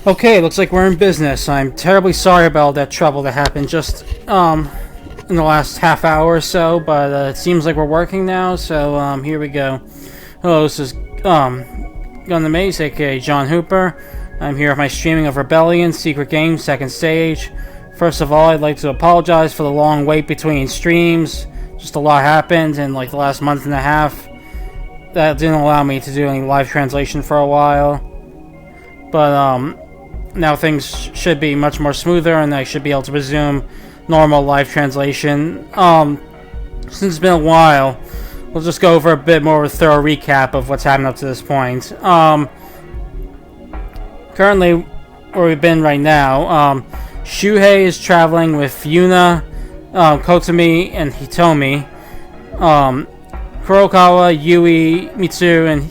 Okay, looks like we're in business. I'm terribly sorry about all that trouble that happened just in the last half hour or so, but it seems like we're working now, so here we go. Hello, this is Gun the Maze, aka John Hooper. I'm here with my streaming of Rebellion Secret Game second stage. First of all, I'd like to apologize for the long wait between streams. Just a lot happened in like the last month and a half. That didn't allow me to do any live translation for a while. But now things should be much more smoother, and I should be able to resume normal live translation. Since it's been a while, we'll just go over a bit more of a thorough recap of what's happened up to this point. Currently, where we've been right now, Shuhei is traveling with Yuna, Kotomi, and Hitomi. Kurokawa, Yui, Mitsu, and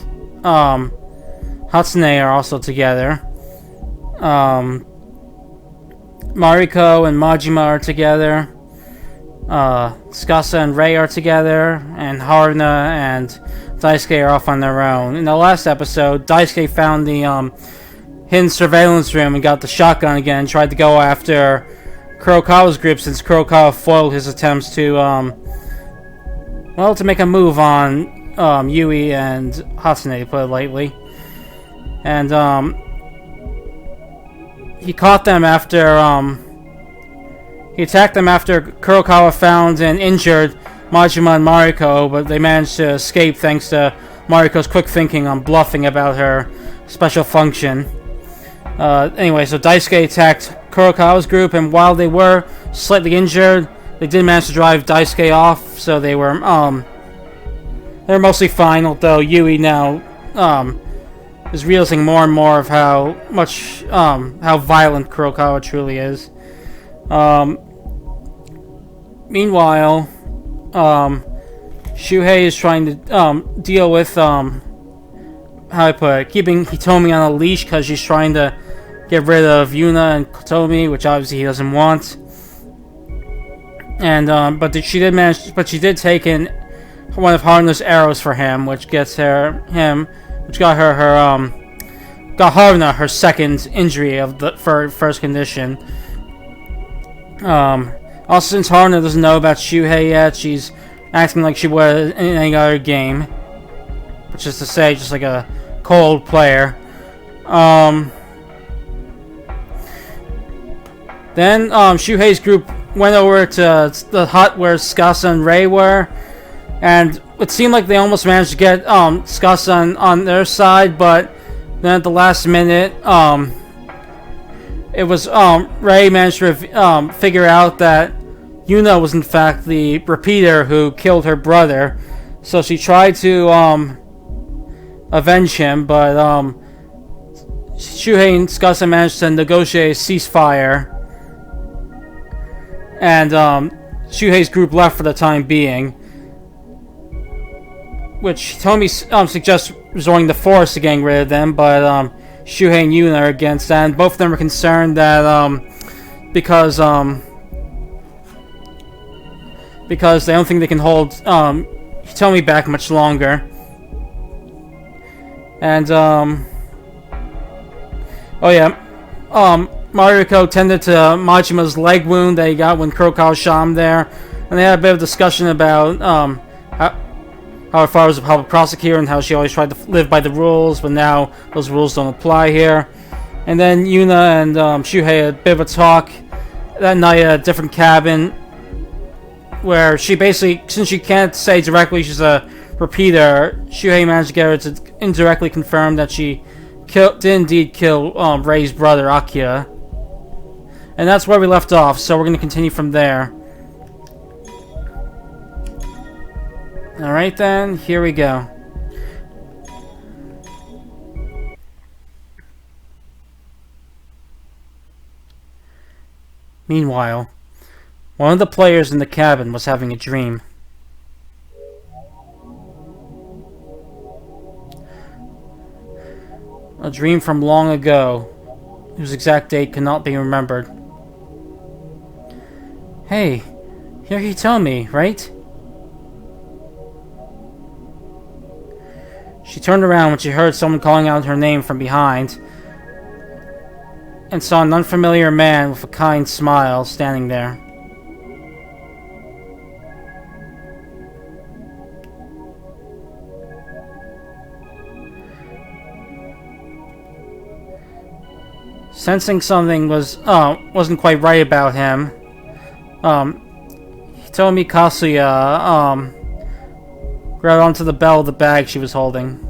Hatsune are also together. Mariko and Majima are together. Tsukasa and Rei are together, and Haruna and Daisuke are off on their own. In the last episode, Daisuke found the hidden surveillance room and got the shotgun again and tried to go after Kurokawa's group, since Kurokawa foiled his attempts to to make a move on Yui and Hatsune, to put it lightly. And he caught them after he attacked them after Kurokawa found and injured Majima and Mariko, but they managed to escape thanks to Mariko's quick thinking on bluffing about her special function. Anyway, so Daisuke attacked Kurokawa's group, and while they were slightly injured, they did manage to drive Daisuke off, so they were mostly fine, although Yui now is realizing more and more of how violent Kurokawa truly is. Meanwhile, Shuhei is trying to deal with keeping Hitomi on a leash, because she's trying to get rid of Yuna and Kotomi, which obviously he doesn't want. And but she did take in one of Haruna's arrows for him, which got Haruna her second injury of the first condition. Also, since Haruna doesn't know about Shuhei yet, she's acting like she would in any other game, which is to say, just like a cold player. Then Shuhei's group went over to the hut where Tsukasa and Rei were, and it seemed like they almost managed to get Tsukasa on their side, but then at the last minute, it was Rei managed to figure out that Yuna was in fact the repeater who killed her brother, so she tried to avenge him, but Shuhei and Tsukasa managed to negotiate a ceasefire, and Shuhei's group left for the time being, which Hitomi suggests resorting to force to getting rid of them, but Shuhei and Yuna are against that, and both of them are concerned that because they don't think they can hold Hitomi back much longer. And Mariko tended to Majima's leg wound that he got when Kurokawa shot him there, and they had a bit of discussion about how her father was a public prosecutor and how she always tried to live by the rules, but now those rules don't apply here. And then Yuna and Shuhei had a bit of a talk that night at a different cabin, where she basically, since she can't say directly she's a repeater, Shuhei managed to get her to indirectly confirm that she did indeed kill Rei's brother, Akira. And that's where we left off, so we're going to continue from there. Alright then, here we go. Meanwhile, one of the players in the cabin was having a dream. A dream from long ago, whose exact date cannot be remembered. Hey, you're Hitomi, right? She turned around when she heard someone calling out her name from behind. and saw an unfamiliar man with a kind smile standing there. Sensing something wasn't quite right about him, Hitomi Kasuya grabbed onto the bell of the bag she was holding.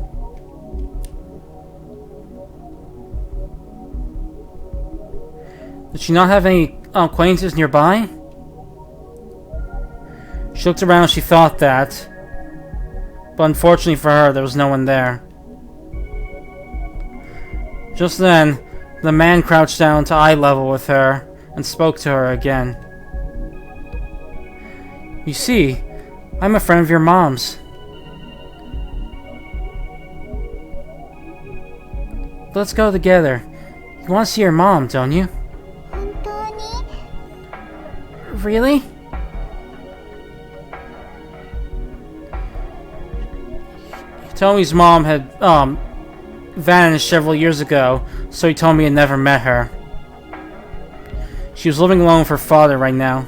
Did she not have any acquaintances nearby? She looked around, she thought that, but unfortunately for her, there was no one there. Just then, the man crouched down to eye level with her and spoke to her again. You see, I'm a friend of your mom's. Let's go together. You want to see your mom, don't you? Really? Tomi's mom had vanished several years ago, so he told me he never met her. She was living alone with her father right now.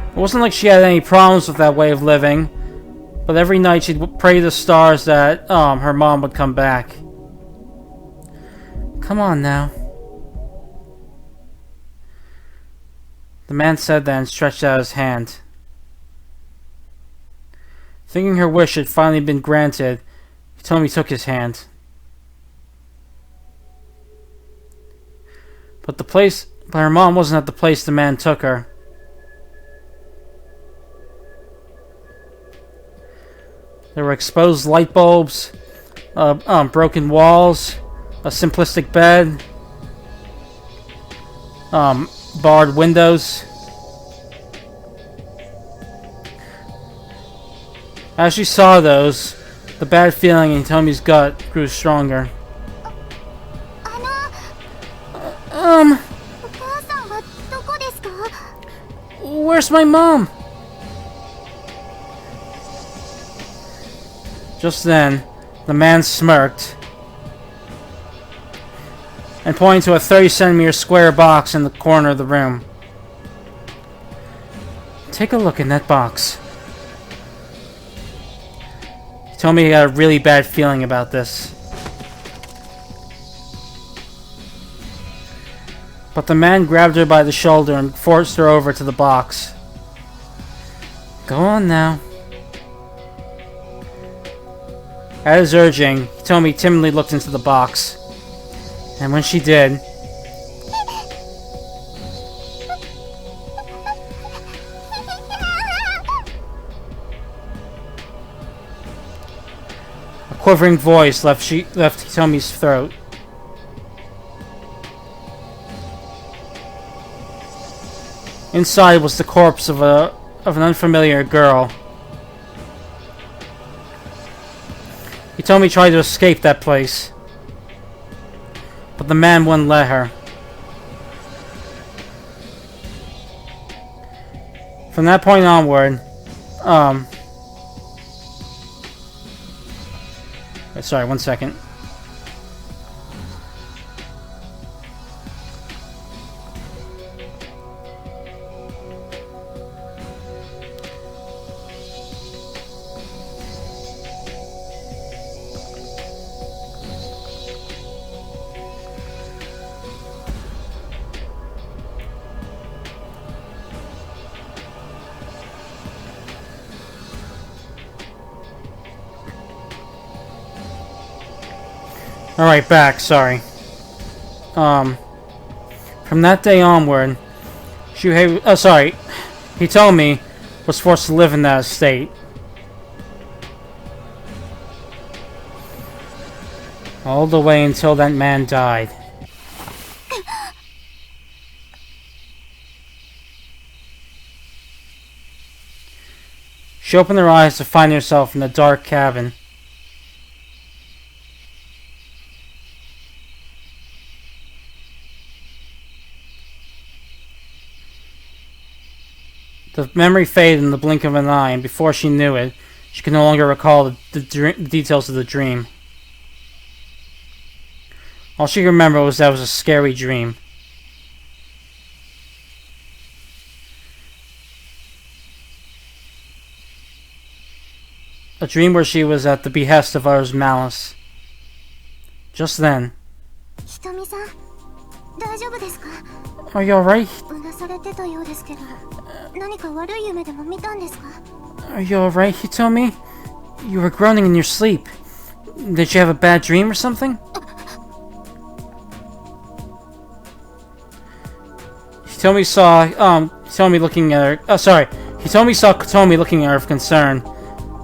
It wasn't like she had any problems with that way of living, but every night she'd pray to the stars that her mom would come back. Come on now. The man said that and stretched out his hand. Thinking her wish had finally been granted, Hitomi took his hand. But her mom wasn't at the place the man took her. There were exposed light bulbs, broken walls, a simplistic bed, barred windows. As she saw those, the bad feeling in Tomi's gut grew stronger. Where's my mom? Just then, the man smirked and pointed to a 30-centimeter square box in the corner of the room. Take a look in that box. He told me he had a really bad feeling about this. But the man grabbed her by the shoulder and forced her over to the box. Go on now. At his urging, Hitomi timidly looked into the box. And when she did, a quivering voice left Hitomi's throat. Inside was the corpse of an unfamiliar girl. Hitomi tried to escape that place, but the man wouldn't let her. From that point onward, sorry, 1 second. Alright, back, sorry. From that day onward, Hitomi was forced to live in that estate. All the way until that man died. She opened her eyes to find herself in a dark cabin. The memory faded in the blink of an eye, and before she knew it, she could no longer recall the details of the dream. All she remembered was that it was a scary dream. A dream where she was at the behest of others' malice. Just then. ひとみさん、大丈夫ですか? Are you alright? うなされてたようですけど、何か悪い夢でも見たんですか? Are you alright, Hitomi? You were groaning in your sleep. Did you have a bad dream or something? Hitomi saw, Hitomi looking at her, Hitomi saw Kotomi looking at her with concern.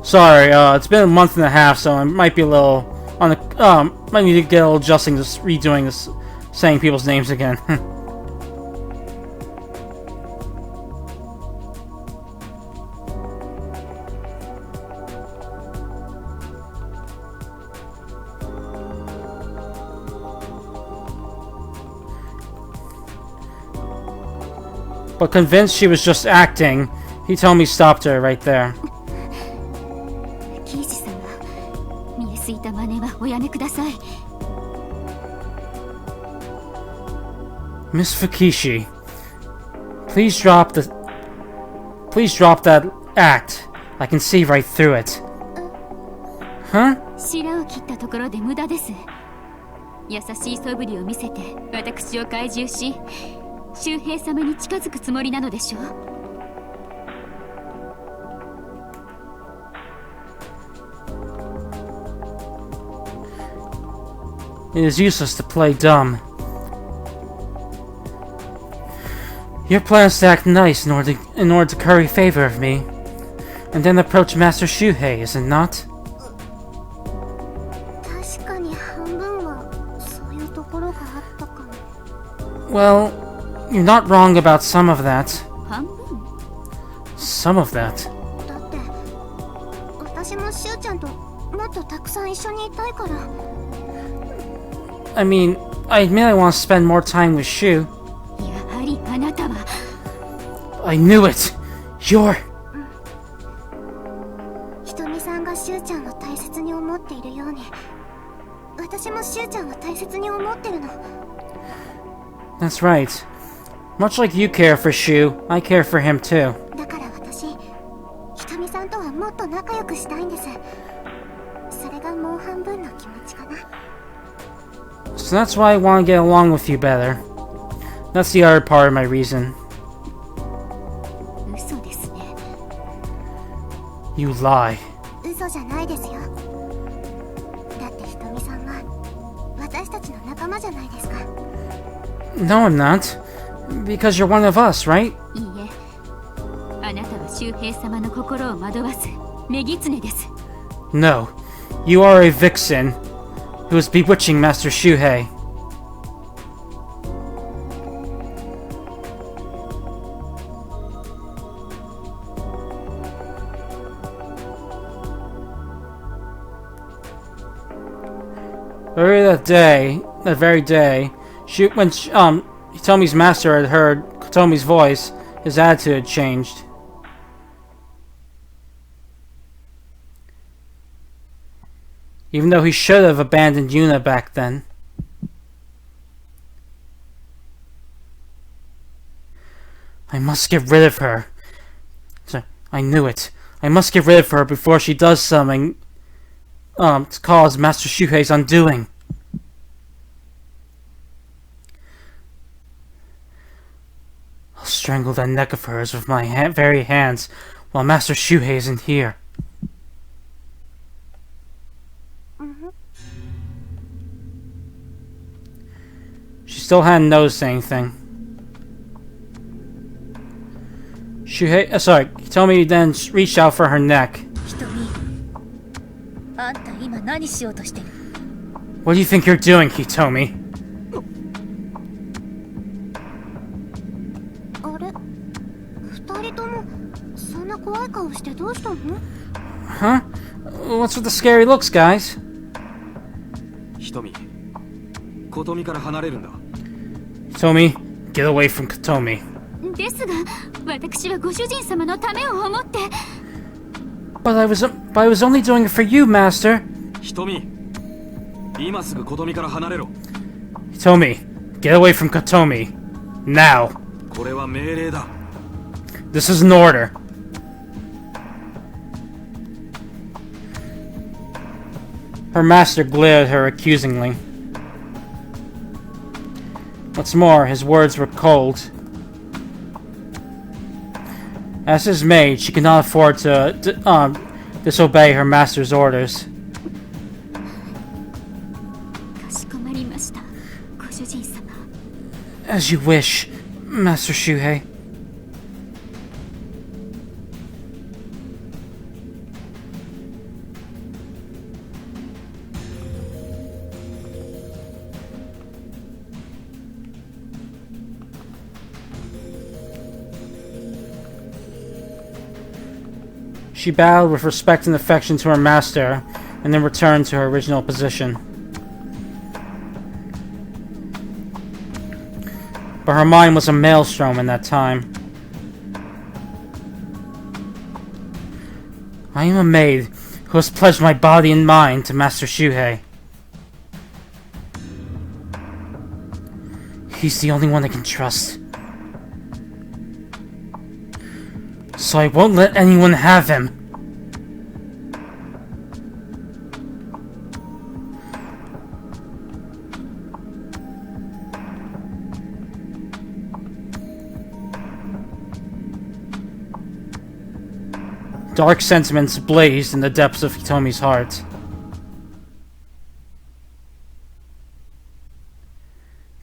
Sorry, it's been a month and a half, so I might be a little, on the, might need to get a little adjusting to redoing this, saying people's names again. But convinced she was just acting, Hitomi stopped her right there. 刑事さんが見えすいた真似はおやめください。 Miss Fukishi, please drop that act. I can see right through it. Huh? 白を切ったところで無駄です。優しい素振りを見せて私を懐柔し、周平様に近づくつもりなのでしょう。 It is useless to play dumb. Your plan is to act nice in order to curry favor of me, and then approach Master Shuhei, is it not? 確かに半分はそういうところがあったかも。 Well, you're not wrong about some of that. 半分? Some of that. だって私もしゅうちゃんともっとたくさん一緒にいたいから。 I mean, I admit I want to spend more time with Shu. やはりあなたは。 I knew it! You're... ひとみさんがしゅうちゃんを大切に思っているように、私もしゅうちゃんを大切に思ってるの。 That's right. Much like you care for Shu, I care for him too. だから私、ひとみさんとはもっと仲良くしたいんです。それがもう半分の気持ちかな。 So that's why I want to get along with you better. That's the other part of my reason. 嘘ですね。 You lie. 嘘じゃないですよ。だってひとみさんは私たちの仲間じゃないですか。 No, I'm not. Because you're one of us, right? いいえ、あなたは周平様の心を惑わす女狐です。 No. You are a vixen who is bewitching Master Shuhei. Earlier that very day, when Hitomi's master had heard Kotomi's voice, his attitude had changed. Even though he should have abandoned Yuna back then. I must get rid of her. I knew it. I must get rid of her before she does something to cause Master Shuhei's undoing. I'll strangle that neck of hers with my very hands while Master Shuhei isn't here. She still hadn't noticed anything. Shuhei, Hitomi then reached out for her neck. ひとみ、あんた今何しようとしてる? What do you think you're doing, Hitomi? あれ、二人ともそんな怖い顔してどうしたの? Huh? What's with the scary looks, guys? ひとみ、コトミから離れるんだ。 Hitomi, get away from Kotomi. ですが、私はご主人様のためを思って。 But I was only doing it for you, Master. ひとみ、今すぐコトミから離れろ。Tomi, get away from Kotomi. Now. これは命令だ。 This is an order. Her master glared at her accusingly. What's more, his words were cold. As his maid, she could not afford to disobey her master's orders. かしこまりました、ご主人様。 As you wish, Master Shuhei. She bowed with respect and affection to her master, and then returned to her original position. But her mind was a maelstrom in that time. I am a maid who has pledged my body and mind to Master Shuhei. He's the only one I can trust. So I won't let anyone have him. Dark sentiments blazed in the depths of Hitomi's heart.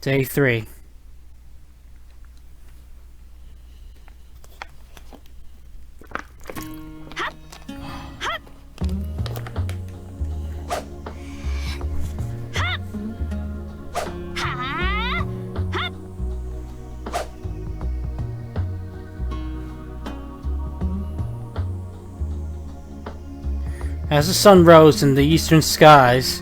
Day 3. As the sun rose in the eastern skies,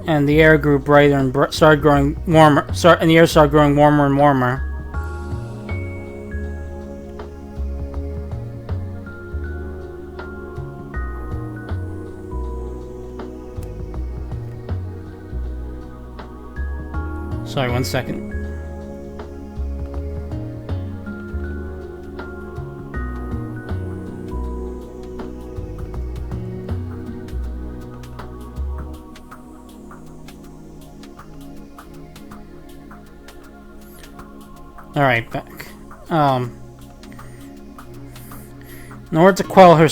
and the air grew brighter and started growing warmer, and the air started growing warmer and warmer. Sorry, 1 second. Alright, back. In order to quell her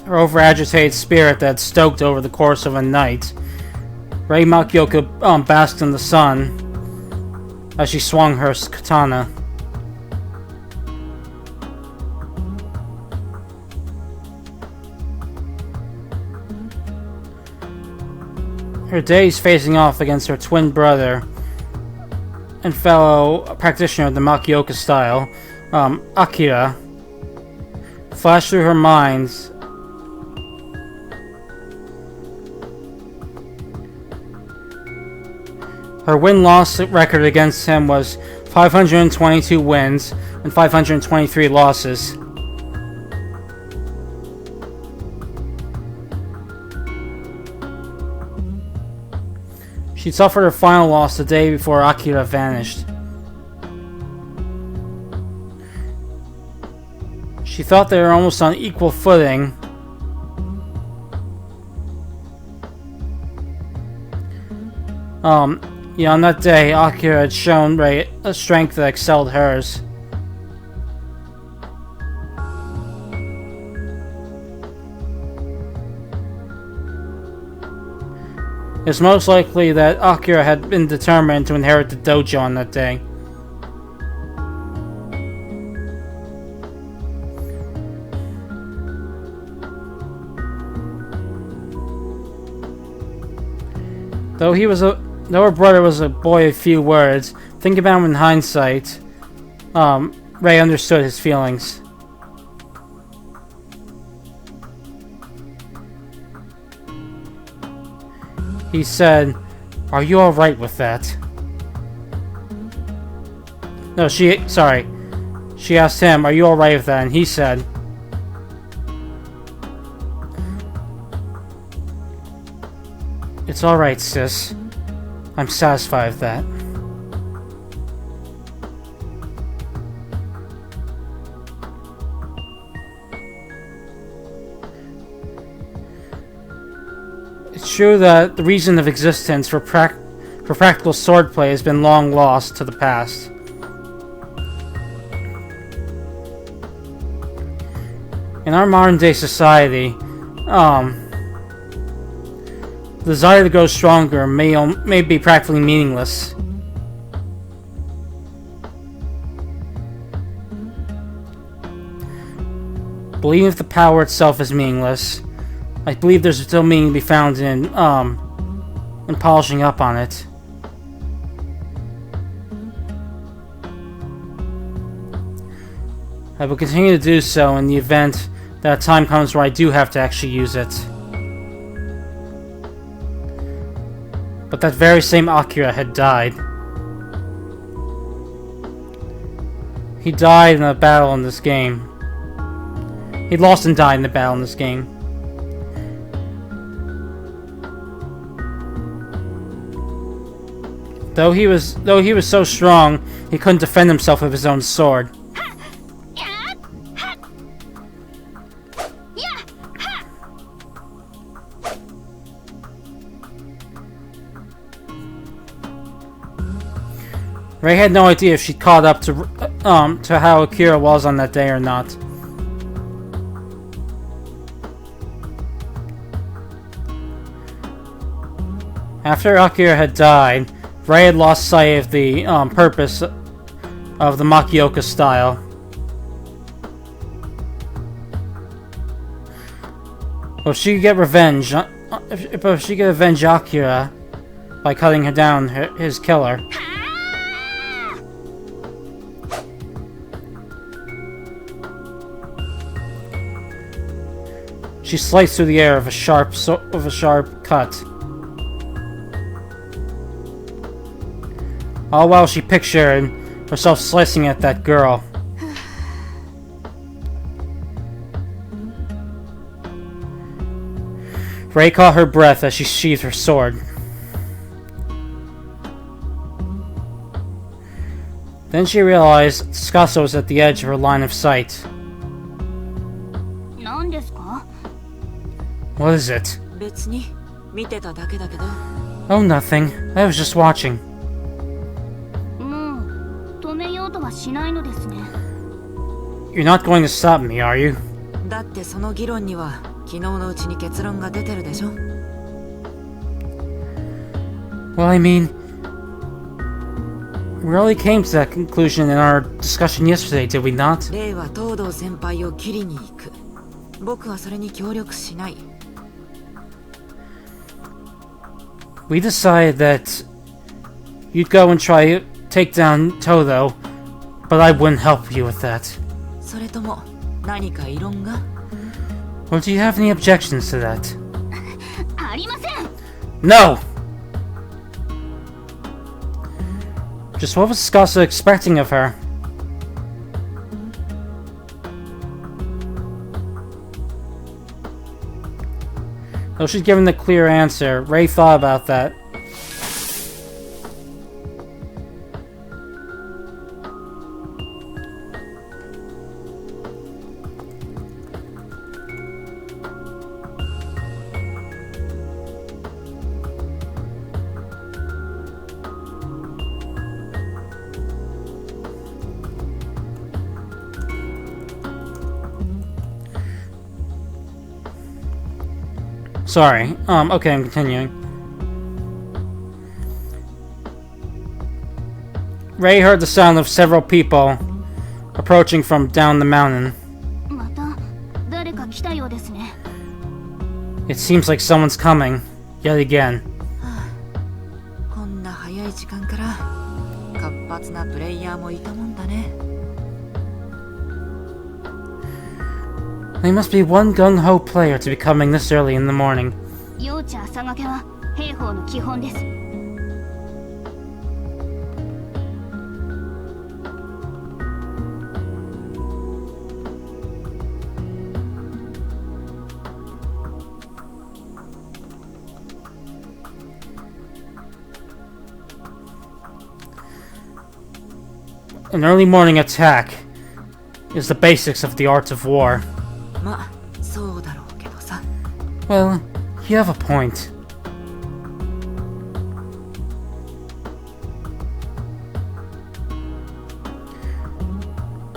over-agitated spirit that stoked over the course of a night, Rei Makioka basked in the sun as she swung her katana. Her days facing off against her twin brother and fellow practitioner of the Makioka style, Akira, flashed through her mind. Her win-loss record against him was 522 wins and 523 losses. She suffered her final loss the day before Akira vanished. She thought they were almost on equal footing. On that day, Akira had shown Rei a strength that excelled hers. It's most likely that Akira had been determined to inherit the dojo on that day. Though her brother was a boy of few words, thinking about him in hindsight, Rei understood his feelings. He said, "Are you alright with that?" No, she asked him, "Are you alright with that?" And he said, "It's alright, sis. I'm satisfied with that. It's true that the reason of existence for practical swordplay has been long lost to the past. In our modern-day society, the desire to grow stronger may be practically meaningless. But even if the power itself is meaningless, I believe there's still meaning to be found in polishing up on it. I will continue to do so in the event that a time comes where I do have to actually use it. But that very same Akira had died. He died in a battle in this game. He lost and died in the battle in this game. Though he was so strong, he couldn't defend himself with his own sword. Rei had no idea if she caught up to how Akira was on that day or not. After Akira had died, Rei had lost sight of the purpose of the Makioka style. If she could get revenge, if she could avenge Akira by cutting her down, his killer. She sliced through the air with a sharp cut. All while she pictured herself slicing at that girl. Rei caught her breath as she sheathed her sword. Then she realized Tsukasa was at the edge of her line of sight. What is it? Oh, nothing. I was just watching. You're not going to stop me, are you? Well, I mean, we really came to that conclusion in our discussion yesterday, did we not? We decided that you'd go and try to take down Todo, but I wouldn't help you with that. Or do you have any objections to that? No! Just what was Tsukasa expecting of her? Though she's given the clear answer, Rei thought about that. Sorry. Okay, I'm continuing. Rei heard the sound of several people approaching from down the mountain. It seems like someone's coming, yet again. They must be one gung-ho player to be coming this early in the morning. an early morning attack is the basics of the art of war. まあそうだろうけどさ。 Well, you have a point.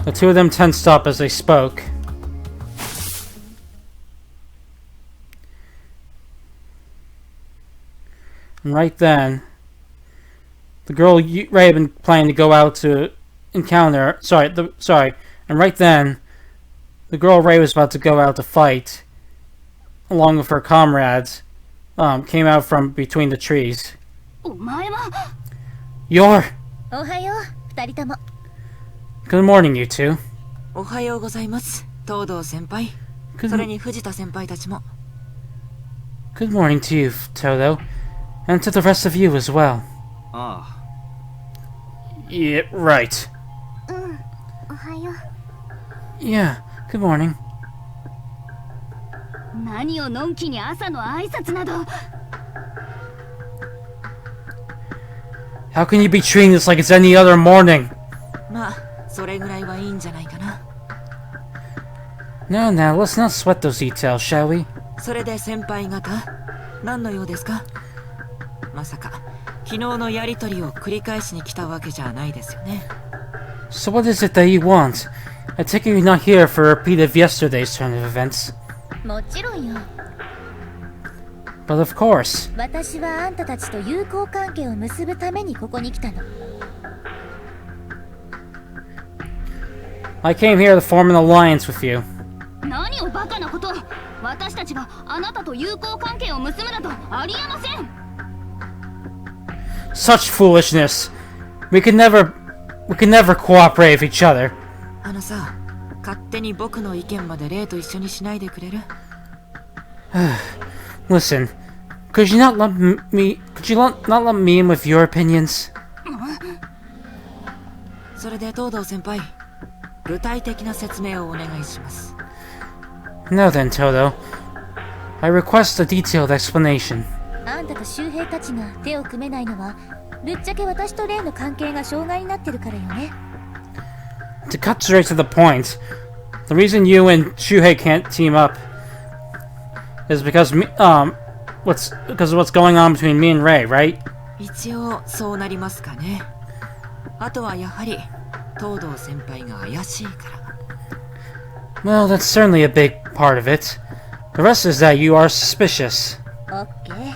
The two of them tensed up as they spoke. And right then, the girl Ray had been planning to go out to encounter. And right then, the girl Ray was about to go out to fight, along with her comrades, came out from between the trees. お前は You're. おはよう二人とも。 Good morning, you two. おはようございます、東堂先輩。 Good, それに藤田先輩たちも。 good morning to you, Toto. And to the rest of you as well. あ Yeah, right. おはよう。 Yeah, good morning. 何をのんきに朝の挨拶など。 How can you be treating this like it's any other morning? まあそれぐらいはいいんじゃないかな。 No, now, let's not sweat those details, shall we? それで先輩方、何の用ですか？まさか昨日のやりとりを繰り返しに来たわけじゃないですよね。 So what is it that you want? I take it you're not here for a repeat of yesterday's turn of events. もちろんよ。 But of course. 私はあんたたちと友好関係を結ぶためにここに来たの。 I came here to form an alliance with you. 何をバカなこと。私たちがあなたと友好関係を結ぶなどありえません。 Such foolishness. We can never cooperate with each other. あのさ、勝手に僕の意見までレイと一緒にしないでくれる？ Listen, could you not lump me in with your opinions? それで東堂先輩、具体的な説明をお願いします。 Now then, Toto. I request a detailed explanation. あんたと周平たちが手を組めないのはぶっちゃけ私とレイの関係が障害になってるからよね。 To cut straight to the point, the reason you and Shuhei can't team up is because of what's going on between me and Ray, right? 一応そうなりますかね。あとはやはり東堂先輩が怪しいから。 Well, that's certainly a big part of it. The rest is that you are suspicious. オッケー。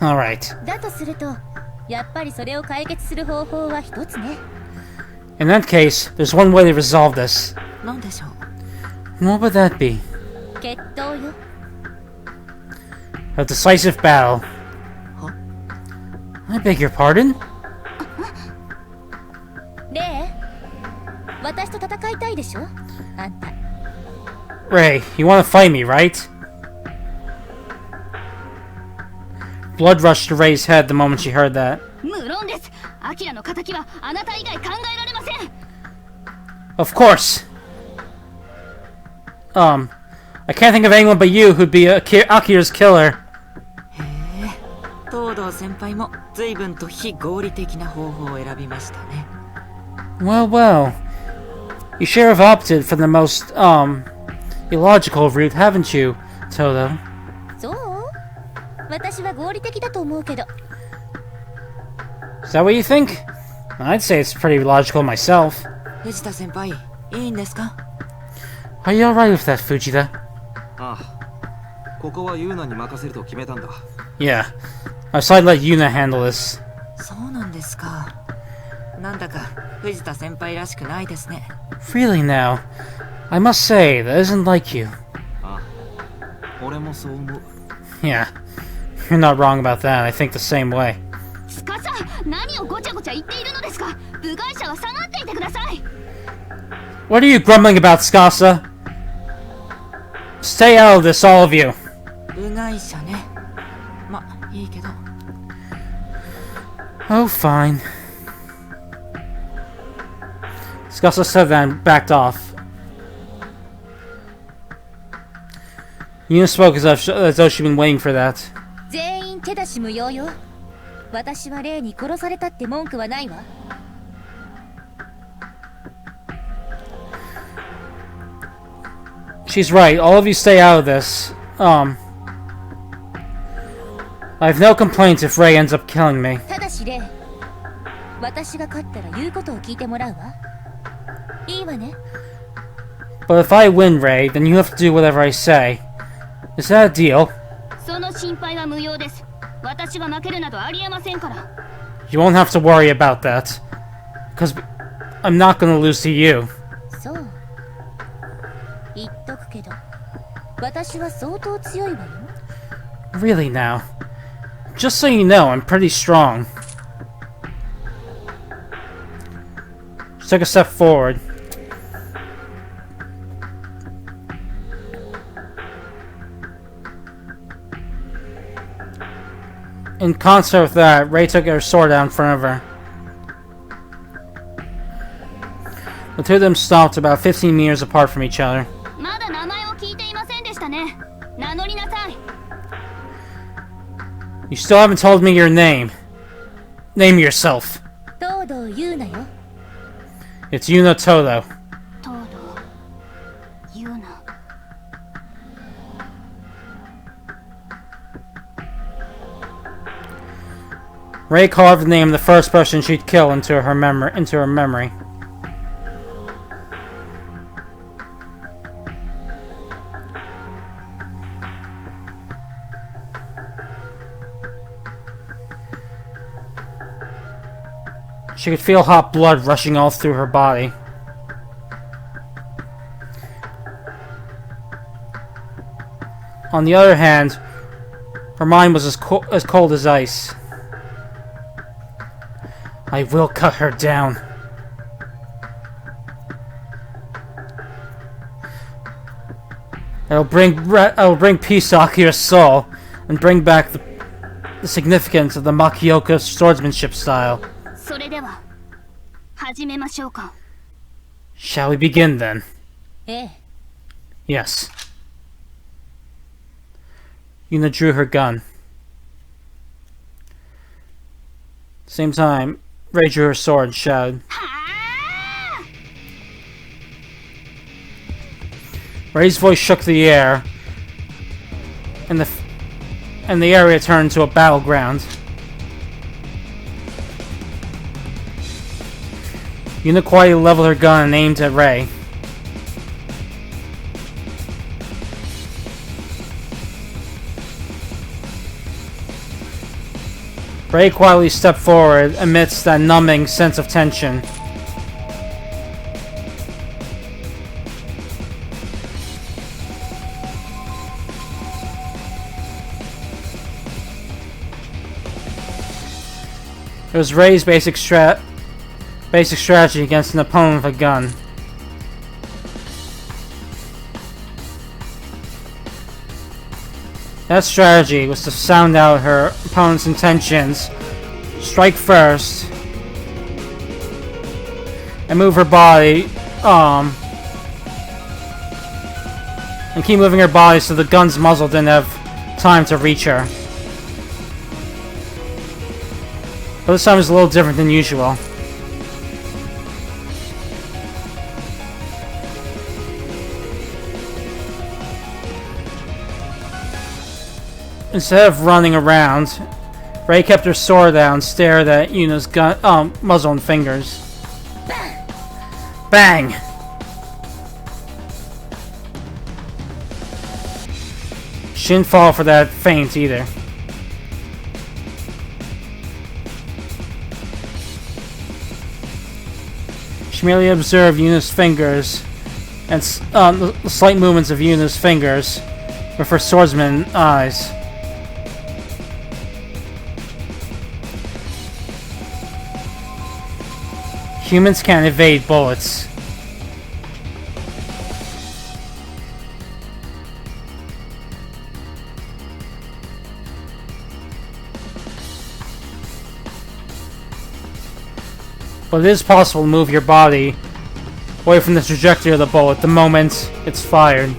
Alright. だとするとやっぱりそれを解決する方法は一つね。 In that case, there's one way to resolve this. なんでしょう？ What would that be? 決闘よ。 A decisive battle. I beg your pardon? レイ、私と戦いたいでしょ？あんた。 Ray, you want to fight me, right? Blood rushed to Ray's head the moment she heard that. 無論です。アキラの仇はあなた以外考えられません。 Of course. I can't think of anyone but you who'd be Akira's killer. 東堂先輩も随分と非合理的な方法を選びましたね。 Well, well. You sure have opted for the most, illogical route, haven't you, Toto? そう？私は合理的だと思うけど。 Is that what you think? I'd say it's pretty logical myself. 藤田先輩、いいんですか？ Are you alright with that, Fujita? ああ、ここはユーナに任せると決めたんだ。 Yeah. So I'd let Yuna handle this. そうなんですか。なんだか藤田先輩らしくないですね。 Really now, I must say, that isn't like you. ああ、俺もそう思う。 Yeah. You're not wrong about that. I think the same way. スカさん、何をごちゃごちゃ言っているのですか。部外者は下がっていてください。 What are you grumbling about, Skasa? Stay out of this, all of you. 部外者ね。ま、いいけど。 Oh, fine. Skasa said that and backed off. Yuna spoke as though she'd been waiting for that. 全員手出し無用よ。私はレイに殺されたって文句はないわ。She's right. All of you stay out of this. I have no complaints if Ray ends up killing me. ただしレイ、私が勝ったら言うことを聞いてもらうわ。いいわね。 But if I win, Ray, then you have to do whatever I say. Is that a deal? その心配は無用です。私が負けるなどありえませんから。 You won't have to worry about that. Because I'm not gonna lose to you. そう。言っとくけど、私は相当強いわよ。 Really now. Just so you know, I'm pretty strong. She took a step forward. In concert with that, Ray took her sword out in front of her. The two of them stopped about 15 meters apart from each other. まだ名前を聞いていませんでしたね。名乗りなさい。 You still haven't told me your name. Name yourself. 東堂言うなよ。 It's Yuna Todo. 東堂言うな。 Ray carved the name of the first person she'd kill into her memory. She could feel hot blood rushing all through her body. On the other hand, her mind was as cold as ice. I will cut her down. I will bring peace to Akira's soul and bring back the significance of the Makioka swordsmanship style. それでは始めましょうか。 Shall we begin then? ええ。 Yes. Yuna drew her gun. Same time, Ray drew her sword and shouted. Ray's voice shook the air, and the area turned into a battleground. Yuna quietly leveled her gun and aimed at Ray. Ray quietly stepped forward amidst that numbing sense of tension. It was Ray's basic strategy against an opponent with a gun. That strategy was to sound out her opponent's intentions, strike first, and move her body, and keep moving her body so the gun's muzzle didn't have time to reach her. But this time was a little different than usual. Instead of running around, Ray kept her sword out and stared at Yuna's gun, muzzle and fingers. Bang! She didn't fall for that feint either. She merely observed Yuna's fingers and the slight movements of Yuna's fingers with her swordsman eyes. Humans can't evade bullets. But it is possible to move your body away from the trajectory of the bullet the moment it's fired.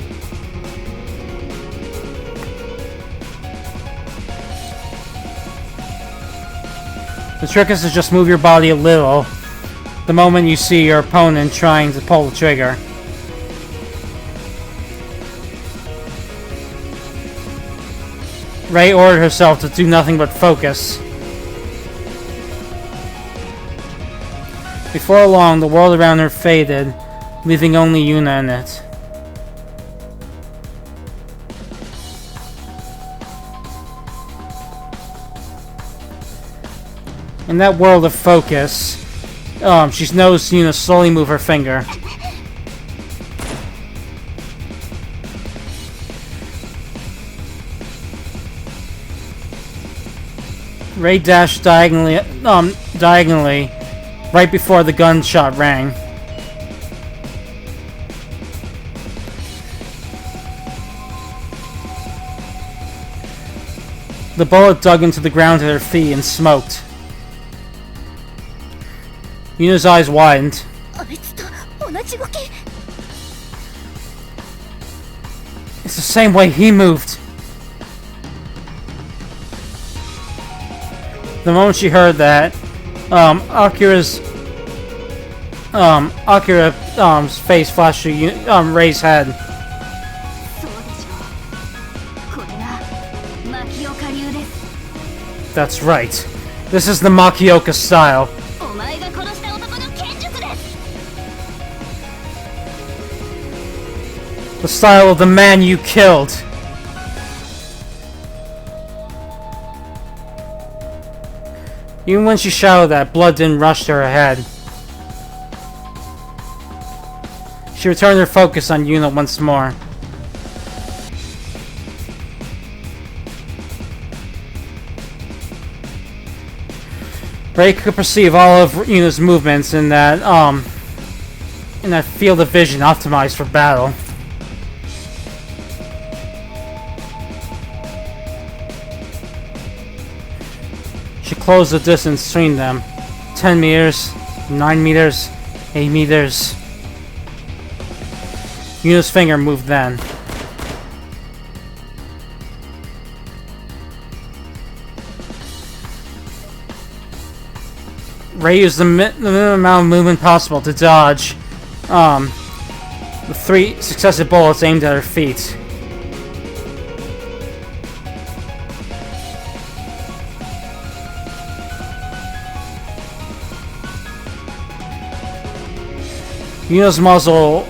The trick is to just move your body a little the moment you see your opponent trying to pull the trigger. Rei ordered herself to do nothing but focus. Before long, the world around her faded, leaving only Yuna in it. In that world of focus, she noticed Yuna slowly move her finger. Rei dashed diagonally, right before the gunshot rang. The bullet dug into the ground at her feet and smoked. Yuna's eyes widened. あいつと同じ動き。 It's the same way he moved. The moment she heard that, Akira's face flashed through Rei's head. そうでしょう。これが牧岡流です。 That's right. This is the Makioka style. お前が殺した男の剣術です。 The style of the man you killed. Even when she shouted that, blood didn't rush to her head. She returned her focus on Yuna once more. Rei could perceive all of Yuna's movements in that field of vision optimized for battle. She closed the distance between them. 10 meters, 9 meters, 8 meters. Yuna's finger moved then. Rei used the minimum amount of movement possible to dodge the 3 successive bullets aimed at her feet. Yuna's muzzle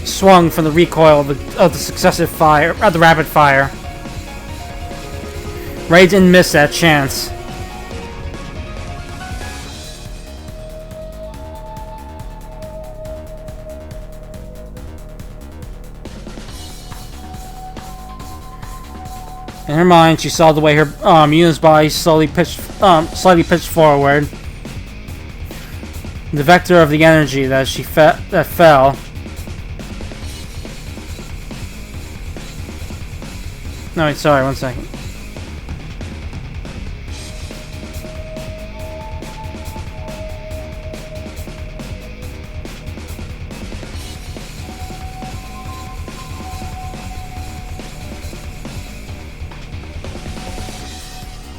swung from the recoil of the successive fire, the rapid fire. Rei didn't miss that chance. In her mind, she saw the way her Yuna's body slightly pitched forward. The vector of the energy that fell. No, wait, sorry, 1 second.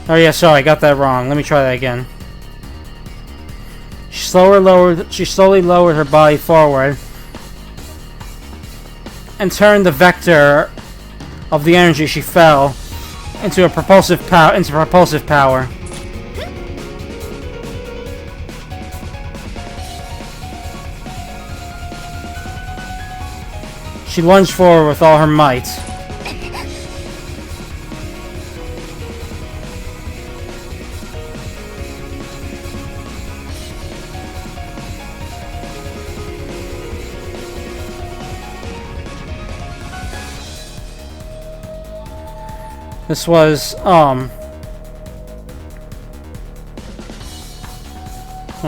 Oh yeah, sorry, I got that wrong. Let me try that again. She slowly lowered her body forward and turned the vector of the energy she fell into propulsive power. She lunged forward with all her might. This was, 1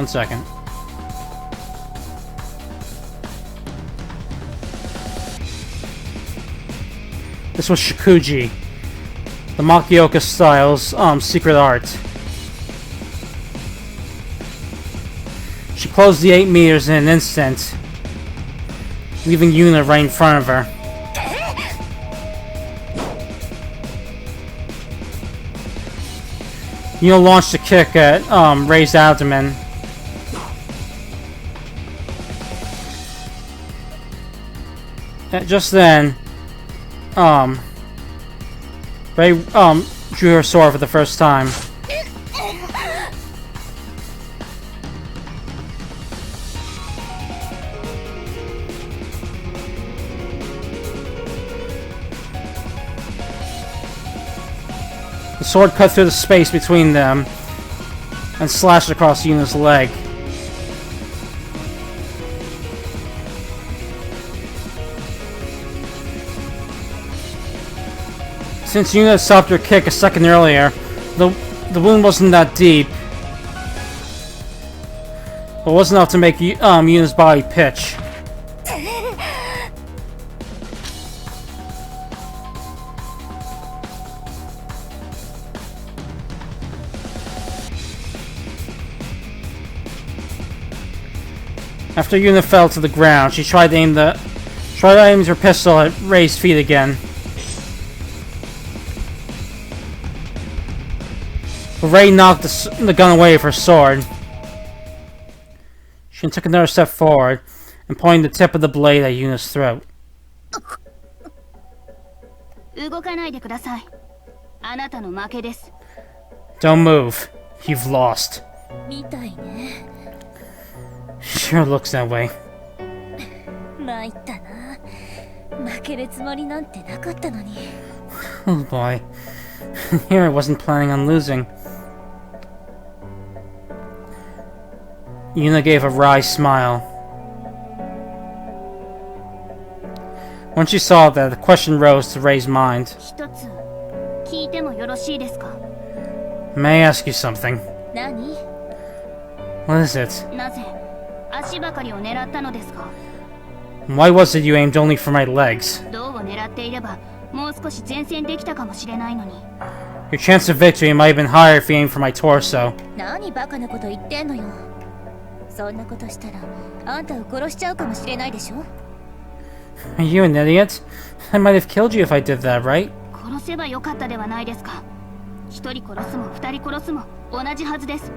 second. This was Shikuji, the Makioka style's, secret art. She closed the 8 meters in an instant, leaving Yuna right in front of her. Yuna launched a kick at Rei's abdomen. Just then, Ray drew her sword for the first time. The sword cut through the space between them and slashed across Yuna's leg. Since Yuna stopped her kick a second earlier, the wound wasn't that deep. But it wasn't enough to make Yuna's body pitch. After Yuna fell to the ground, she tried to aim her pistol at Ray's feet again. But Ray knocked the gun away with her sword. She took another step forward and pointed the tip of the blade at Yuna's throat. 動かないでください。あなたの負けです。 Don't move. You've lost. みたいね。 Sure looks that way. 参ったな。負けるつもりなんてなかったのに。 Oh boy. Here I wasn't planning on losing. Yuna gave a wry smile. When she saw that, the question rose to Ray's mind. 一つ聞いてもよろしいですか？ May I ask you something? 何？ What is it? なぜ足ばかりを狙ったのですか？ Why was it you aimed only for my legs? 胴を狙っていればもう少し前線できたかもしれないのに。 Your chance of victory might have been higher if you aimed for my torso. 何バカなこと言ってんのよ。そんなことしたらあんたを殺しちゃうかもしれないでしょ。 Are you an idiot? I might have killed you if I did that, right? 殺せばよかったではないですか。一人殺すも二人殺すも同じはずです。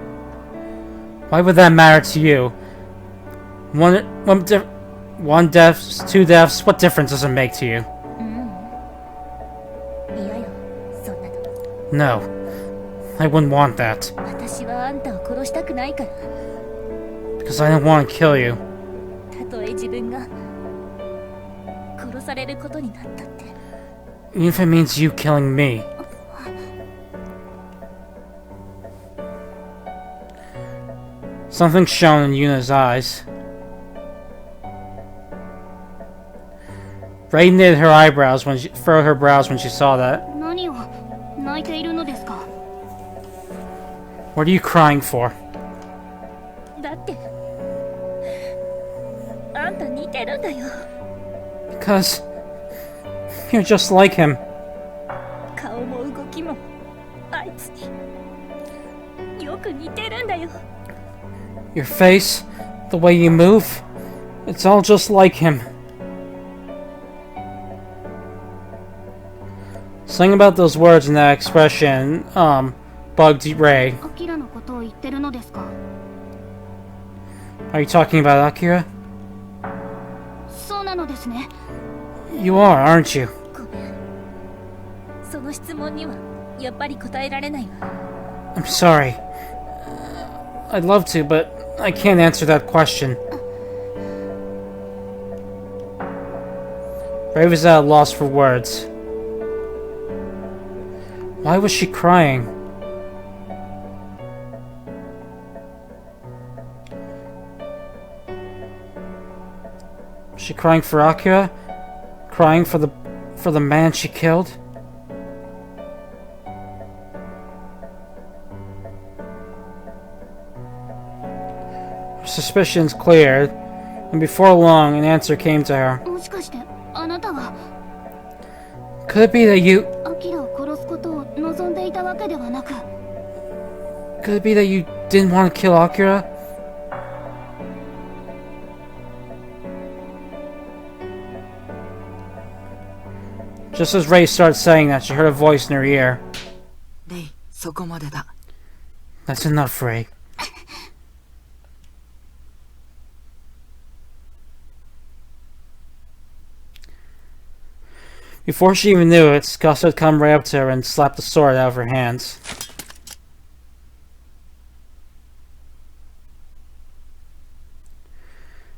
Why would that matter to you? One death, two deaths, what difference does it make to you? 嫌よ、そんなの。 No. I wouldn't want that. 私はあんたを殺したくないから。 Because I don't want to kill you. たとえ自分が殺されることになったって。 Even if it means you killing me. Something shone in Yuna's eyes. Ray knitted her eyebrows furrowed her brows when she saw that. 何を泣いているのですか？ What are you crying for? だってあんた似てるんだよ。 Because you're just like him. 顔も動きもあいつによく似てるんだよ。 Your face, the way you move, it's all just like him. Something about those words and that expression, bugged Ray. アキラのことを言ってるのですか？ Are you talking about Akira? そうなのですね。 You are, aren't you? ごめん。その質問にはやっぱり答えられないわ。 I'm sorry. I'd love to, but I can't answer that question. Ray was at a loss for words. Why was she crying? Was she crying for Akira? Crying for the man she killed? Her suspicions cleared, and before long an answer came to her. もしかしてあなたは Could it be that you... アキラを殺すことを望んでいたわけではなく、 Could it be that you didn't want to kill Akira? Just as Ray started saying that, she heard a voice in her ear. レイ、そこまでだ。 That's enough, Ray. Before she even knew it, Scassa had come right up to her and slapped the sword out of her hands.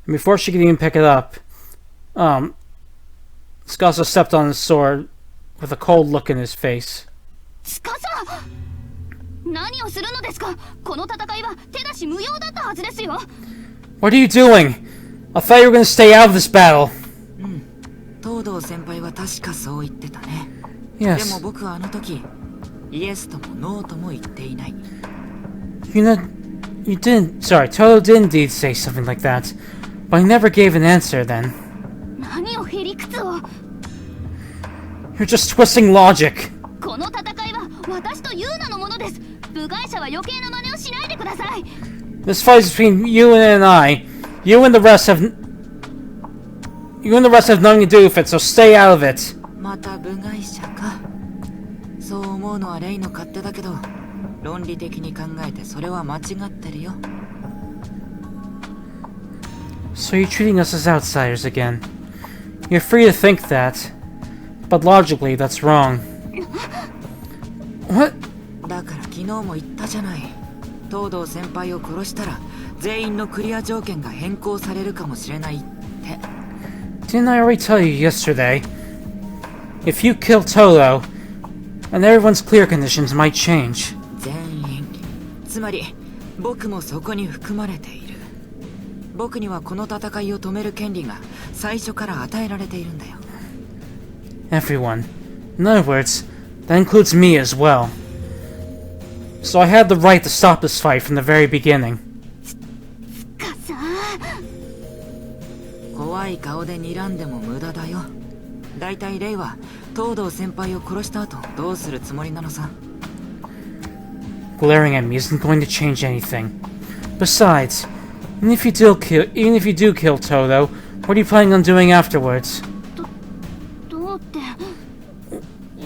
And before she could even pick it up, Scassa stepped on his sword with a cold look in his face. 司何をするのですか。この戦いは手出し無用だったはずですよ。 What are you doing? I thought you were going to stay out of this battle. 東堂先輩は確かそう言ってたね。で Yes. も僕はあの時イエスともノーとも言っていない。 You know, you didn't. Sorry, Toto did indeed say something like that, but I never gave an answer then. 何をへりくつを。 You're just twisting logic. この戦いは私とユーナのものです。部外者は余計な真似をしないでください。 This fight is between you and I. You and the rest have nothing to do with it, so stay out of it. また部外者か。そう思うのはレイの勝手だけど、論理的に考えてそれは間違ってるよ。 So you're treating us as outsiders again. You're free to think that, but logically that's wrong. What? だから昨日も言ったじゃない。東堂先輩を殺したら全員のクリア条件が変更されるかもしれないって。 Didn't I already tell you yesterday? If you kill Toto, and everyone's clear conditions might change. 全員。つまり僕もそこに含まれている。僕にはこの戦いを止める権利が最初から与えられているんだよ。 Everyone. In other words, that includes me as well. So I had the right to stop this fight from the very beginning. かさ怖い顔で睨んでも無駄だよ。だいたいレイは東堂先輩を殺した後どうするつもりなのさ。 Glaring at me isn't going to change anything. Besides, even if you do kill Toto, what are you planning on doing afterwards? どうって。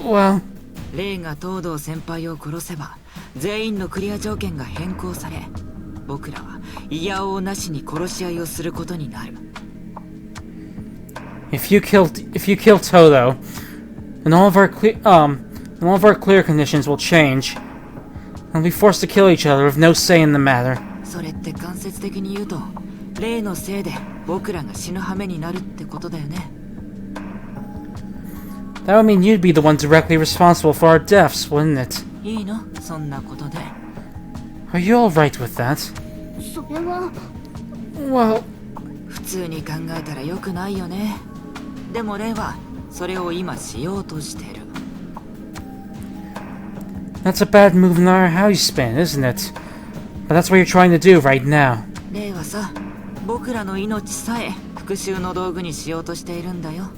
Well, レイが東堂先輩を殺せば全員のクリア条件が変更され、僕らはいやおうなしに殺し合いをすることになる。 if you kill Toto, then all of our clear conditions will change, and we'll be forced to kill each other with no say in the matter. それって間接的に言うとレイのせいで僕らが死ぬ羽目になるってことだよね。 That would mean you'd be the one directly responsible for our deaths, wouldn't it? いいのそんなことで。 Are you alright with that? それは。 Well, 普通に考えたら良くないよね。でもレイはそれを今しようとしてる。 that's a bad move no matter how you spin, isn't it? But that's what you're trying to do right now. レイはさ、僕らの命さえ復讐の道具にしようとしているんだよ。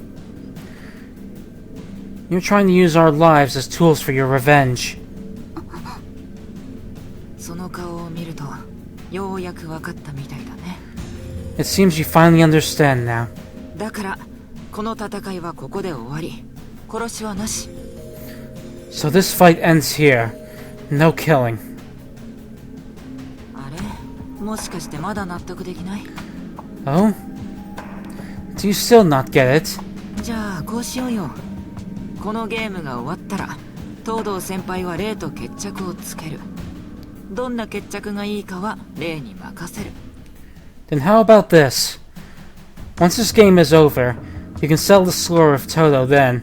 You're trying to use our lives as tools for your revenge. その顔を見るとようやく分かったみたいだね。 It seems you finally understand now. だからこの戦いはここで終わり。殺しはなし。 So this fight ends here. No killing. あれ、もしかしてまだ納得できない？ Oh? Do you still not get it? じゃあこうしようよ。このゲームが終わったら東堂先輩はレイと決着をつける。どんな決着がいいかはレイに任せる。 Then how about this? Once this game is over, you can settle the score with Toto then.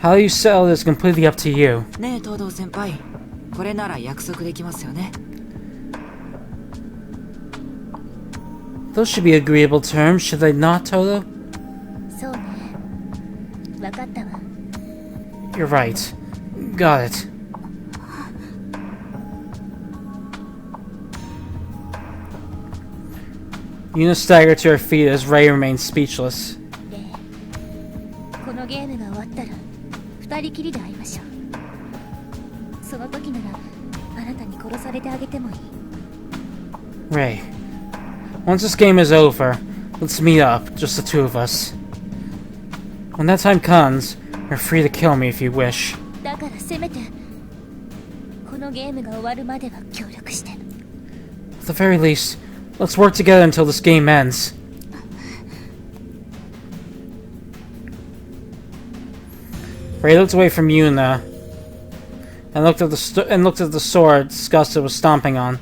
How you settle it is completely up to you. ねえ東堂先輩、これなら約束できますよね。 Those should be agreeable terms, should they not, Toto? そうね。わかったわ。 You're right. Got it. Yuna staggered to her feet as Ray remained speechless. レイ、このゲームが終わったら二人きりで会いましょう。その時ならあなたに殺されてあげてもいい。 Ray, once this game is over, let's meet up, just the two of us. When that time comes, you're free to kill me if you wish. だからせめてこのゲームが終わるまでは協力して。 At the very least, let's work together until this game ends. Ray looked away from Yuna and looked at the sword Scassa was stomping on.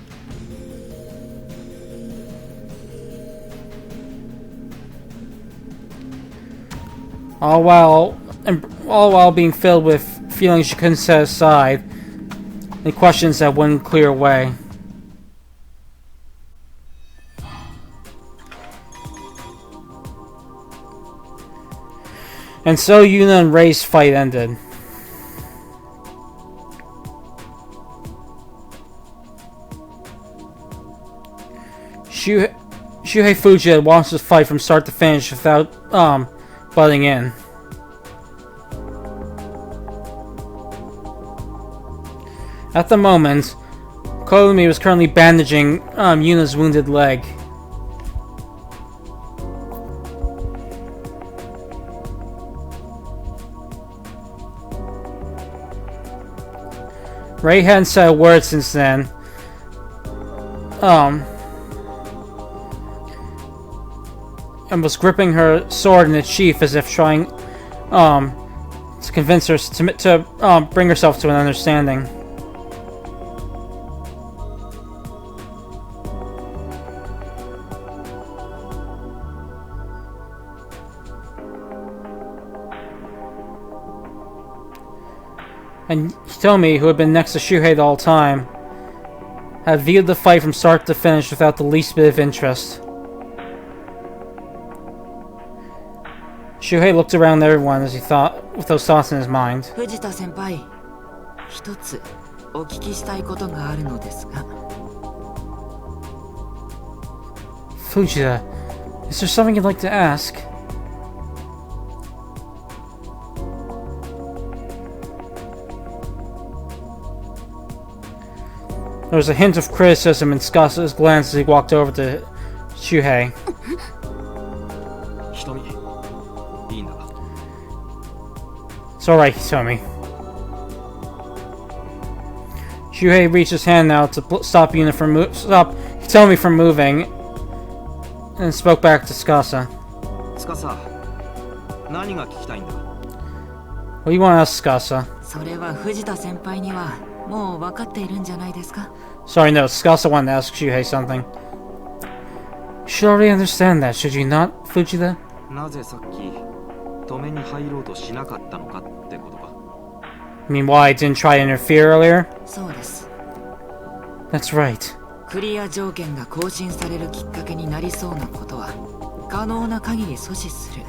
All while being filled with feelings she couldn't set aside, and questions that wouldn't clear away. And so Yuna and Rei's fight ended. Shuhei Fujita wants to fight from start to finish without butting in. At the moment, Koumi was currently bandaging Yuna's wounded leg. Rei hadn't said a word since then. And was gripping her sword in its sheath as if trying to convince her to bring herself to an understanding. And Hitomi, who had been next to Shuhei the whole time, had viewed the fight from start to finish without the least bit of interest. Shuhei looked around everyone as he thought, with those thoughts in his mind. Fujita senpai, 一つお聞きしたいことがあるのですが。Fujita, is there something you'd like to ask? There was a hint of criticism in Scassa's glance as he walked over to Shuhei. 瞳、いいんだ。 It's alright, Hitomi. Shuhei reached his hand out to stop Hitomi from moving, and spoke back to Scassa. 司、何が聞きたいんだ。 What do you want to ask, Scassa? それは藤田先輩にはもう分かっているんじゃないですか。 Sorry, no, Scassa wanted to ask Shuhei something. You should already understand that, should you not, Fujita? なぜさっき止めに入ろうとしなかったのかってことか。 You mean why I didn't try to interfere earlier? そうです。 That's right. クリア条件が更新されるきっかけになりそうなことは可能な限り阻止する。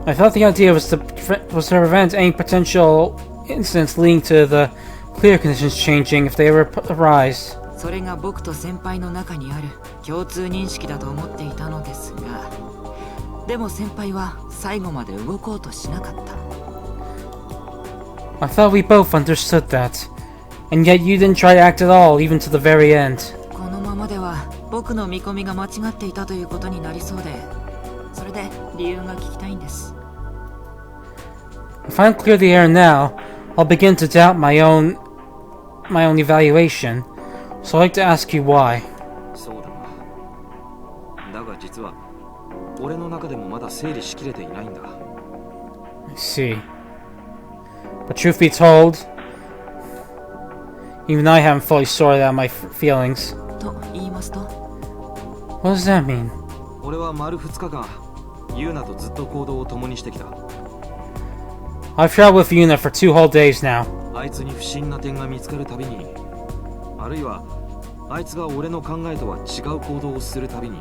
I thought the idea was to prevent any potential incidents leading to the clear conditions changing if they ever arise. それが僕と先輩の中にある共通認識だと思っていたのですが、でも先輩は最後まで動こうとしなかった。 I thought we both understood that, and yet you didn't try to act at all, even to the very end. このままでは僕の見込みが間違っていたということになりそうで、それで理由が聞きたいんです。 If I don't clear the air now, I'll begin to doubt my own evaluation. So I'd like to ask you why. そうだな。だが実は俺の中でもまだ整理しきれていないんだ。 I see. But truth be told, even I haven't fully sorted out my feelings. と言いますと、 What does that mean? 俺は丸2日間ユーナとずっと行動を共にしてきた。 I've traveled with Yuna for 2 whole days now. あいつに不審な点が見つかるたびに、あるいはあいつが俺の考えとは違う行動をするたびに、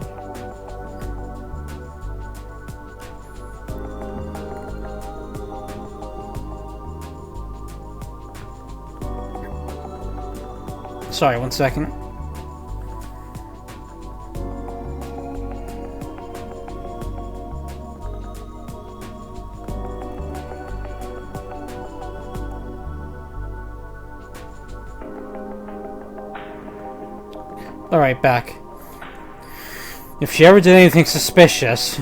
Sorry, 1 second. Alright, back. If she ever did anything suspicious,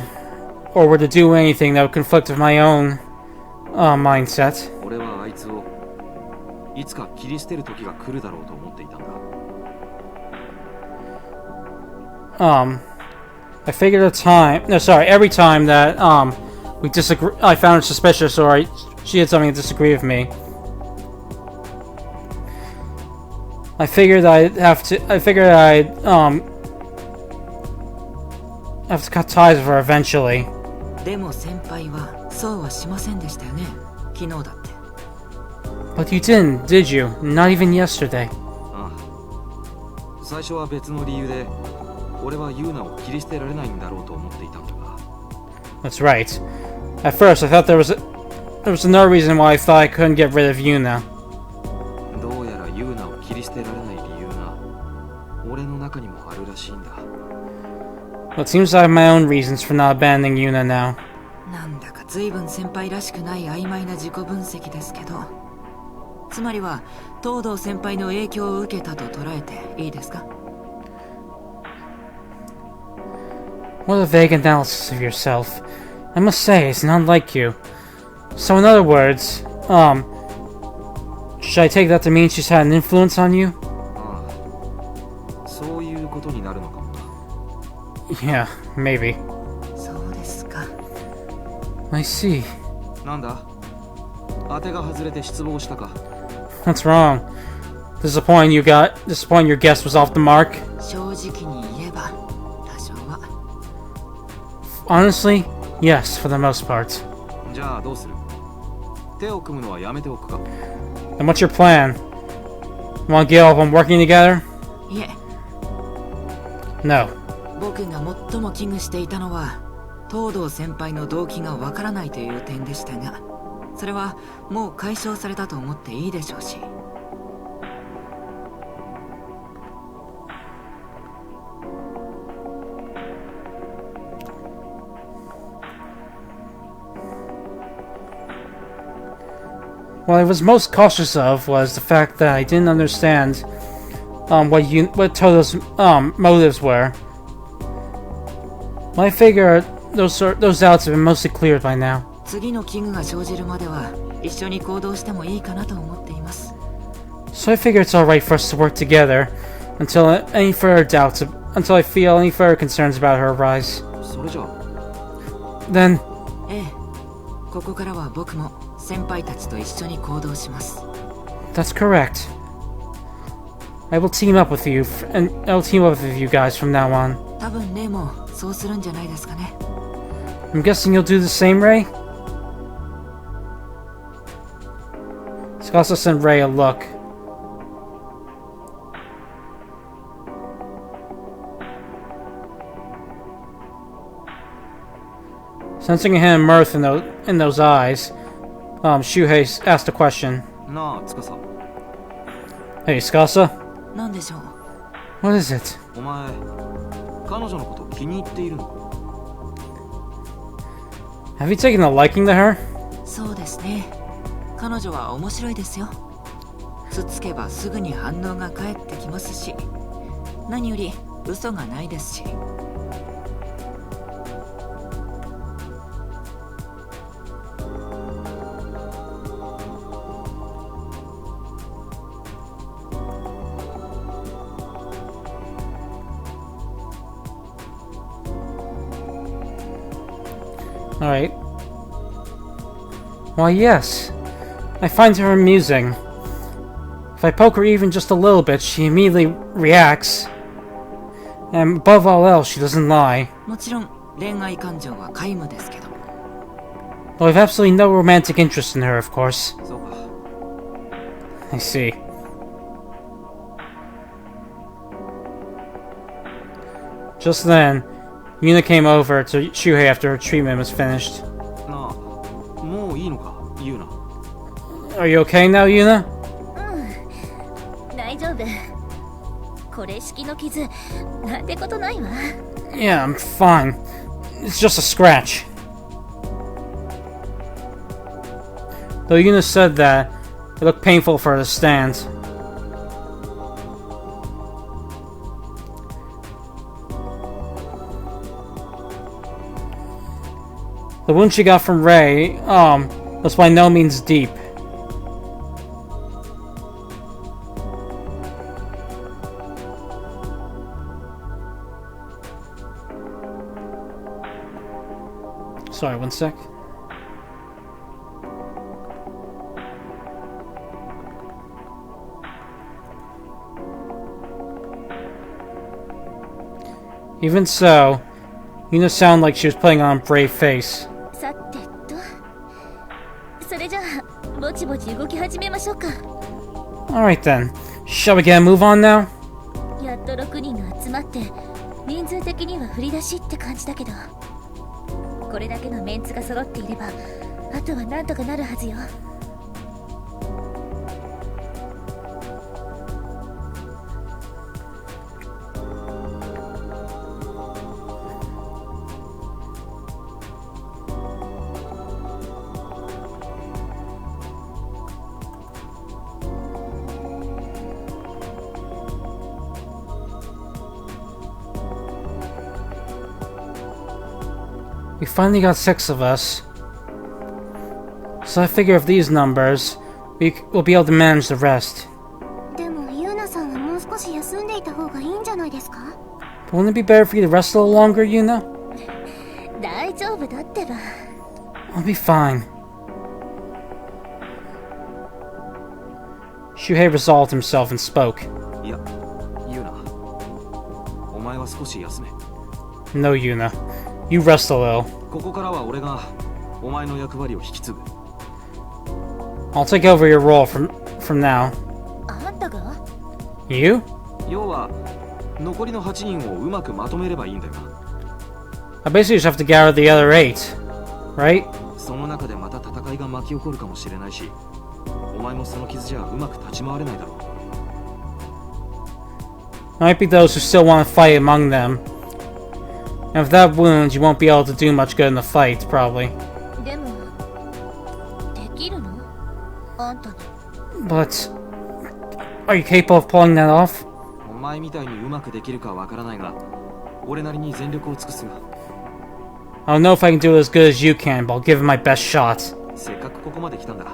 or were to do anything that would conflict with my own mindset, 俺はあいつをいつか切り捨てる時が来るだろうと思っていたんだ。I figured a time. No, sorry. Every time that we disagree, I found her suspicious, or she had something to disagree with me. I figured I'd have to. I figured I'd have to cut ties with her eventually. でも先輩はそうはしませんでしたよね。昨日だって。 But you didn't, did you? Not even yesterday. ああ、最初は別の理由で俺はユーナを切り捨てられないんだろうと思っていたんだが。 That's right. At first, I thought there was another reason why I thought I couldn't get rid of Yuna. どうやらユーナを切り捨てられない理由が俺の中にもあるらしいんだ。 Well, it seems I have my own reasons for not abandoning Yuna now. なんだか随分先輩らしくない曖昧な自己分析ですけど、つまりは東堂先輩の影響を受けたと捉えていいですか？ What a vague analysis of yourself. I must say, it's not like you. So in other words, should I take that to mean she's had an influence on you? ああ、そういうことになるのかもな。 Yeah, maybe. そうですか。 I see. なんだ？当てが外れて失望したか？ What's wrong? Disappointing your guess was off the mark? 正直に言えば多少は。 Honestly, yes, for the most part. じゃあどうする？手を組むのはやめておくか。 Then what's your plan? Want to get all of them working together? いえ、 No. 僕が最も危惧していたのは東堂先輩の動機がわからないという点でしたが、それはもう解消されたと思っていいでしょうし。 What I was most cautious of was the fact that I didn't understand what Toto's motives were. Well, I figure those doubts have been mostly cleared by now. 次の危惧が生じるまでは一緒に行動してもいいかなと思っています。 So I figure it's alright for us to work together until I feel any further concerns about her arise. それじゃあ Then, ええ、ここからは僕も先輩たちと一緒に行動します。 that's correct. I will team up with you, and I'll team up with you guys from now on. 多分レイもそうするんじゃないですかね。 I'm guessing you'll do the same, Ray? Scasa sent Ray a look. Sensing a hint of mirth in those eyes, Shuhei asked a question. なあ、つかさ。 Hey, Scasa? なんでしょう。 What is it? お前、彼女のこと気に入っているのか？ Have you taken a liking to her? そうですね。彼女は面白いですよ。つつけばすぐに反応が返ってきますし、何より嘘がないですし。 Alright. Why, yes. I find her amusing. If I poke her even just a little bit, she immediately reacts. And above all else, she doesn't lie. もちろん恋愛感情は皆無ですけど。 Though I have absolutely no romantic interest in her, of course. そうか。 I see. Just then, Yuna came over to Shuhei after her treatment was finished. なあ、もういいのか、ユーナ。 Are you okay now, Yuna? 大丈夫。これ式の傷なんてことないわ。 Yeah, I'm fine. It's just a scratch. Though Yuna said that, it looked painful for her to stand. The wound she got from Ray, was by no means deep. Sorry, one sec. Even so, Yuna sounded like she was putting on a brave face. さてと、それじゃあぼちぼち動き始めましょうか。 Alright then. Shall we get a move on now? やっと6人が集まって人数的には振り出しって感じだけど、これだけのメンツが揃っていればあとはなんとかなるはずよ。We finally got 6 of us. So I figure if these numbers, we'll be able to manage the rest. でもユーナさんはもう少し休んでいた方がいいんじゃないですか？ But wouldn't it be better for you to rest a little longer, Yuna? 大丈夫だってば。 I'll be fine. Shuhei resolved himself and spoke. いや、ユーナ。お前は少し休め。 No, Yuna. You rest a little. ここからは俺がお前の役割を引き継ぐ。 I'll take over your role from now. あんたが？ You? 要は残りの8人をうまくまとめればいいんだよ。 I basically just have to gather the other 8, right? その中でまた戦いが巻き起こるかもしれないし、お前もその傷じゃうまく立ち回れないだろう。 There might be those who still want to fight among them. And with that wound, you won't be able to do much good in the fight, probably. でもできるの？あんたに。 But are you capable of pulling that off? お前みたいにうまくできるかわからないが、俺なりに全力を尽くすが。 I don't know if I can do it as good as you can, but I'll give it my best shot. せっかくここまで来たんだ。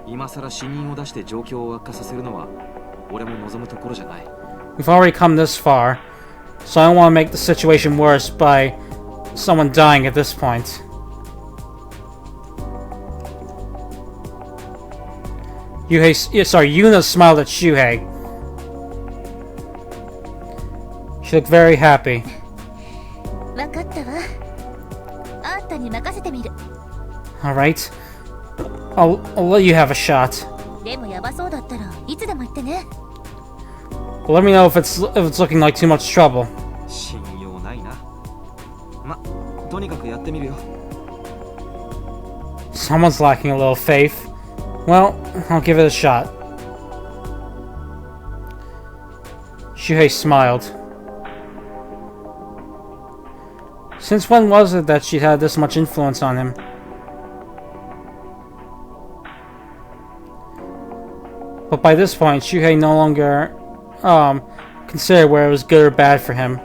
今さら死人を出して状況を悪化させるのは俺も望むところじゃない。 We've already come this far, so I don't want to make the situation worse by someone dying at this point. Yuna smiled at Shuhei. She looked very happy. わかったわ。あんたに任せてみる。 Alright. I'll let you have a shot. でもヤバそうだったらいつでも言ってね。 Well, let me know if it's looking like too much trouble. 信用ないな。ま、とにかくやってみるよ。 Someone's lacking a little faith. Well, I'll give it a shot. Shuhei smiled. Since when was it that she'd had this much influence on him? But by this point, Shuhei no longer considered whether it was good or bad for him.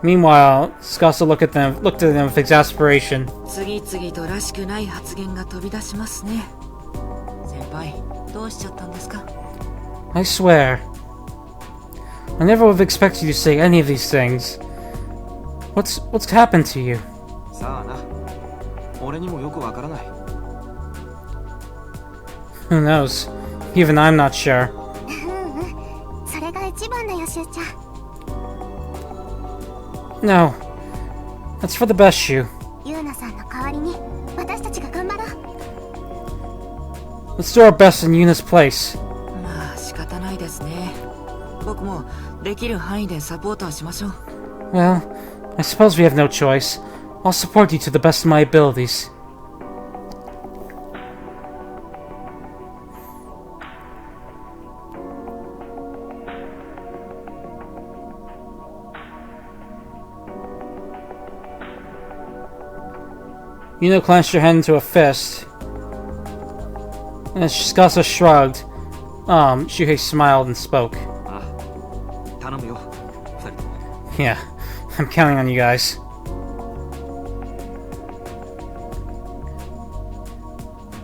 Meanwhile, Tsukasa looked at them with exasperation. 次々とらしくない発言が飛び出しますね。先輩、どうしちゃったんですか？ I swear. I never would have expected you to say any of these things. What's happened to you? さあな。俺にもよくわからない。 Who knows? Even I'm not sure. それが一番だよ、しゅうちゃん。 No. That's for the best, Shu. ユーナさんの代わりに私たちが頑張ろう。 Let's do our best in Yuna's place. まあ仕方ないですね。僕もできる範囲でサポートはしましょう。 Well, I suppose we have no choice. I'll support you to the best of my abilities. Yuna clenched her hand into a fist. And as Tsukasa shrugged, Shuhei smiled and spoke. ああ、頼むよ。二人とも。 Yeah, I'm counting on you guys.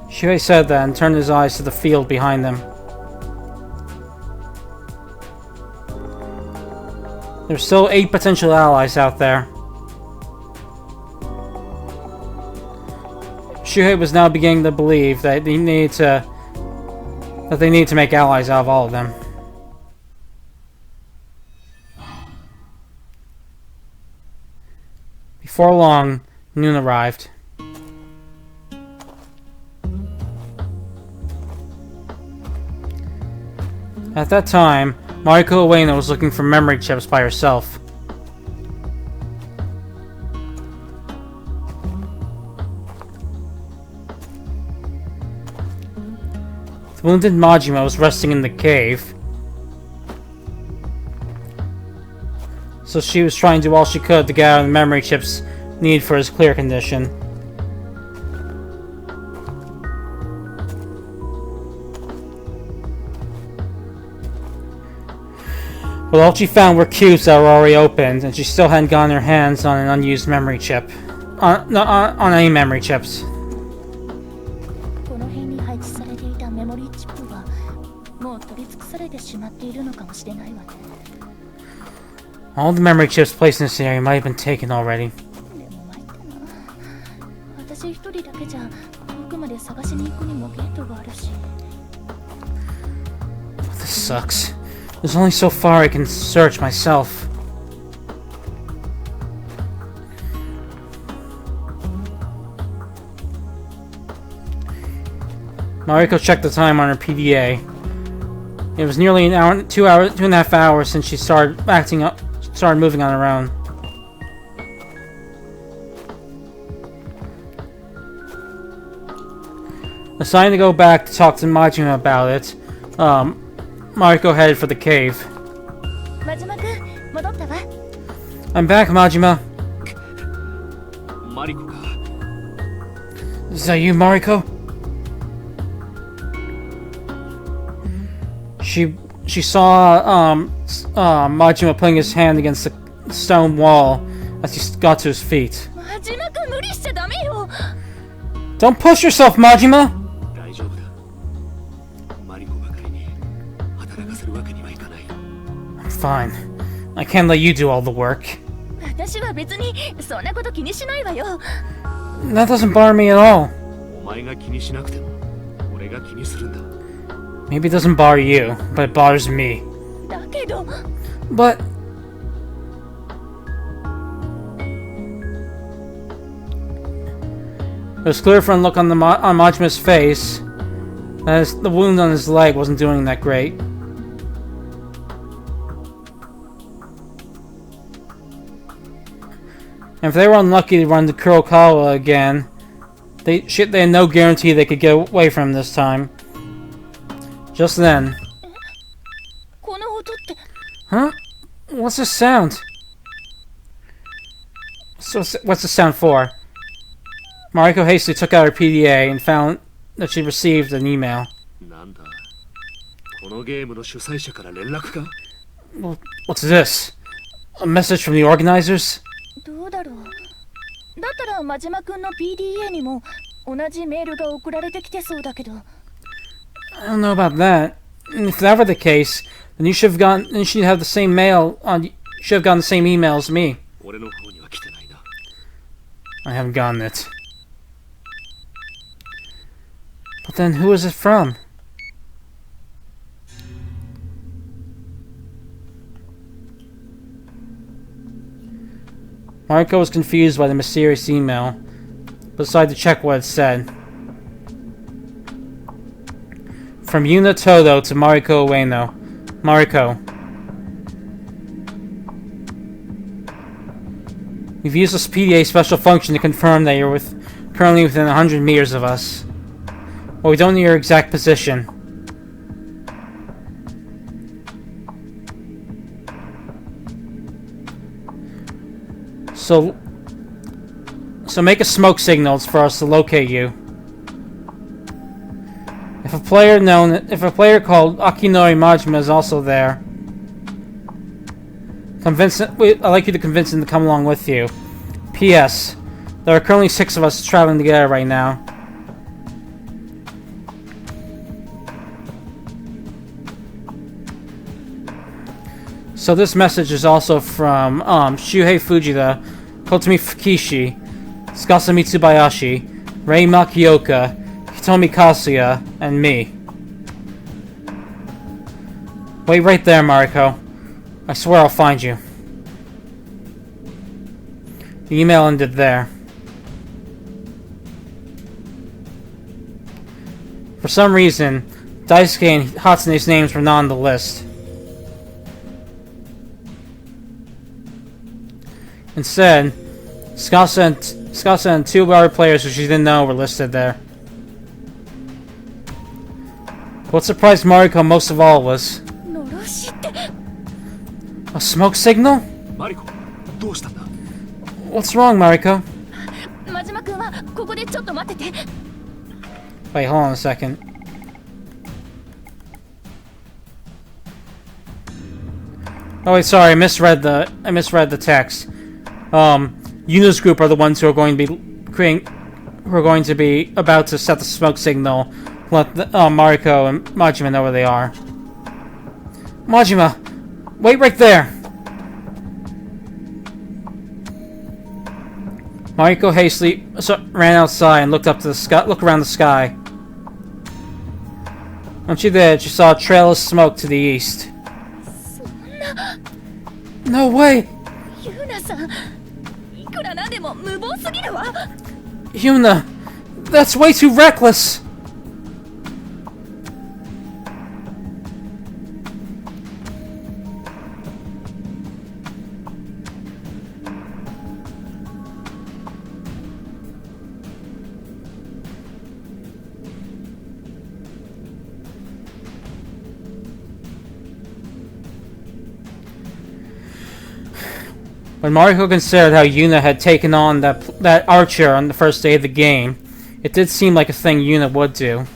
Shuhei said that and turned his eyes to the field behind them. There's still 8 potential allies out there. Shuhei was now beginning to believe that they need to make allies out of all of them. Before long, noon arrived. At that time, Mariko Ueno was looking for memory chips by herself. The wounded Majima was resting in the cave, so she was trying to do all she could to get out of the memory chips needed for his clear condition. But all she found were cubes that were already opened, and she still hadn't gotten her hands on an unused memory chip. On any memory chips. この辺に配置されていたメモリーチップはもう取り尽くされてしまっているのかもしれないわね。 All the memory chips placed in this area might have been taken already. でも参ったな。私一人だけじゃ遠くまで探しに行くにもゲートがあるし。This sucks. There's only so far I can search myself. Mariko checked the time on her PDA. It was nearly an hour, 2 and a half hours since she started moving on her own. Deciding to go back to talk to Majima about it, Mariko headed for the cave. 真島君、戻ったわ。 I'm back, Majima. マリコか。 Is that you, Mariko? She saw Majima putting his hand against the stone wall as he got to his feet. 真島君、無理しちゃダメよ。 Don't push yourself, Majima! 大丈夫だ。マリコばかりに働かせるわけにはいかない。 I'm fine. I can't let you do all the work. 私は別にそんなこと気にしないわよ。 That doesn't bother me at all. お前が気にしなくても俺が気にするんだ。 Maybe it doesn't bother you, but it bothers me. だけど。 But... It was clear from the look on Majima's face that the wound on his leg wasn't doing that great. And if they were unlucky to run to Kurokawa again, they had no guarantee they could get away from him this time. Just then... この音って。 Huh? What's this sound? So, what's the sound for? Mariko hastily took out her PDA and found that she received an email. なんだ。このゲームの主催者から連絡か？ What's this? A message from the organizers? どうだろう。だったら真島君の PDA にも同じメールが送られてきてそうだけど。 I don't know about that. And if that were the case, then you should have the same mail on. You should have gotten the same email as me. 俺の方には来てないな。 I haven't gotten it. But then, who is it from? Mariko was confused by the mysterious email, but decided to check what it said. From Yuna Todo to Mariko Ueno. Mariko. We've used this PDA special function to confirm that you're currently within 100 meters of us. But we don't know your exact position. So make a smoke signal for us to locate you. If a player called Akinori Majima is also there, I'd like you to convince him to come along with you. P.S. There are currently 6 of us traveling together right now. So this message is also from Shuhei Fujita, Kotomi Fukishi, Tsukasa Mitsubayashi, Rei Makioka, Hitomi Kasuya, and me. Wait right there, Mariko. I swear I'll find you. The email ended there. For some reason, Daisuke and Hatsune's names were not on the list. Instead, Tsukasa and 2 other players who she didn't know were listed there. What surprised Mariko most of all was... 呪しって A smoke signal? マリコ、どうしたんだ？ What's wrong, Mariko? 真島君はここでちょっと待ってて Wait, hold on a second. Oh wait, sorry, I misread the text. Yuna's group are the ones who are going to be about to set the smoke signal. Let Mariko and Majima know where they are. Majima, wait right there. Mariko hastily ran outside and looked up to the sky. Looked around the sky. When she did, she saw a trail of smoke to the east. No way! ユーナさんいくらなんでも無謀すぎるわ Yuna, that's way too reckless! When Mariko considered how Yuna had taken on that archer on the first day of the game, it did seem like a thing Yuna would do.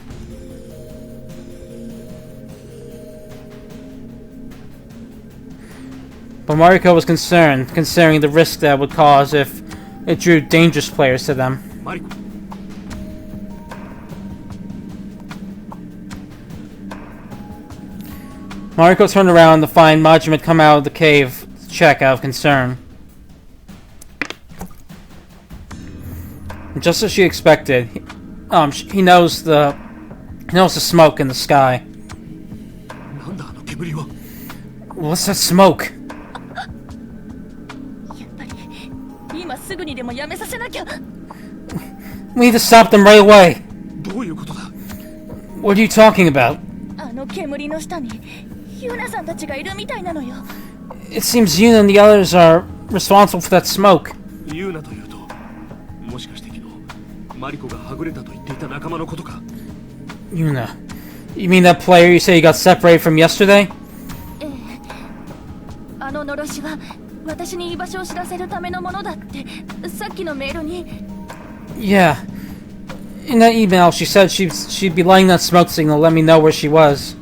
But Mariko was concerned, considering the risk that would cause if it drew dangerous players to them. マリコ、 Mariko turned around to find Majima had come out of the cave to check out of concern. Just as she expected, he knows the smoke in the sky. なんだあの煙は？ What's that smoke? やっぱり今すぐにでもやめさせなきゃ We need to stop them right away. どういうことだ？ What are you talking about? あの煙の下にユーナさんたちがいるみたいなのよ It seems Yuna and the others are responsible for that smoke. 言うなというと、もしかして昨日マリコがはぐれたと言っていた仲間のことか？ Yuna. You mean that player you say you got separated from yesterday? ええあののろしは私に居場所を知らせるためのものだってさっきのメールに Yeah. In that email, she said she'd be lighting that smoke signal to let me know where she was.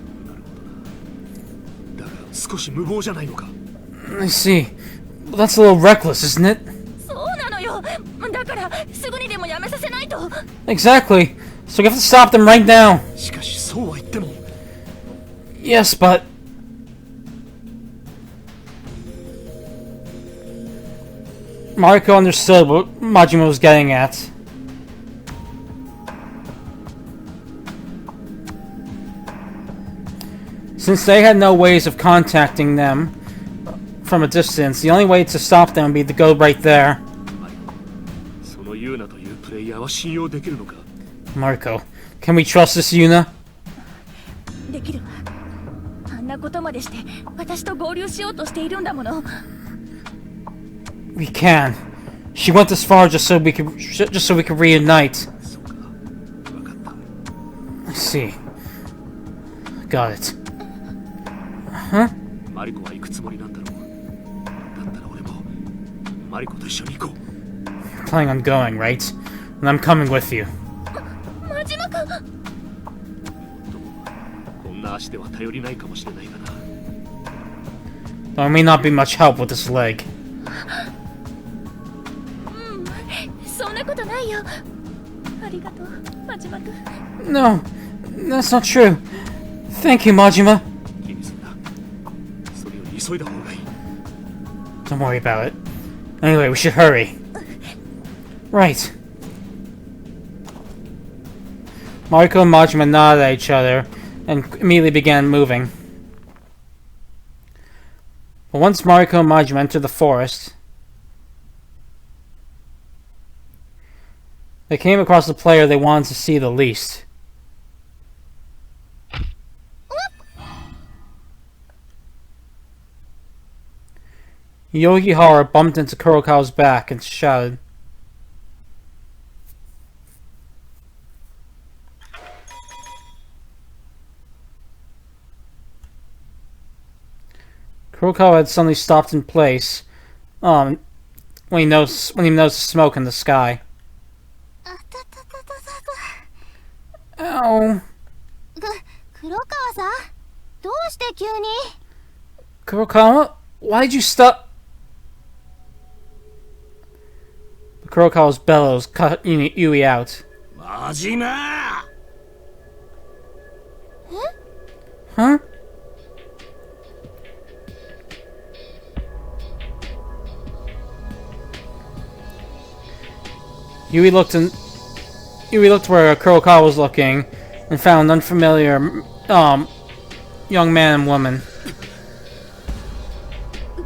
だが少し無謀じゃないのか？ I see. Well, that's a little reckless, isn't it? そうなのよだからすぐにでもやめさせないと Exactly. So we have to stop them right now. しかしそうは言っても Yes, but... Mariko understood what Majima was getting at. Since they had no ways of contacting them from a distance, the only way to stop them would be to go right there. そのユーナというプレイヤーは信用できるのか？ Mariko, can we trust this Yuna? できるわあんなことまでして私と合流しようとしているんだもの We can. She went this far just so we could reunite. そうか、わかった。 I see. Got it. Huh? マリコは行くつもりなんだろう。だったら俺もマリコと一緒に行こう。 Planning on going, right? And I'm coming with you. 真島君こんな足では頼りないかもしれないがな。 Though I may not be much help with this leg. そんなことないよありがとう真島君 No, that's not true. Thank you, Majima. 気にすんな。それより急いだ方がいい。 Don't worry about it. Anyway, we should hurry. Right. Mariko and Majima nodded at each other and immediately began moving. But once Mariko and Majima entered the forest, they came across the player they wanted to see the least. Yogihara bumped into Kurokawa's back and shouted, Kurokawa had suddenly stopped in place when he noticed the smoke in the sky. Ow. 黒川さん、どうして急に？ Kurokawa, why did you stop? Kurokawa's bellows cut Yui out. Majima! Huh? Yui looked where Kurokawa was looking and found an unfamiliar young man and woman.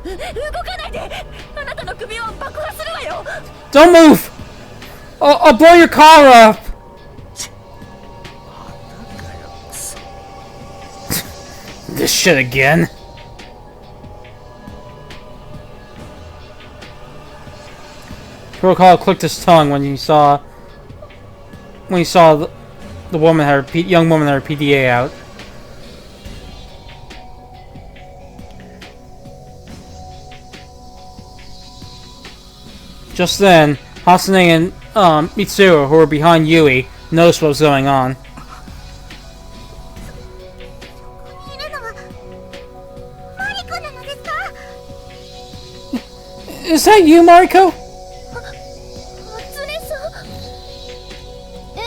動かないで！あなたの首を爆破するわよ！ Don't move! I'll blow your car up! This shit again. Kurokawa clicked his tongue when he saw the woman had her young woman had her PDA out. Just then, Hasane and Mitsuru, who were behind Yui, noticed what was going on. Is that you, Mariko? 初音さん？え、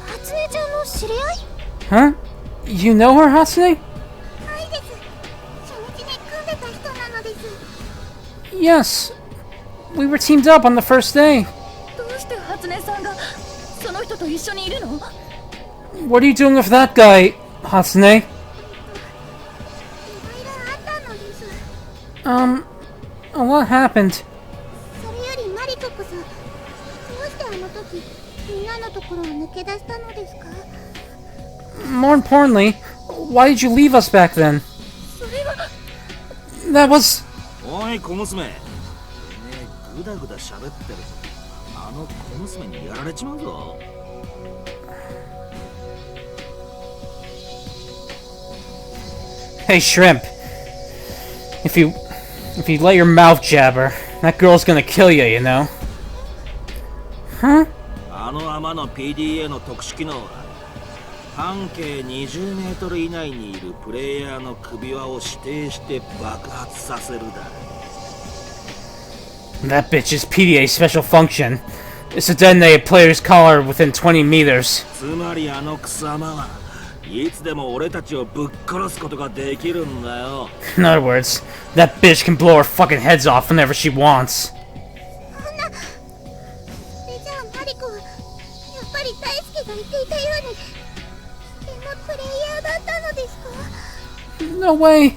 初音ちゃんの知り合い？ Huh? You know her, Hasane? はいです。初日に組んでた人なのです。 Yes. We were teamed up on the first day. どうして初音さんがその人と一緒にいるの？ What are you doing with that guy, Hasane? いろいろあったのです。 What happened? それよりマリコこそ、どうしてあの時みんなのところを抜け出したのですか？ More importantly, why did you leave us back then? それは That was... おい小娘、てめえグダグダ喋ってるとあの小娘にやられちまうぞ。 Hey, Shrimp. If you let your mouth jabber, that girl's gonna kill you, you know? Huh? あの天の PDA の特殊機能は半径20メートル以内にいるプレイヤーの首輪を指定して爆発させるだ。 That bitch's PDA special function is to detonate a player's collar within 20 meters. つまりあの貴様はいつでも俺たちをぶっ殺すことができるんだよ。 In other words, that bitch can blow our fucking heads off whenever she wants. そんな。それじゃあマリコはやっぱり大輔が言っていたように危険なプレイヤーだったのですか？ No way.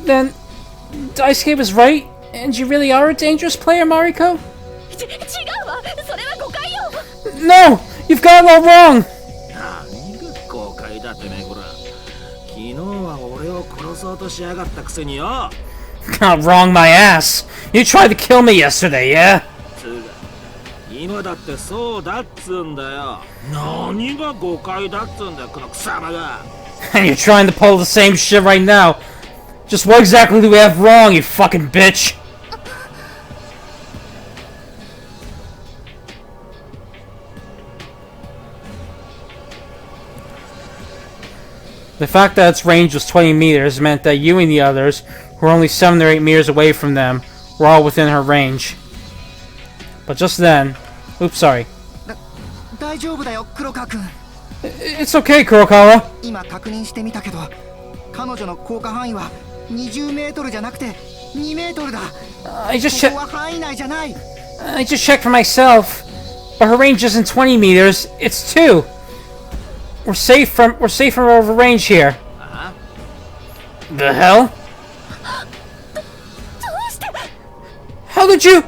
Then, Daisuke was right, and you really are a dangerous player, Mariko? 違うわ。それは誤解よ。 No! You've got it all wrong! 何が誤解だてめえこら。昨日は俺を殺そうとしやがったくせによ。 Not wrong my ass. You tried to kill me yesterday, yeah? つうか今だってそうだっつうんだよ。何が誤解だっつうんだよこの貴様が。 And you're trying to pull the same shit right now. Just what exactly do we have wrong, you fucking bitch? The fact that its range was 20 meters meant that you and the others, who were only 7 or 8 meters away from them, were all within her range. But just then... Oops, sorry. 大丈夫だよ黒川君。 It's okay, Kurokawa. 今確認してみたけど彼女の効果範囲は20メートルじゃなくて2メートルだ。 I just ここは範囲内じゃない。 checked for myself. But her range isn't 20 meters, it's 2. We're safe from over range here. The hell? How did you?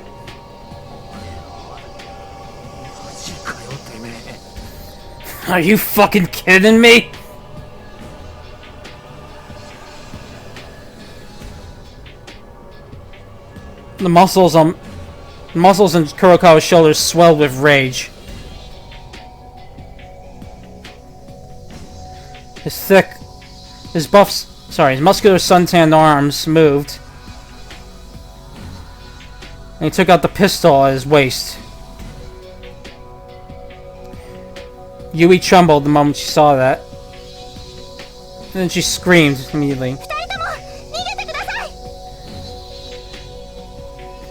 Are you fucking kidding me? The muscles in Kurokawa's shoulders swelled with rage. His muscular suntanned arms moved. And he took out the pistol at his waist. Yui trembled the moment she saw that. And then she screamed immediately.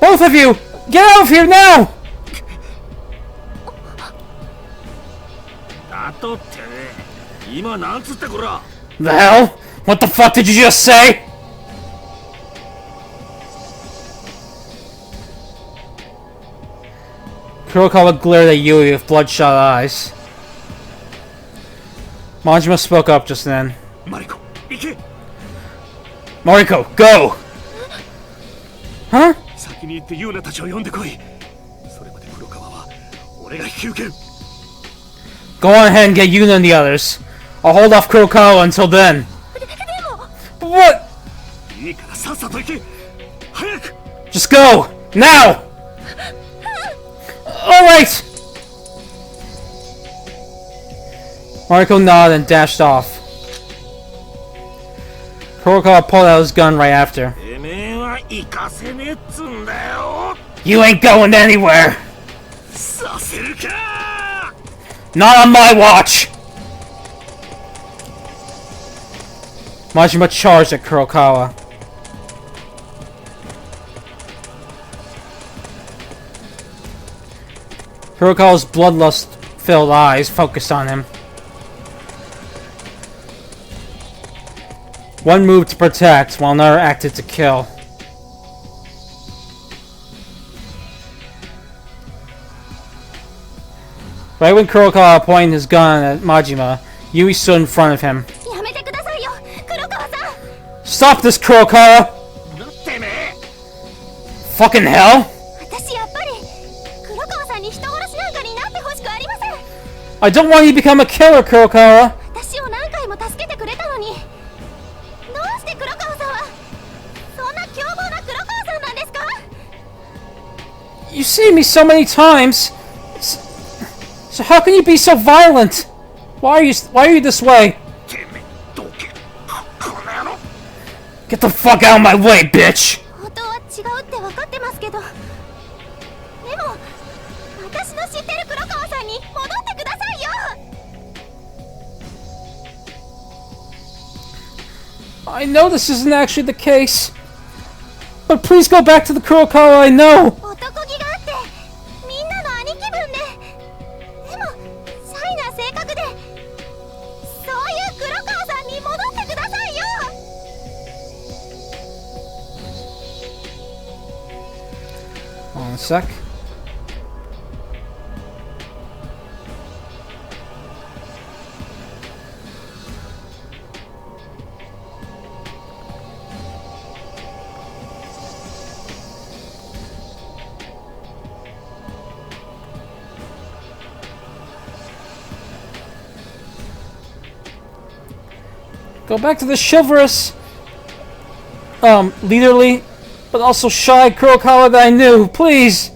Both of you! Get out of here now! The hell? What the fuck did you just say? Kurokawa glared at Yui with bloodshot eyes. Majima spoke up just then. Mariko, go! Huh? Go on ahead and get Yuna and the others. I'll hold off Kurokawa until then. But what? Just go! Now! Alright! Mariko nodded and dashed off. Kurokawa pulled out his gun right after. You ain't going anywhere! Not on my watch! Majima charged at Kurokawa. Kurokawa's bloodlust-filled eyes focused on him. One moved to protect, while another acted to kill. Right when Kurokawa pointed his gun at Majima, Yui stood in front of him. Stop this, Kurokawa! Fucking hell! I don't want you to become a killer, Kurokawa! You saved me so many times! So how can you be so violent? Why are you this way? Get the fuck out of my way, bitch! I know this isn't actually the case, but please go back to the Kurokawa I know! Hold on a sec. Go back to the chivalrous, leaderly, but also shy Kurokawa that I knew, please!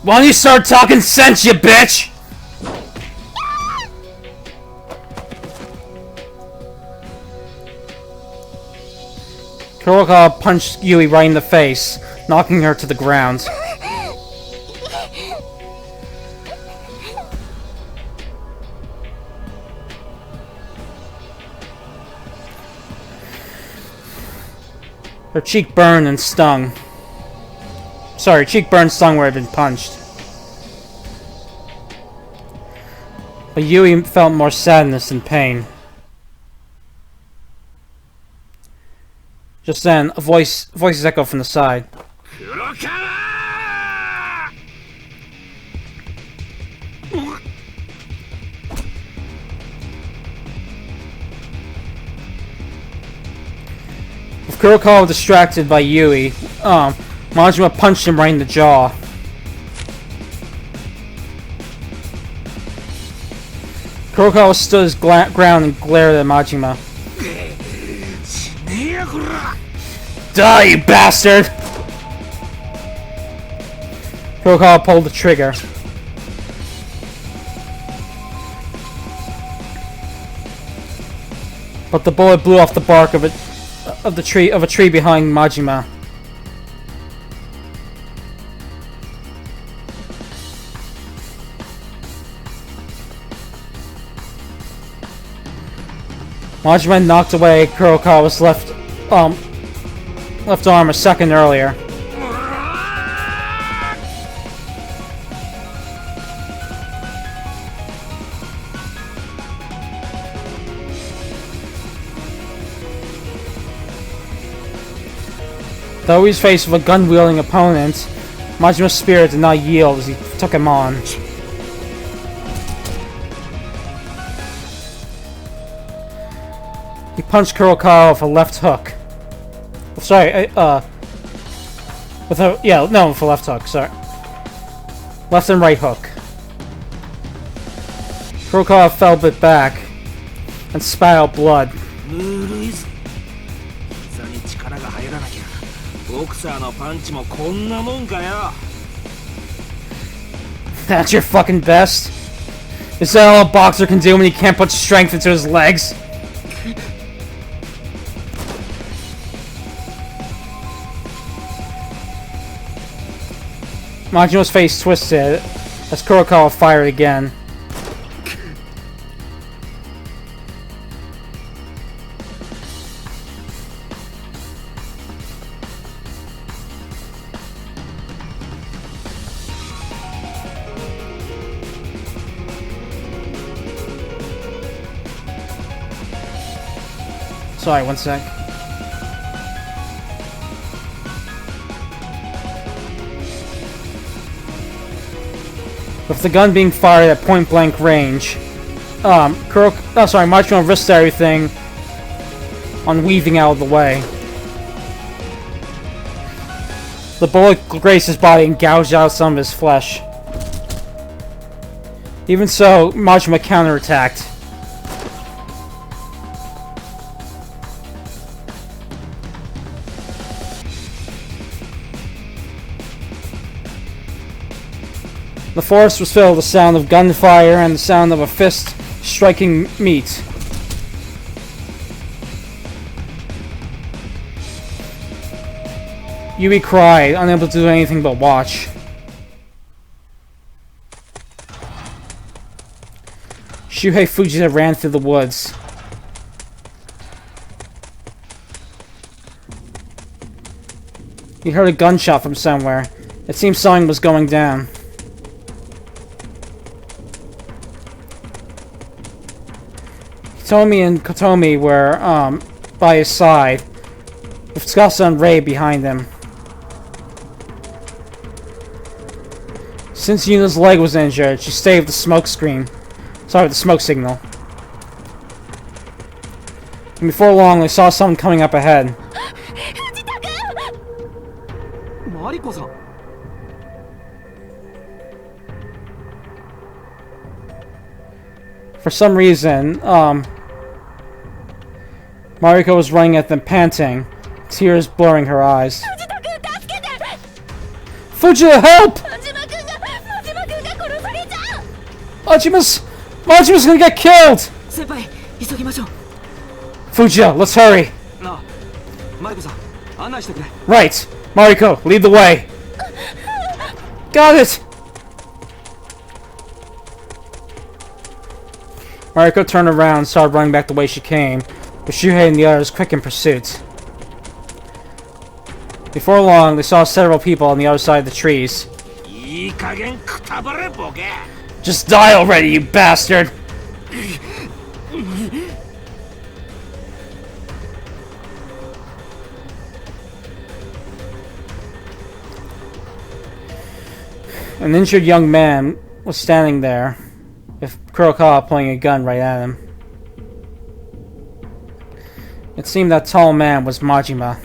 Why don't you start talking sense, you bitch? Kurokawa punched Yui right in the face, knocking her to the ground. Her cheek burned and stung. Sorry, cheek burned and stung where it had been punched. But Yui felt more sadness and pain. Just then, voices echoed from the side. Kurokawa! With Kurokawa distracted by Yui, Majima punched him right in the jaw. Kurokawa stood his ground and glared at Majima. Die, you bastard! Kurokawa pulled the trigger. But the bullet blew off the bark of a tree behind Majima. Majima knocked away Kurokawa's left arm a second earlier. Though he was faced with a gun-wielding opponent, Majima's spirit did not yield as he took him on. He punched Kurokawa with a left hook. Sorry, with a left hook, sorry. Left and right hook. Kurokawa fell a bit back and spat out blood. That's your fucking best? Is that all a boxer can do when he can't put strength into his legs? Majima's face twisted as Kurokawa fired again. Sorry, one sec. With the gun being fired at point-blank range, Majima risked everything on weaving out of the way. The bullet grazed his body and gouged out some of his flesh. Even so, Majima counterattacked. The forest was filled with the sound of gunfire and the sound of a fist striking meat. Yui cried, unable to do anything but watch. Shuhei Fujita ran through the woods. He heard a gunshot from somewhere. It seemed something was going down. Hitomi and Kotomi were, by his side, with Tsukasa and Rei behind him. Since Yuna's leg was injured, she stayed with the smoke screen. Sorry, the smoke signal. And before long, they saw someone coming up ahead. Mariko-san. For some reason, Mariko was running at them, panting, tears blurring her eyes. Fujita, help! Majima's gonna get killed! Senpai, 急ぎましょう. Fujita, let's hurry! Right! Mariko, lead the way! Got it! Mariko turned around and started running back the way she came, with Shuhei and the others quick in pursuit. Before long, they saw several people on the other side of the trees. Just die already, you bastard! An injured young man was standing there, with Kurokawa pointing a gun right at him. It seemed that tall man was Majima.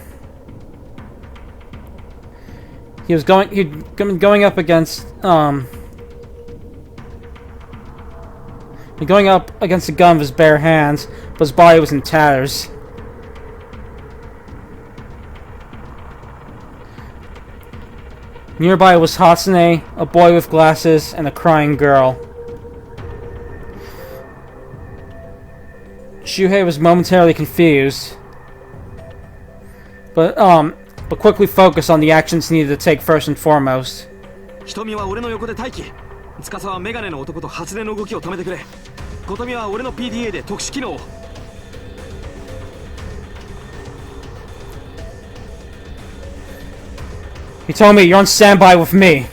He'd been going up against a gun with his bare hands, but his body was in tatters. Nearby was Hatsune, a boy with glasses, and a crying girl. Shuhei was momentarily confused, but quickly focused on the actions needed to take first and foremost. 瞳は俺の横で待機。司はメガネの男と初音の動きを止めてくれ。琴美は俺の PDA で特殊機能を。He told me you're on standby with me.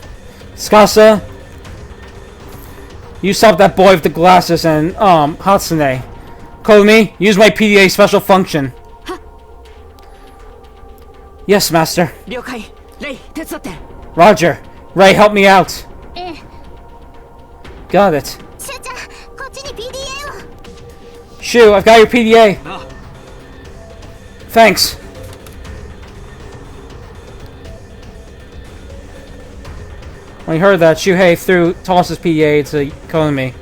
Tsukasa, you stop that boy with the glasses and, Hatsune. Komi, use my PDA special function. Yes, Master. 了解。レイ、手伝って。 Roger. Ray, help me out. ええ、 Got it. シュウちゃん、こっちに PDA を。 Shoo, I've got your PDA. なあ、 Thanks. When he heard that, Shuhei tossed his PDA to Komi.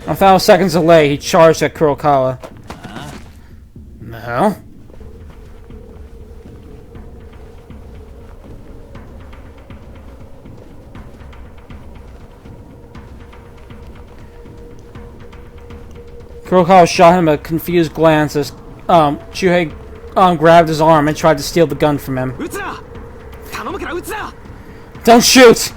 Without a second's delay, he charged at Kurokawa. No? Kurokawa shot him a confused glance as Shuhei grabbed his arm and tried to steal the gun from him. 撃つな。頼むから撃つな。 Don't shoot!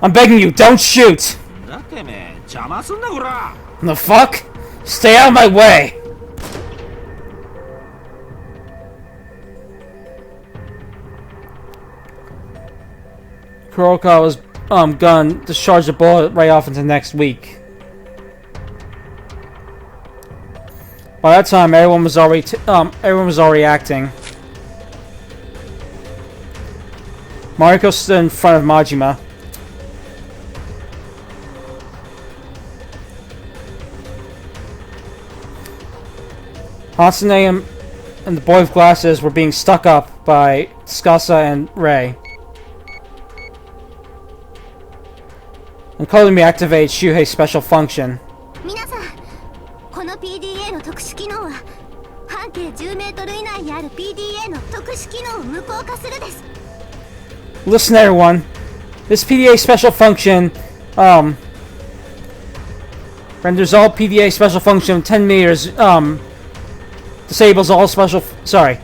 I'm begging you, don't shoot! だってめえ邪魔すんなこら。 The fuck? Stay out of my way! Kurokawa's gun discharged a bullet right off into next week. By that time, everyone was already acting. Mariko stood in front of Majima. Hatsune and the boy with glasses were being stuck up by Tsukasa and Rei. And Komi activates Shuhei's special function. 皆さん、この PDA の特殊機能は半径10メートル以内にある PDA の特殊機能を無効化するです。 Listen, everyone. This PDA special function, renders all PDA special function 10 meters, disables all special. Sorry.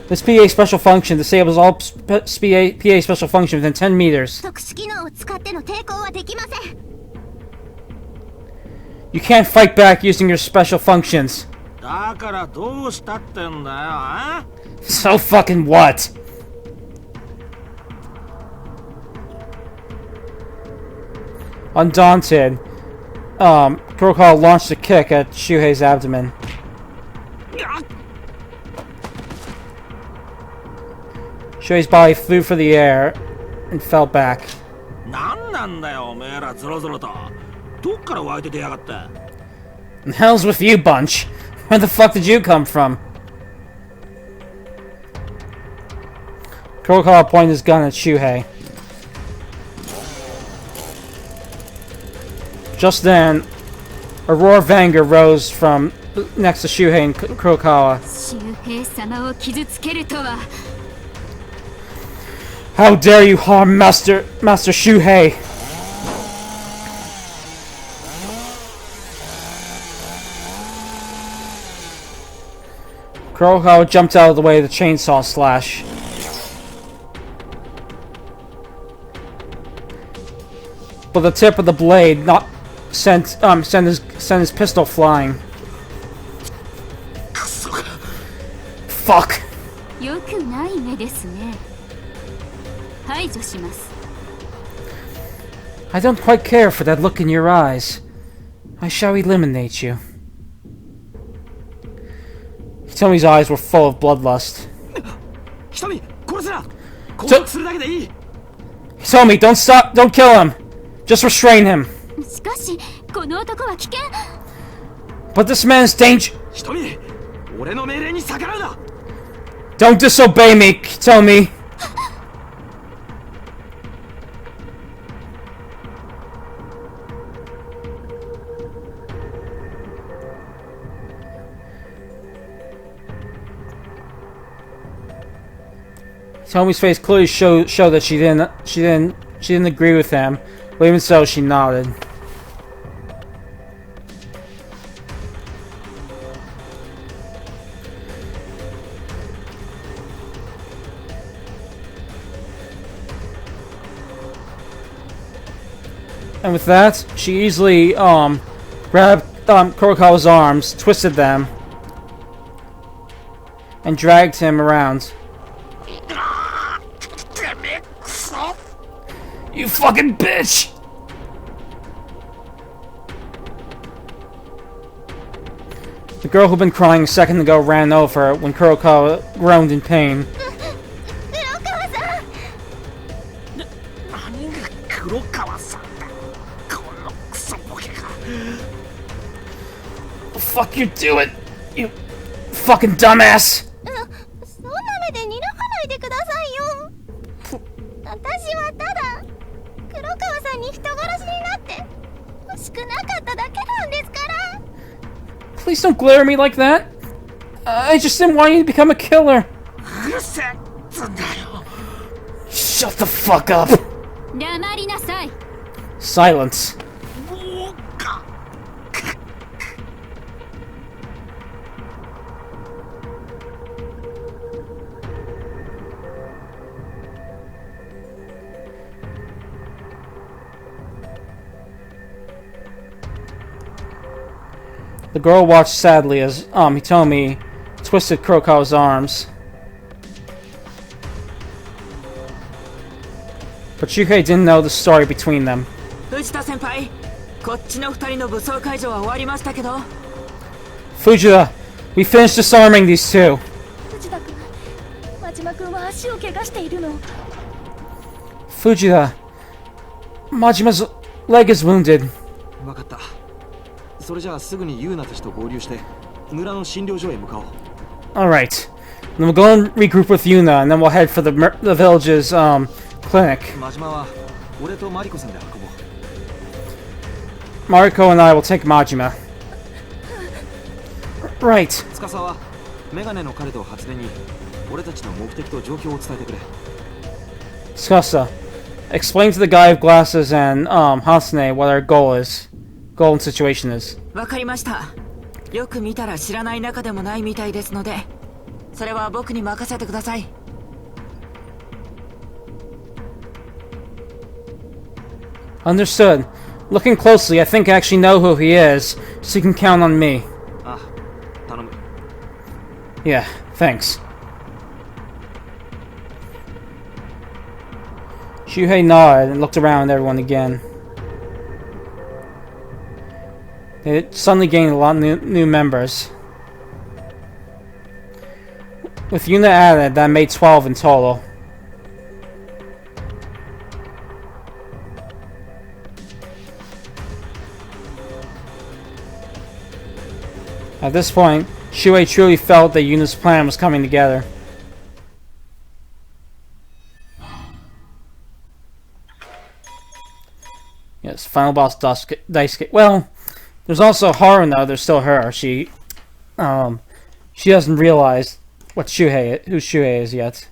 This PDA special function disables all PDA special function within 10 meters. 特殊機能を使っての抵抗はできません。 You can't fight back using your special functions. だからどうしたってんだよあ。 So fucking what? Undaunted, Kurokawa launched a kick at Shuhei's abdomen. Shuhei's body flew for the air and fell back. なんなんだよおめえらゾロゾロと。どっから湧いて出やがった。 The hell's with you, bunch? Where the fuck did you come from? Kurokawa pointed his gun at Shuhei. Just then, a roar of anger rose from next to Shuhei and Kurokawa. 周平様を傷つけるとは。 How dare you harm Master Shuhei! Kurokawa jumped out of the way of the chainsaw slash. But the tip of the blade sent his pistol flying. Fuck! 良くない目ですね。排除します。 I don't quite care for that look in your eyes. I shall eliminate you. Hitomi's eyes were full of bloodlust. 瞳、殺すな。拘束するだけでいい。 Hitomi, don't kill him! Just restrain him! しかし、この男は危険。But this man is danger. 瞳、俺の命令に逆らうな。 Don't disobey me, Hitomi. Hitomi's face clearly showed that she didn't agree with him, but even so, she nodded. And with that, she easily grabbed Kurokawa's arms, twisted them, and dragged him around. You fucking bitch! The girl who'd been crying a second ago ran over when Kurokawa groaned in pain. 黒川さん。何が黒川さんだ。このクソボケが。 The fuck you doing? You fucking dumbass! そんな目で睨まないでくださいよ。私はただ黒川さんに人殺しになって欲しくなかっただけなんですから。 Please don't glare at me like that. I just didn't want you to become a killer. うるせえっつんだよ。 Shut the fuck up. 黙りなさい。 Silence. もうか。 The girl watched sadly as Hitomi twisted Kurokawa's arms. But Shuhei didn't know the story between them. 藤田先輩、こっちの二人の武装解除は終わりましたけど。 Fujita, we finished disarming these two. 藤田君、真島君は足を怪我しているの。 Fujita, Majima's leg is wounded. 分かった。それじゃあすぐにユーナたちと合流して村の診療所へ向かおう。 Alright. Then we'll go and regroup with Yuna, and then we'll head for the village's clinic. 真島は俺とマリコさんで運ぼう。 Mariko and I will take Majima. Right. 司はメガネの彼と初音に俺たちの目的と状況を伝えてくれ。 Tsukasa, explain to the guy of glasses and Hasune what our goal and situation is. わかりました。よく見たら知らない仲でもないみたいですので、それは僕に任せてください。 Understood. Looking closely, I think I actually know who he is, so you can count on me. あ、頼む。 Yeah, thanks. Shuhei nodded and looked around at everyone again. They suddenly gained a lot of new members. With Yuna added, that made 12 in total. At this point, Shuhei truly felt that Yuna's plan was coming together. Yes, final boss Daisuke. Well, there's also Haruno. There's still her. She doesn't realize who Shuhei is yet.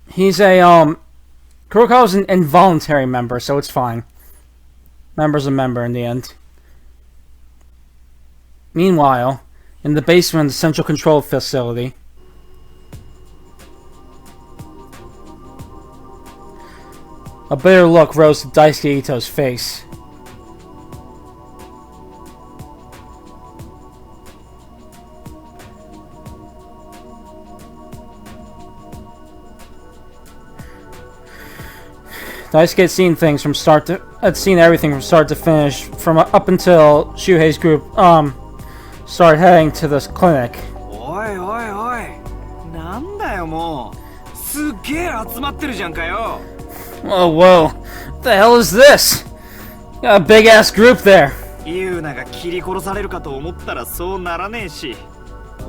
He's a Kurokawa's an involuntary member, so it's fine. Member's a member in the end. Meanwhile, in the basement of the central control facility, a bitter look rose to Daisuke Ito's face. Daisuke had seen everything from start to finish, from up until Shuhei's group started heading to this clinic. おいおいおい、なすっげえ集まってるじゃんかよ。 Oh, whoa. What the hell is this? Got a big ass group there. ユーナが切り殺されるかと思ったらそうならねえし、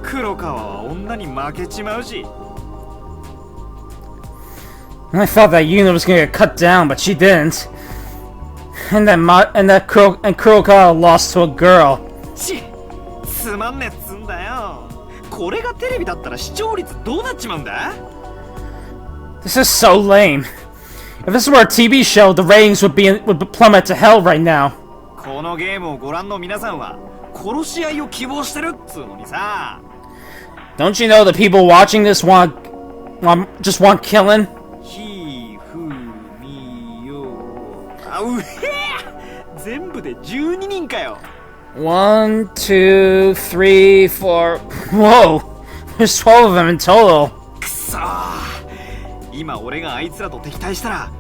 黒川は女に負けちまうし。 I thought that Yuna was gonna get cut down, but she didn't. And Kurokawa lost to a girl. つまんねえっつんだよ。これがテレビだったら視聴率どうなっちまうんだ？ This is so lame. If this were a TV show, the ratings would plummet to hell right now. このゲームをご覧の皆さんは殺し合いを希望してるっつうのにさ。 Don't you know the people watching this just want killing? ひふみよ。あうへえ。全部で12人かよ。 1, 2, 3, 4. Whoa! There's 12 of them in total. くそー。今俺があいつらと敵対したら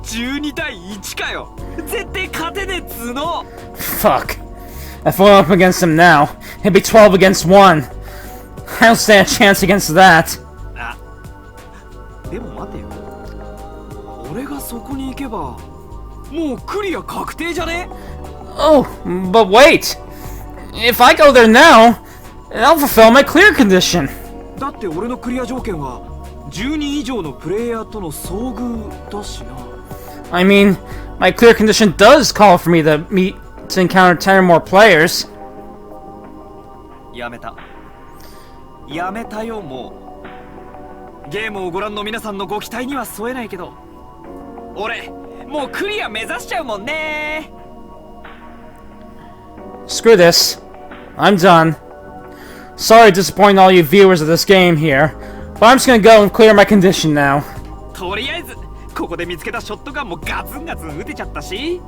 12対1かよ。絶対勝てねえっつーの。 Fuck. If we're up against them now, it'd be 12 against 1. I don't stand a chance against that. あ、でも待てよ。俺がそこに行けばもうクリア確定じゃね？ Oh, but wait. If I go there now, I'll fulfill my clear condition. だって俺のクリア条件は10人以上のプレイヤーとの遭遇だしな。 I mean, my clear condition does call for me to encounter 10 or more players. やめた。やめたよ、もう。ゲームをご覧の皆さんのご期待には添えないけど、俺もうクリア目指しちゃうもんね。 Screw this. I'm done. Sorry to disappoint all you viewers of this game here, but I'm just gonna go and clear my condition now. とりあえずここで見つけたショットガンもガツンガツン撃てちゃったし。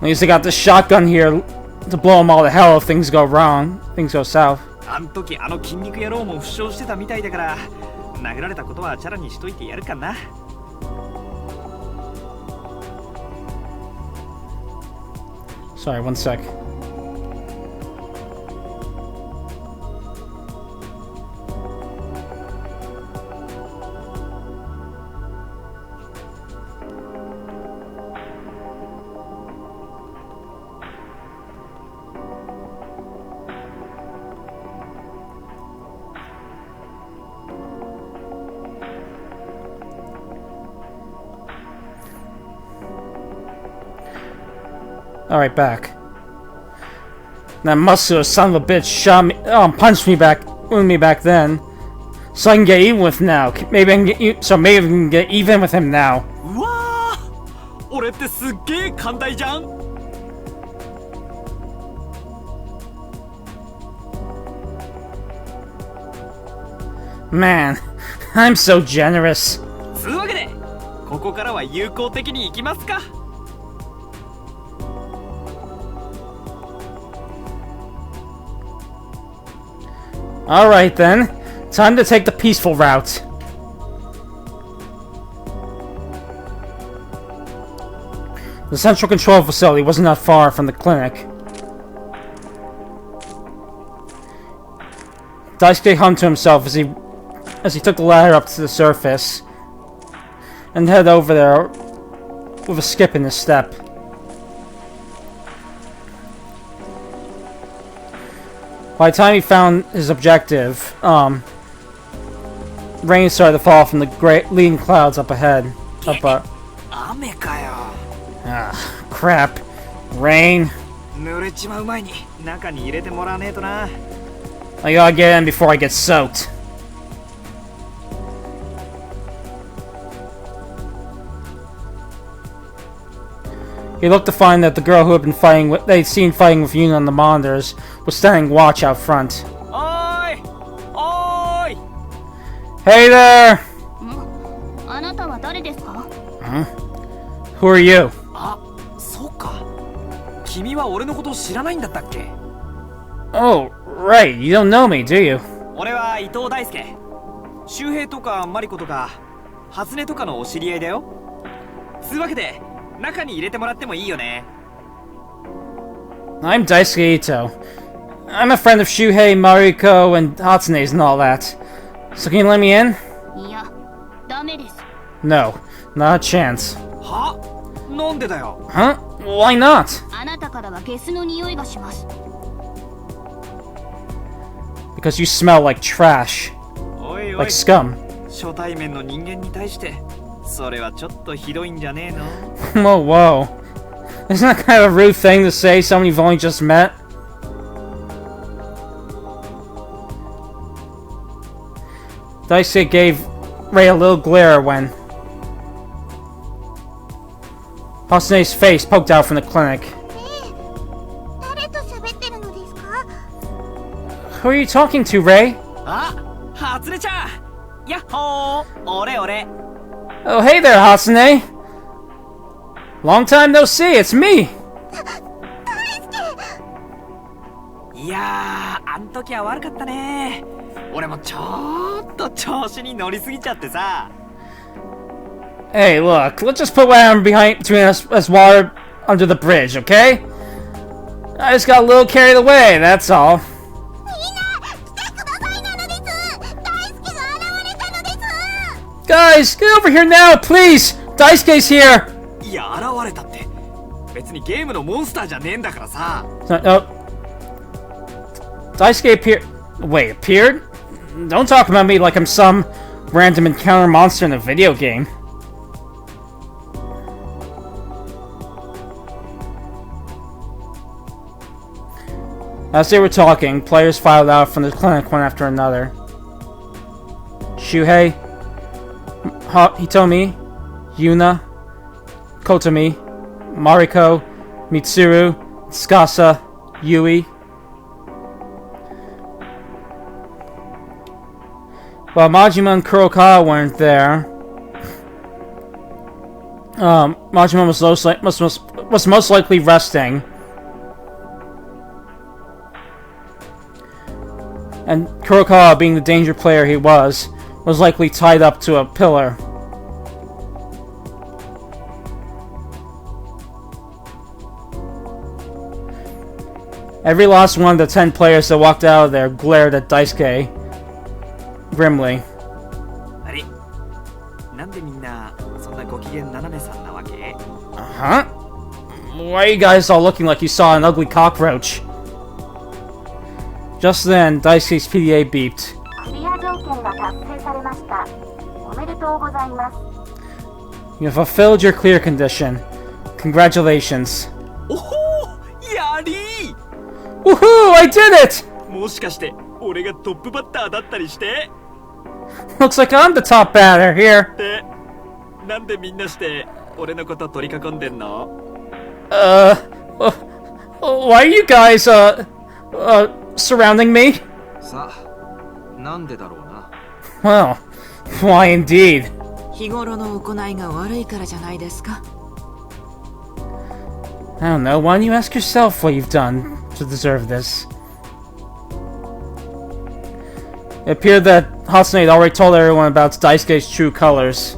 At least I got this shotgun here to blow them all to hell if things go wrong. Things go south. あん時あの筋肉野郎も負傷してたみたいだから、殴られたことはチャラにしといてやるかな。 Sorry, one sec. Alright, back. That muscular son of a bitch punched me back, wounded me back then. So I can get even with now. Maybe I can get even with him now. うわー、俺ってすっげえ寛大じゃん。 Man, I'm so generous. つうわけでここからは友好的に行きますか。 Alright then, time to take the peaceful route. The central control facility wasn't that far from the clinic. Daisuke hummed to himself as he took the ladder up to the surface and headed over there with a skip in his step. By the time he found his objective, rain started to fall from the great leading clouds up ahead.雨かよ。 Ah, crap. Rain. 濡れちまう前に中に入れてもらわねえとな。 I gotta get in before I get soaked. He looked to find that the girl who had been they'd seen fighting with Yuna on the monitors was standing watch out front. おーいおーい。 Hey there! あなたは誰ですか？ Huh? Who are you? あ、そうか。君は俺のこと知らないんだったっけ？ Oh, right. You don't know me, do you? 俺は伊藤大輔。周平とかマリコとか初音とかのお知り合いだよ。つうわけで中に入れてもらってもいいよね。I'm Daisuke Ito. I'm a friend of Shuhei, Mariko, and Hatsune's and all that. So can you let me in? いやダメです。 No, not a chance. は？なんでだよ。 Huh? Why not? あなたからはゲスの匂いがします。 Because you smell like trash. おいおい。 Like scum. 初対面の人間に対してそれはちょっとひどいんじゃねえの？ Whoa, whoa. Isn't that kind of a rude thing to say to someone you've only just met? Daisuke gave Ray a little glare when Hatsune's face poked out from the clinic. 誰と喋ってるのですか？ Who are you talking to, Ray? あ、初音ちゃん。やっほー。俺。 Oh, hey there, Hatsune. Long time no see, it's me. いやー、あん時は悪かったね。俺もちょっと調子に乗りすぎちゃってさ。 Hey, look, let's just put whatever between us as water under the bridge, okay? I just got a little carried away, that's all. みんな来てくださいなのです。大好きが現れたのです。 Guys, get over here now, please! Daisuke's here! いや、現れたって別にゲームのモンスターじゃねえんだからさ。Daisuke appeared. Wait, appeared? Don't talk about me like I'm some random encounter monster in a video game. As they were talking, players filed out from the clinic one after another. Shuhei, Hitomi, Yuna, Kotomi, Mariko, Mitsuru, Tsukasa, Yui. While Majima and Kurokawa weren't there, Majima was most likely resting, and Kurokawa, being the danger player he was likely tied up to a pillar. Every last one of the 10 players that walked out of there glared at Daisuke grimly. あれ、なんでみんなそんなご機嫌斜めさんなわけ？ Huh? Why are you guys all looking like you saw an ugly cockroach? Just then, Daisuke's PDA beeped. クリア条件が達成されました。おめでとうございます。 You have fulfilled your clear condition. Congratulations. おほー、やりー。 Woohoo! I did it! もしかして俺がトップバッターだったりして？ Looks like I'm the top batter here. で、なんでみんなして俺のこと取り囲んでんの？ Why are you guys, surrounding me? さあ、なんでだろうな。 Well, why indeed? 日頃の行いが悪いからじゃないですか？ I don't know, why don't you ask yourself what you've done to deserve this? It appeared that Hatsune had already told everyone about Daisuke's true colors.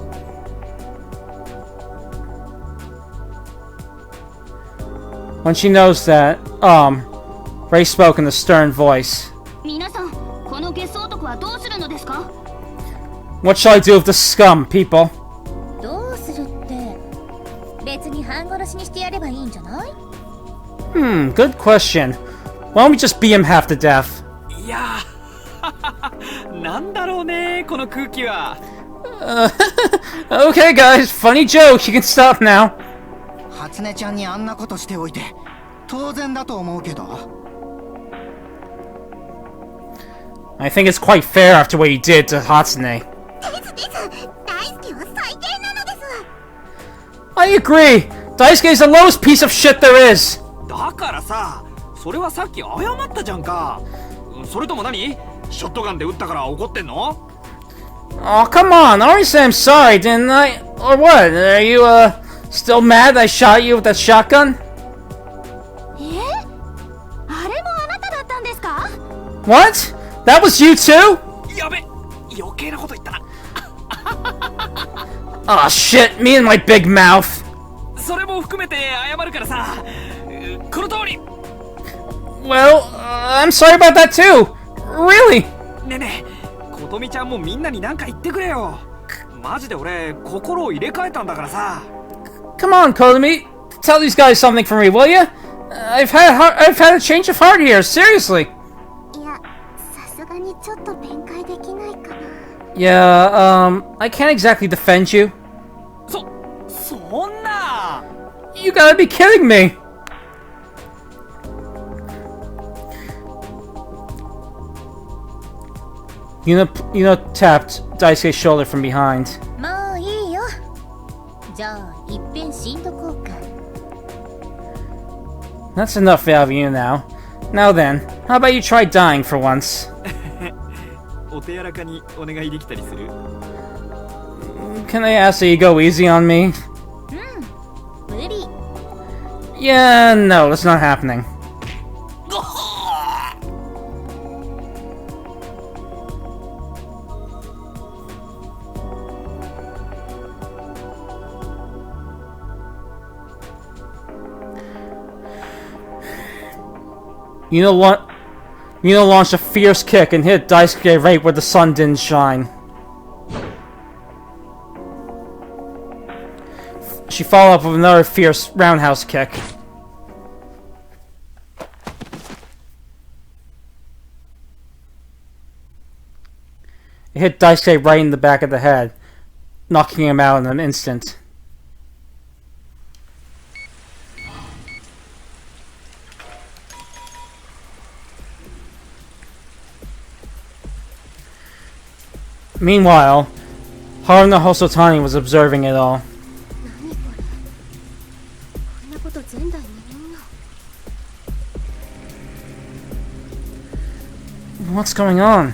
When she knows that, Ray spoke in a stern voice. 皆さん、このゲス男はどうするのですか？ What shall I do with the scum, people? どうするって、別に半殺しにしてやればいいんじゃない？ Good question. Why don't we just beat him half to death? いやー、なんだろうねこの空気は。Okay, guys, funny joke. You can stop now. 初音ちゃんにあんなことしておいて当然だと思うけど。 I think it's quite fair after what you did to Hatsune. ですです。大好きは最低なのです。 I agree. Daisuke is the lowest piece of shit there is. だからさ、それはさっき謝ったじゃんか。それとも何？ショットガンで撃ったから怒ってんの？ Oh, come on. I already said I'm sorry, didn't I? Or what? Are you, still mad I shot you with that shotgun? あれもあなただったんですか？ What? That was you too? やべ、余計なこと言ったな。Oh shit, me and my big mouth. それも含めて謝るからさ、この通り Well, I'm sorry about that too. Really? ねえねえ、琴美ちゃんもみんなに何か言ってくれよ。マジで俺心を入れ替えたんだからさ。Come on, Kotomi. Tell these guys something for me, will you? I've had a change of heart here. Seriously. いや、さすがにちょっと弁解できないかな。Yeah, I can't exactly defend you. そんな。You gotta be kidding me. Yuna tapped Daisuke's shoulder from behind. もういいよ。じゃあ、いっぺん死んどこうか。That's enough out of you now. Now then, how about you try dying for once? お手柔らかにお願いできたりする？ Can I ask that you go easy on me? 無理。Yeah, no, that's not happening. Yuna launched a fierce kick and hit Daisuke right where the sun didn't shine. She followed up with another fierce roundhouse kick. It hit Daisuke right in the back of the head, knocking him out in an instant. Meanwhile, Haruna Hosotani was observing it all. 何これ。こんなこと前代未聞よ。 What's going on?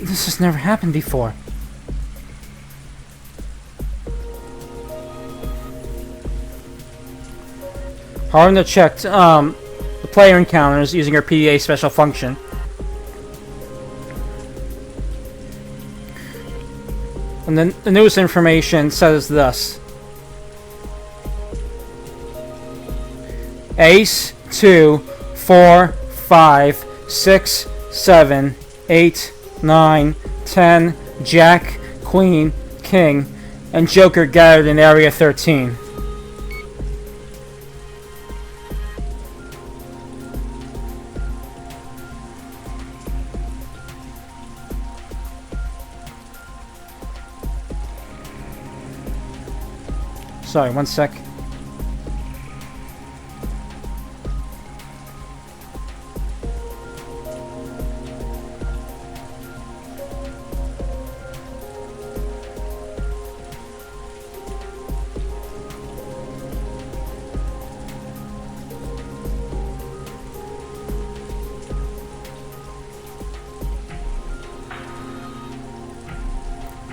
This has never happened before. Haruna checked the player encounters using her PDA special function. And then the newest information says thus. Ace, 2, 4, 5, 6, 7, 8, 9, 10, Jack, Queen, King, and Joker gathered in Area 13. Sorry, one sec.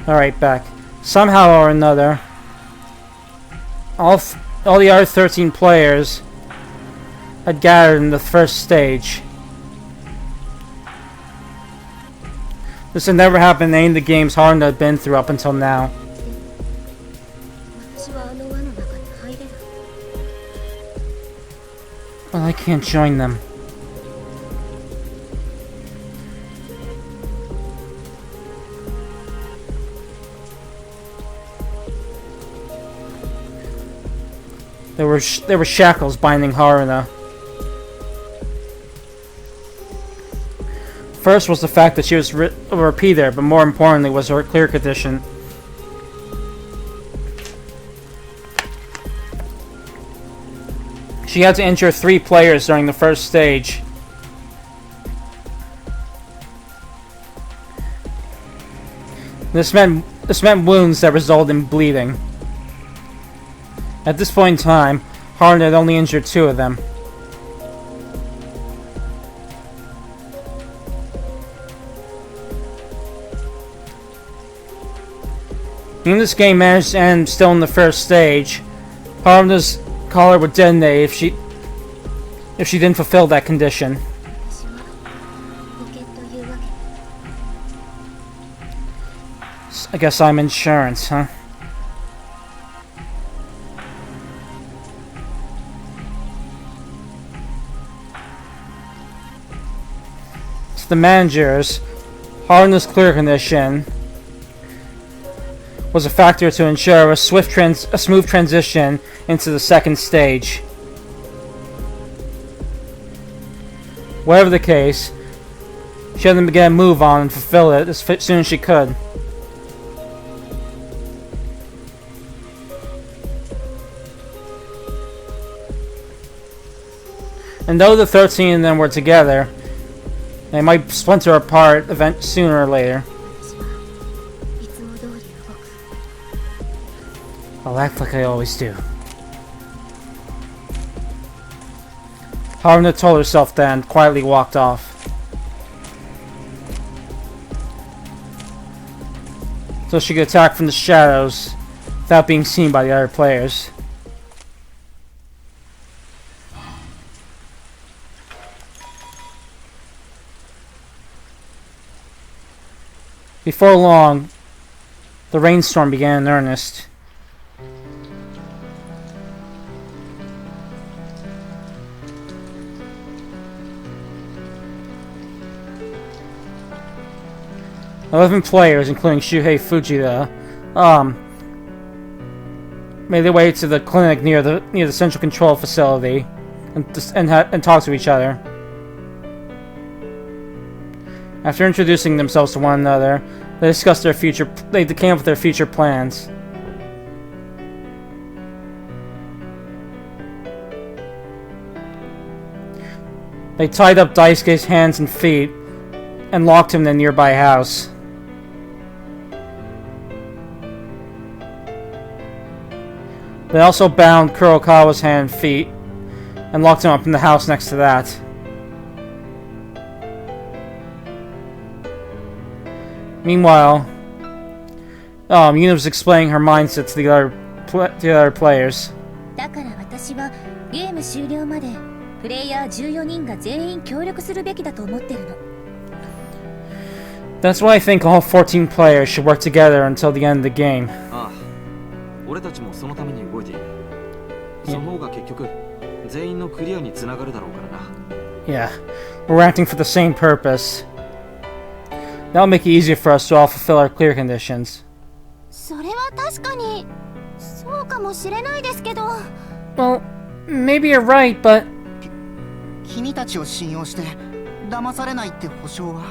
Alright, back. Somehow or another, all the other 13 players had gathered in the first stage. This had never happened in any of the games Haruna had been through up until now. 私はあの輪の中に入れない。 But I can't join them. There were shackles binding Haruna. First was the fact that she was a repeater, but more importantly was her clear condition. She had to injure 3 players during the first stage. This meant wounds that resulted in bleeding. At this point in time, Haruna had only injured 2 of them. Even this game managed to end still in the first stage. Haruna's collar would detonate if she didn't fulfill that condition. 私は保険というわけ。 I guess I'm insurance, huh? the managers, Haruna's clear condition was a factor to ensure a smooth transition into the second stage. Whatever the case, she had to get a move on and fulfill it as soon as she could. And though the 13 of them were together, they might splinter apart sooner or later. I'll act like I always do. Haruna told herself that and quietly walked off. So she could attack from the shadows without being seen by the other players. Before long, the rainstorm began in earnest. Eleven players, including Shuhei Fujita, made their way to the clinic near the central control facility and talked to each other. After introducing themselves to one another, they discussed their future. They came up with their future plans. They tied up Daisuke's hands and feet and locked him in a nearby house. They also bound Kurokawa's hand and feet and locked him up in the house next to that. Meanwhile, Yuna was explaining her mindset to the other players. だから私はゲーム終了までプレイヤー14人が全員協力するべきだと思ってるの。That's why I think all 14 players should work together until the end of the game. ああ、俺たちもそのために動いている。その方が結局全員のクリアにつながるだろうからな。Yeah, we're acting for the same purpose. That'll make it easier for us to all fulfill our clear conditions. それは確かにそうかもしれないですけど。Well, maybe you're right, but 君たちを信用して騙されないって保証は？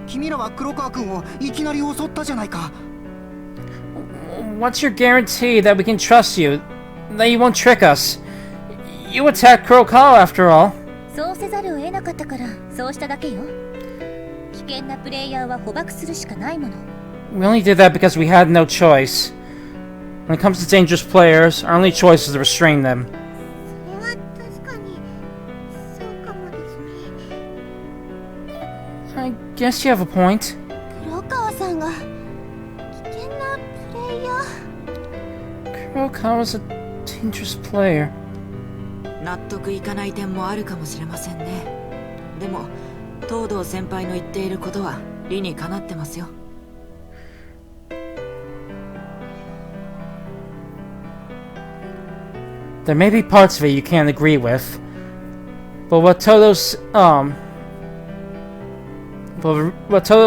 君らは黒川君をいきなり襲ったじゃないか。what's your guarantee that we can trust you? That you won't trick us? You attacked Kurokawa after all. そうせざるを得なかったからそうしただけよ。危険なプレイヤーは捕獲するしかないもの。We only did that because we had no choice. When it comes to dangerous players, our only choice is to restrain them. それは確かにそうかもですね。 I guess you have a point. 黒川さんが危険なプレイヤー。 Kurokawa's a dangerous player. 納得いかない点もあるかもしれませんね。でも東堂先輩の言っていることは理にかなってますよ。There may be parts of it you can't agree with, but what Todo's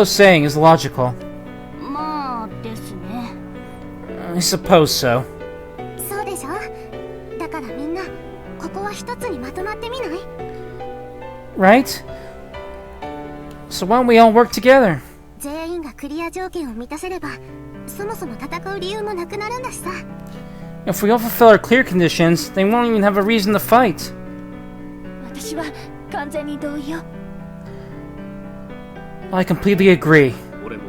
saying is logical. まあですね。 I suppose so. そうでしょ。だからみんなここは一つにまとまってみない？ Right? So why don't we all work together? 全員がクリア条件を満たせれば、そもそも戦う理由もなくなるんだしさ。 If we all fulfill our clear conditions, they won't even have a reason to fight. 私は完全に同意よ。 I completely agree. 俺も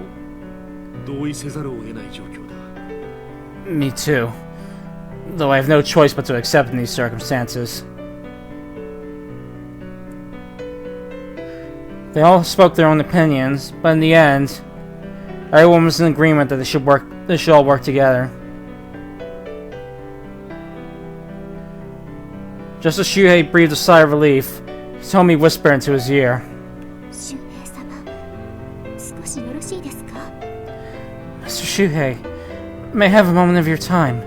同意せざるを得ない状況だ。 Me too. Though I have no choice but to accept in these circumstances. They all spoke their own opinions, but in the end, everyone was in agreement that they should all work together. Just as Shuhei breathed a sigh of relief, Hitomi whispered into his ear. 周平様、少しよろしいですか？ Mr. Shuhei, may I have a moment of your time?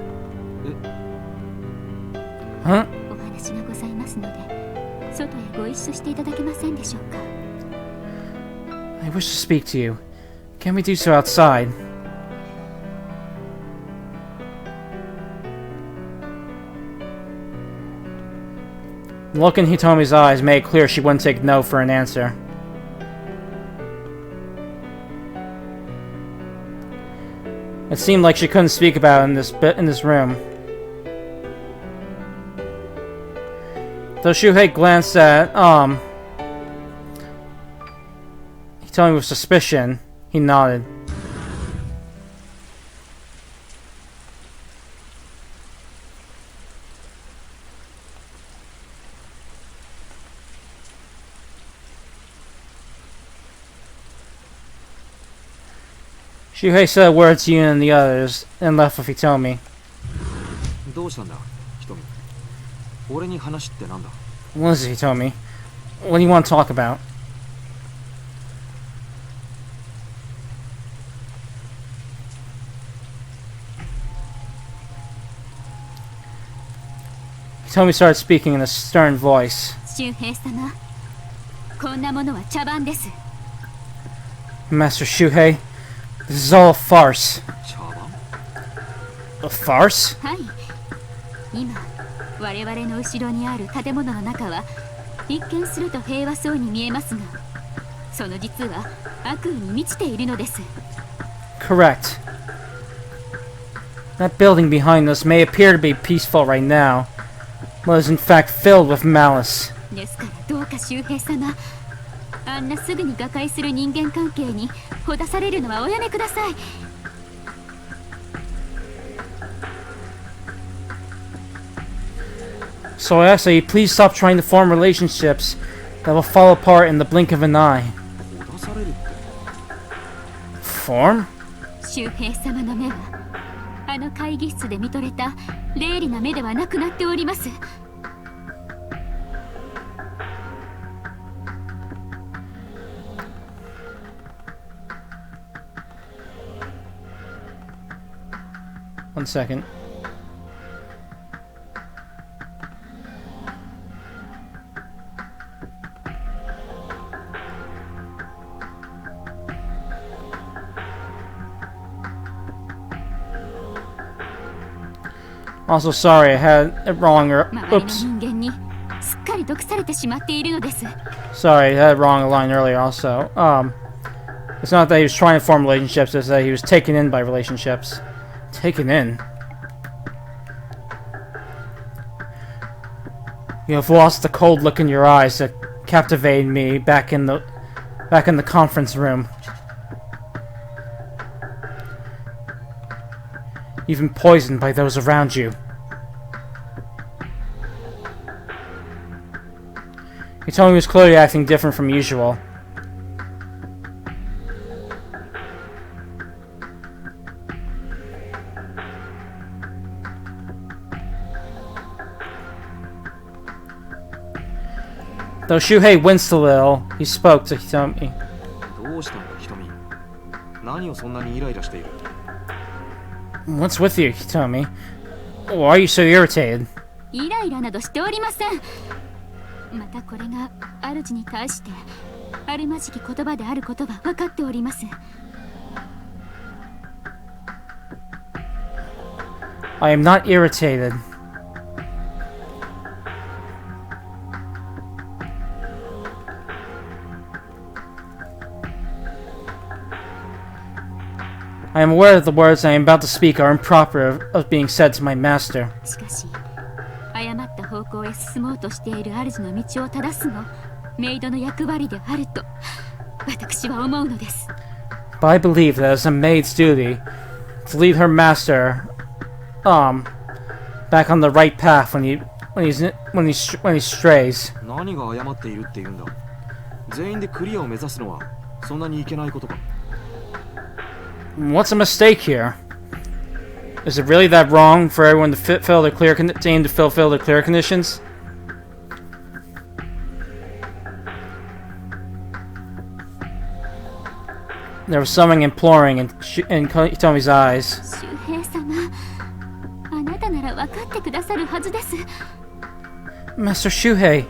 Huh? お話がございますので、外へご一緒していただけませんでしょうか。I wish to speak to you. Can we do so outside? The look in Hitomi's eyes made it clear she wouldn't take no for an answer. It seemed like she couldn't speak about it in this room. Though Shuhei glanced at Hitomi with suspicion, he nodded. Shuhei said a word to you and the others, and left with Hitomi. どうしたんだ、ひとみ。俺に話ってなんだ。 What is it, Hitomi? What do you want to talk about? Hitomi started speaking in a stern voice. 周平様、こんなものは茶番です。 Master Shuhei, this is all a farce. 茶番 A farce? はい。今、我々の後ろにある建物の中は一見すると平和そうに見えますが、その実は悪意に満ちているのです。 Correct. That building behind us may appear to be peaceful right now, but is in fact filled with malice. ですからどうか周平様、あんなすぐに瓦解する人間関係にほだされるのはおやめください。 So I ask that you please stop trying to form relationships that will fall apart in the blink of an eye. ほだされるって。 Form? 周平様の目はあの会議室で見とれた鋭利な目ではなくなっております。 One second. Also, sorry, I had it wrong. 周りの Oops. 人間にすっかり毒されてしまっているのです。 Sorry, I had it wrong a line earlier also. It's not that he was trying to form relationships, it's that he was taken in by relationships. Taken in? You have lost the cold look in your eyes that captivated me back in the conference room. You've been poisoned by those around you. Hitomi was clearly acting different from usual. Though Shuhei winced a little, he spoke to Hitomi. どうしたんだ、ひとみ。何をそんなにイライラしている。 What's with you, Hitomi? Why are you so irritated? イライラなどしておりません。またこれが主に対してあるまじき言葉であることは分かっております。 I am not irritated. I am aware that the words I am about to speak are improper of being said to my master. しかし誤った方向へ進もうとしている主の道を正すのメイドの役割であると私は思うのです。 But I believe that it's a maid's duty to lead her master, back on the right path when he strays. 何が誤っているって言うんだ。全員でクリアを目指すのはそんなにいけないことか。 What's a mistake here? Is it really that wrong for everyone to fulfill their clear conditions? There was something imploring in Hitomi's eyes. 周平様、あなたなら分かってくださるはずです。 Master Shuhei,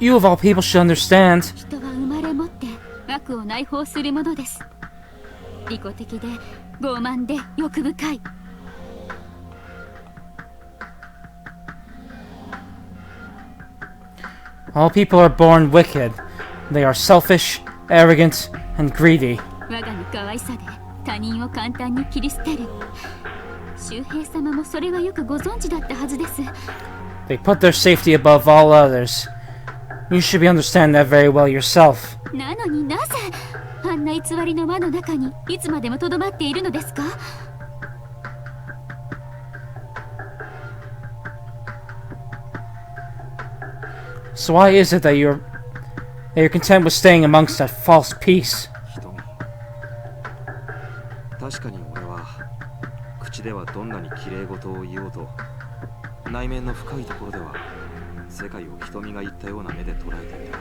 you of all people should understand. 人は生まれ持って悪を内包するものです。利己的で傲慢で欲深い。All people are born wicked. They are selfish, arrogant, and greedy. 我がの可愛さで他人を簡単に切り捨てる。周平様もそれはよくご存知だったはずです。They put their safety above all others. You should be understand that very well yourself. なのになぜあんな偽りの輪の中にいつまでもとどまっているのですか？ So why is it that you're content with staying amongst that false peace? 瞳、確かに俺は口ではどんなに綺麗事を言おうと内面の深いところでは世界を瞳が言ったような目で捉えていた。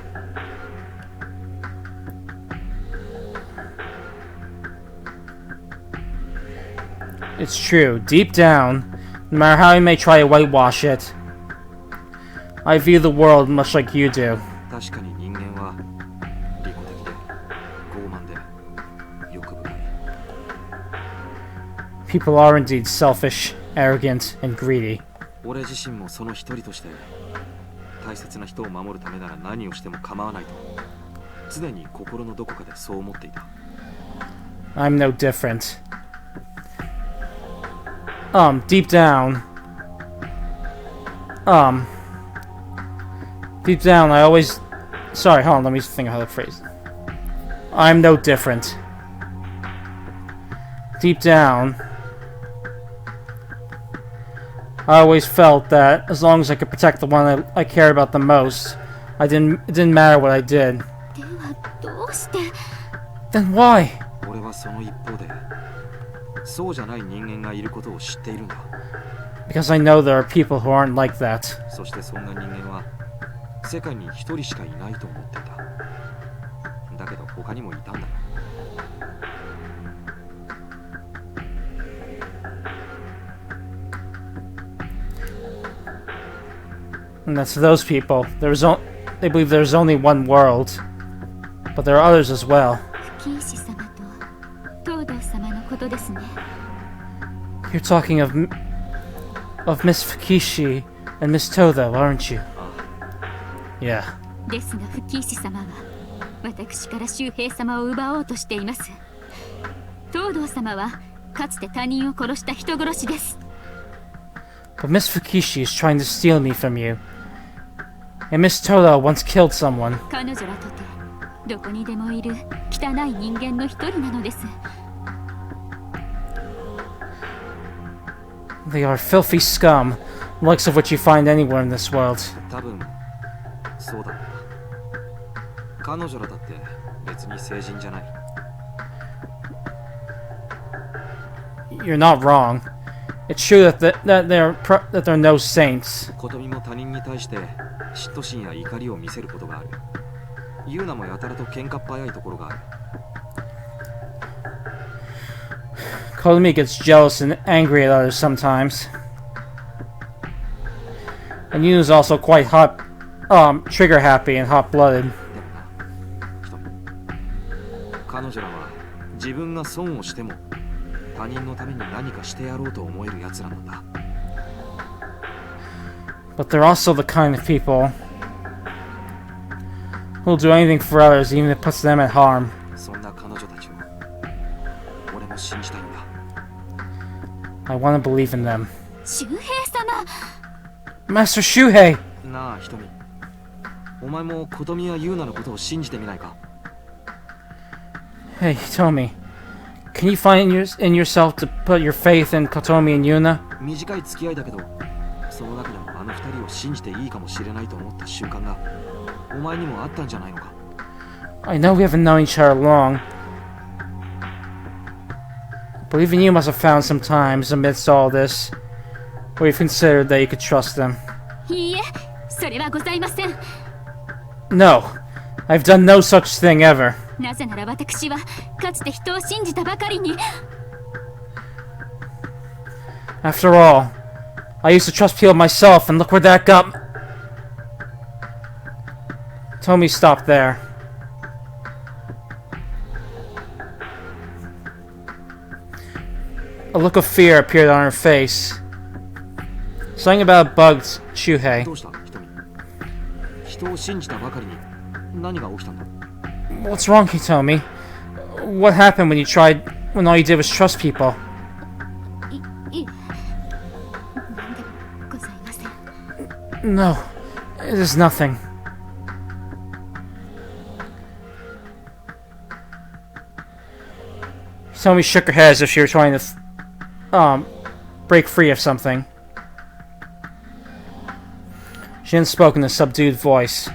It's true. Deep down, no matter how you may try to whitewash it, I view the world much like you do. 確かに人間は利己的で傲慢で欲深い。 People are indeed selfish, arrogant, and greedy. 俺自身もその一人として大切な人を守るためなら何をしても構わないと常に心のどこかでそう思っていた。 I'm no different. Deep down, I always... Sorry, hold on, let me think of how to phrase it. I'm no different. Deep down, I always felt that as long as I could protect the one I cared about the most, it didn't matter what I did. ではどうして？ Then why? 俺はその一方でそうじゃない人間がいることを知っているんだ。 Because I know there are people who aren't like that. そしてそんな人間は世界に一人しかいないと思っていた。だけど他にもいたんだよ。 And that's those people. They believe there's only one world. But there are others as well. 不謹視様と東堂様のことですね。 You're talking of Miss Fukishi and Miss Todo, aren't you? Yeah. ですが不謹視様は私から周平様を奪おうとしています。東堂様はかつて他人を殺した人殺しです。 But Miss Fukishi is trying to steal me from you. And Miss Todo once killed someone. 彼女らとてどこにでもいる汚い人間の一人なのです。 They are filthy scum, the likes of which you find anywhere in this world. 多分そうだろうな。彼女らだって別に聖人じゃない。 You're not wrong. It's true that they're no saints. 琴美も他人に対して嫉妬心や怒りを見せることがある。ユーナもやたらと喧嘩っ早いところがある。 Kotomi gets jealous and angry at others sometimes. And Yuna's also quite trigger happy and hot-blooded. でもな、瞳。彼女らは自分が損をしても他人のために何かしてやろうと思える奴らなんだ。 But they're also the kind of people who'll do anything for others, even if it puts them at harm. そんな彼女たちを俺も信じたいんだ。 I want to believe in them. 周平様。 Master Shuhei! なあ、瞳。お前も琴美やユーナのことを信じてみないか？ Hey, Tomi. Can you find in yourself to put your faith in Kotomi and Yuna? 短い付き合いだけど、その中でもあの二人を信じていいかもしれないと思った瞬間がお前にもあったんじゃないのか？ I know we haven't known each other long, but even you must have found some times amidst all this where you've considered that you could trust them. いいえ、それはございません。 No, I've done no such thing ever. なぜなら私はかつて人を信じたばかりに。 After all, I used to trust people myself, and look where that got me. Tomi stopped there. A look of fear appeared on her face. Something about it bugged Shuhei. どうした瞳。人を信じたばかりに何が起きたんだ。 What's wrong, Hitomi? What happened when all you did was trust people? いえ何でもございません。 No, it is nothing. Hitomi shook her head as if she were trying to break free of something. She then spoke in a subdued voice.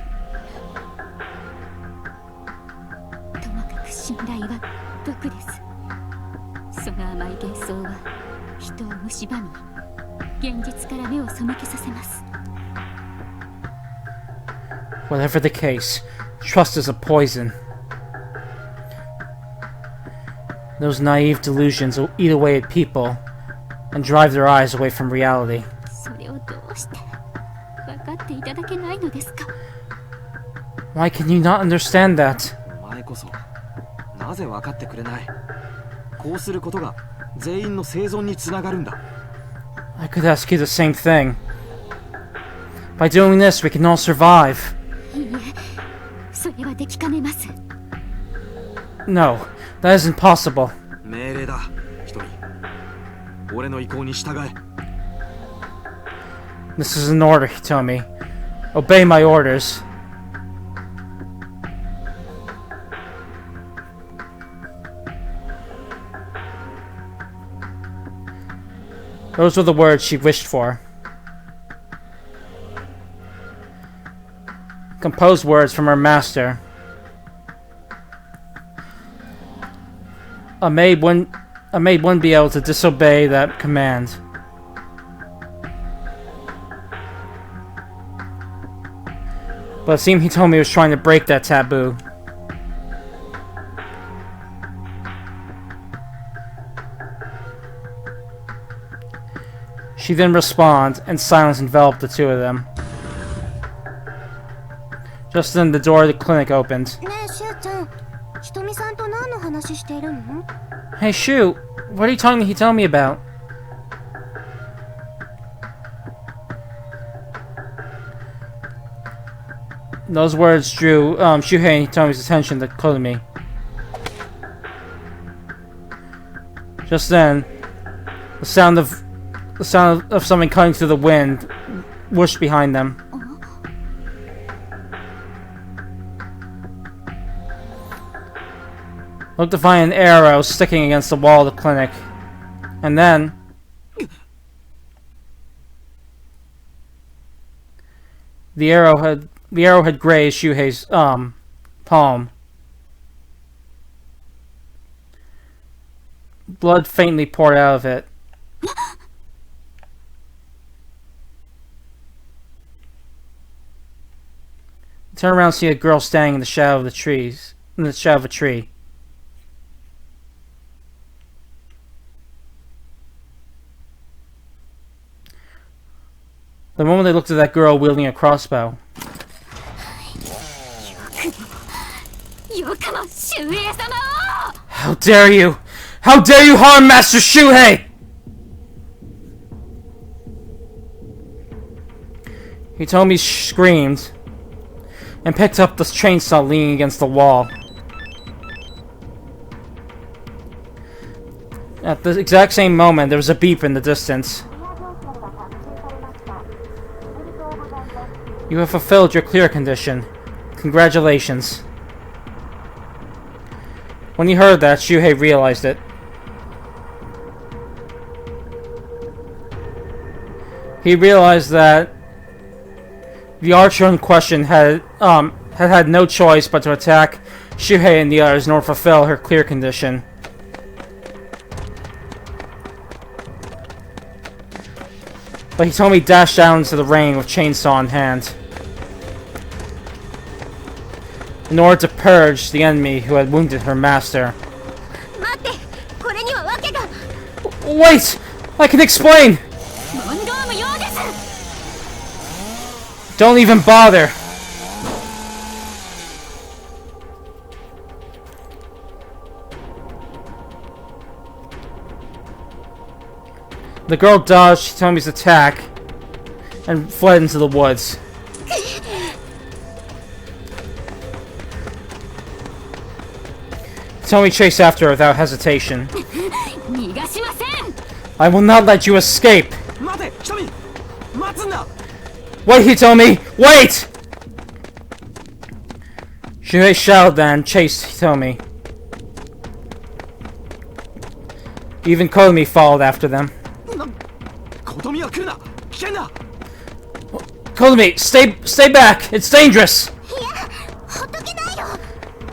ともかく信頼は毒です。その甘い幻想は人を蝕み、現実から目を背けさせます。 Whatever the case, trust is a poison. Those naive delusions will eat away at people and drive their eyes away from reality. それをどうして分かっていただけないのですか。 Why can you not understand that? お前こそなぜ分かってくれない。こうすることが全員の生存につながるんだ。 I could ask you the same thing. By doing this, we can all survive. いいえ、それはできかねます。 No, that is impossible. 命令だ瞳。俺の意向に従え。 This is an order, Hitomi. Obey my orders. Those were the words she wished for. Composed words from her master. A maid wouldn't be able to disobey that command. But it seemed Hitomi was trying to break that taboo. She didn't respond, and silence enveloped the two of them. Just then, the door of the clinic opened. ねえしゅうちゃん、ひとみさんと何の話しているの？ Hey, Shu, what are you talking to Hitomi about? Those words drew Shuhei and Hitomi's attention to Kotomi. Just then, the sound of something cutting through the wind whooshed behind them. Looked to find an arrow sticking against the wall of the clinic, and then the arrow had grazed Shuhei's palm. Blood faintly poured out of it. Turn around and see a girl standing in the shadow of the trees. In the shadow of a tree. The moment they looked at that girl wielding a crossbow. How dare you! How dare you harm Master Shuhei! Hitomi screamed and picked up the chainsaw leaning against the wall. At the exact same moment, there was a beep in the distance. You have fulfilled your clear condition. Congratulations. When he heard that, Shuhei realized it. He realized that the archer in question had no choice but to attack Shuhei and the others in order to fulfill her clear condition. But Hitomi dashed down into the rain with chainsaw in hand, in order to purge the enemy who had wounded her master. Wait! I can explain! Don't even bother! The girl dodged Hitomi's attack and fled into the woods. Hitomi chased after her without hesitation. 逃がしません。 I will not let you escape! 待て、瞳、待つんだ。 Wait, Hitomi! Wait! Shuhei shouted and chased Hitomi. Even Kotomi followed after them. 琴美は来るな。危険だ。 Kotomi, stay back! It's dangerous! いや、ほっとけないよ。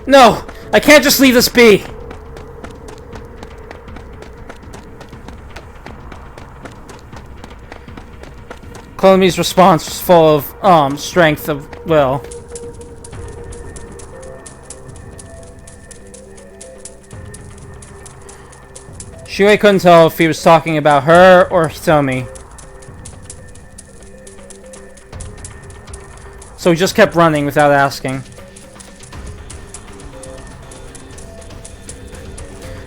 No! I can't just leave this be! Kotomi's response was full of, strength of will. Shuhei couldn't tell if he was talking about her or Hitomi. So he just kept running without asking.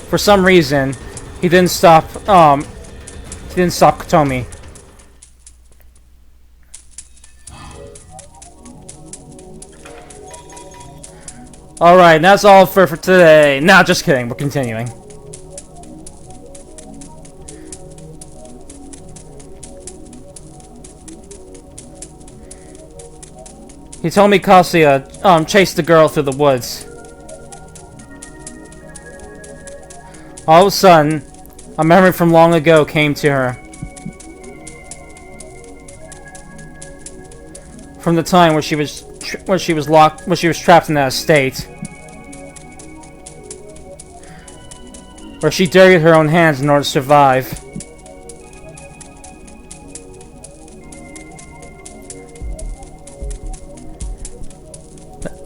For some reason, he didn't stop Kotomi. Alright, that's all for today. Nah, just kidding, we're continuing. Hitomi Kasuya chased the girl through the woods. All of a sudden, a memory from long ago came to her. From the time where she was trapped in that estate, where she dirtied her own hands in order to survive.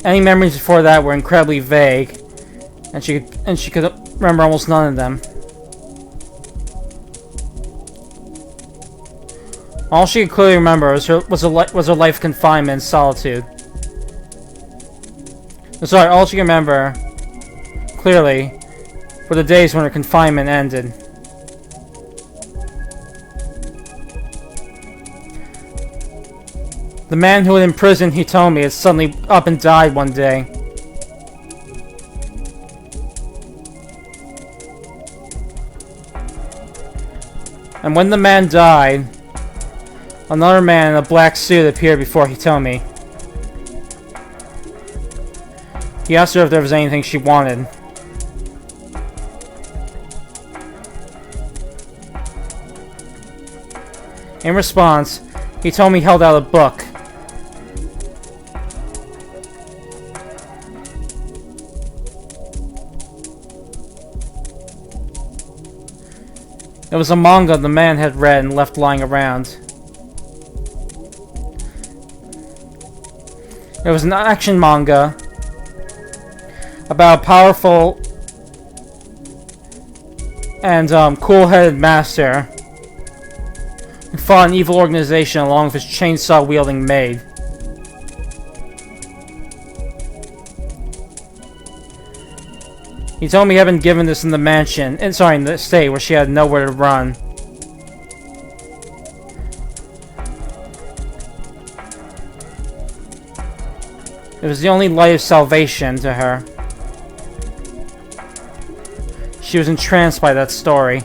Any memories before that were incredibly vague, and she could remember almost none of them. All she could clearly remember was her life confinement and solitude. Sorry, all she could remember clearly were the days when her confinement ended. The man who had imprisoned Hitomi had suddenly up and died one day. And when the man died, another man in a black suit appeared before Hitomi. He asked her if there was anything she wanted. In response, Hitomi held out a book. It was a manga the man had read and left lying around. It was an action manga about a powerful and cool-headed master who fought an evil organization along with his chainsaw-wielding maid. He told me he had been given this in the mansion, in the estate where she had nowhere to run. It was the only light of salvation to her. She was entranced by that story.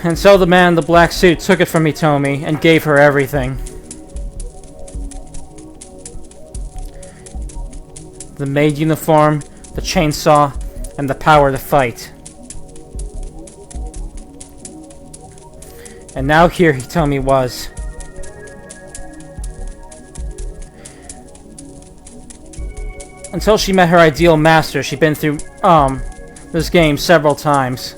And so the man in the black suit took it from Hitomi and gave her everything. The maid uniform, the chainsaw, and the power to fight. And now here Hitomi was. Until she met her ideal master, she'd been through, this game several times.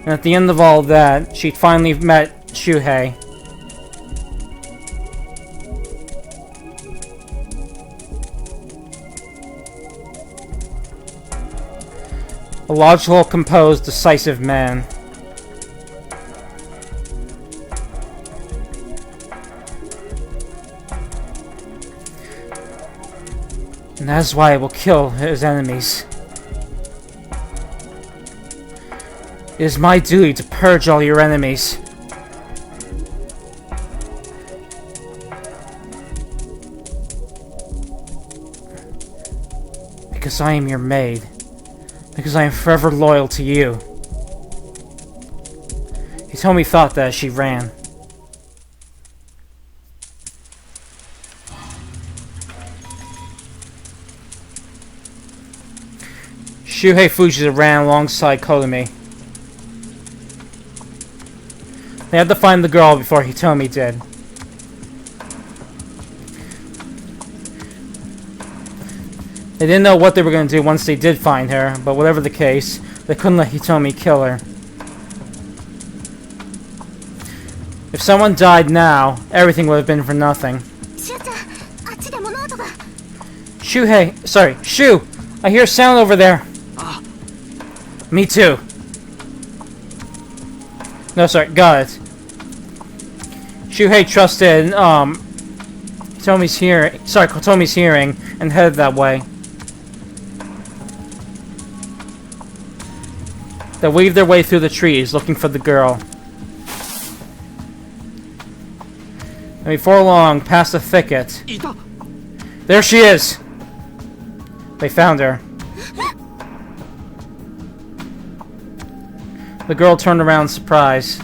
And at the end of all that, she'd finally met Shuhei. A logical, composed, decisive man. And that's why I will kill his enemies. It is my duty to purge all your enemies. Because I am your maid. Because I am forever loyal to you. Hitomi thought that as she ran. Shuhei Fujita ran alongside Kotomi. They had to find the girl before Hitomi did. They didn't know what they were going to do once they did find her, but whatever the case, they couldn't let Hitomi kill her. If someone died now, everything would have been for nothing. Shuhei, sorry, Shu! I hear a sound over there. Me too. No, sorry, got it. Shuhei trusted Kotomi's hearing and headed that way. They weaved their way through the trees looking for the girl. And before long, past a thicket. There she is! They found her. The girl turned around in surprise.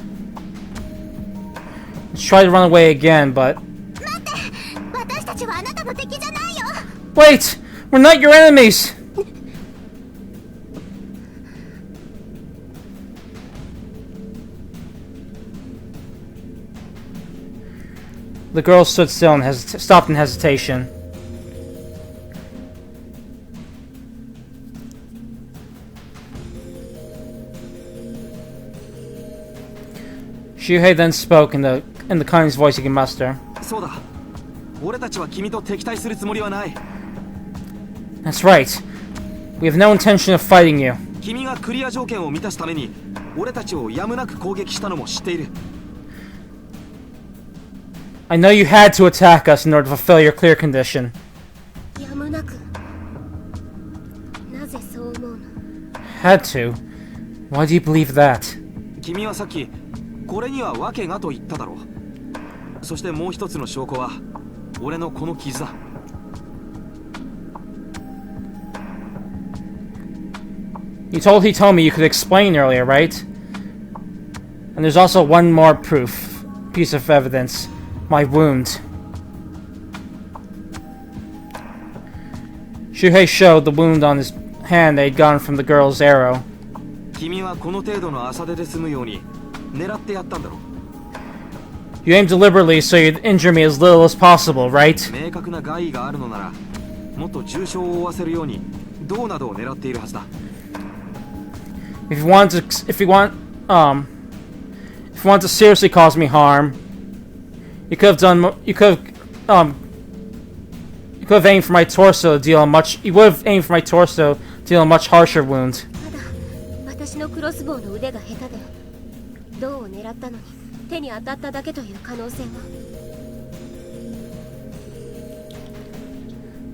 She tried to run away again, but... Wait! We're not your enemies! The girl stood still and stopped in hesitation. Shuhei then spoke in the kindest voice he could muster. That's right. We have no intention of fighting you. I know you had to attack us in order to fulfill your clear condition. Had to? Why do you believe that? You told Hitomi you could explain earlier, right? And there's also one more piece of evidence. My wound. Shuhei showed the wound on his hand that had gotten from the girl's arrow. You aimed deliberately so you'd injure me as little as possible, right? If you want to seriously cause me harm, you could have aimed for my torso to deal a much harsher wound.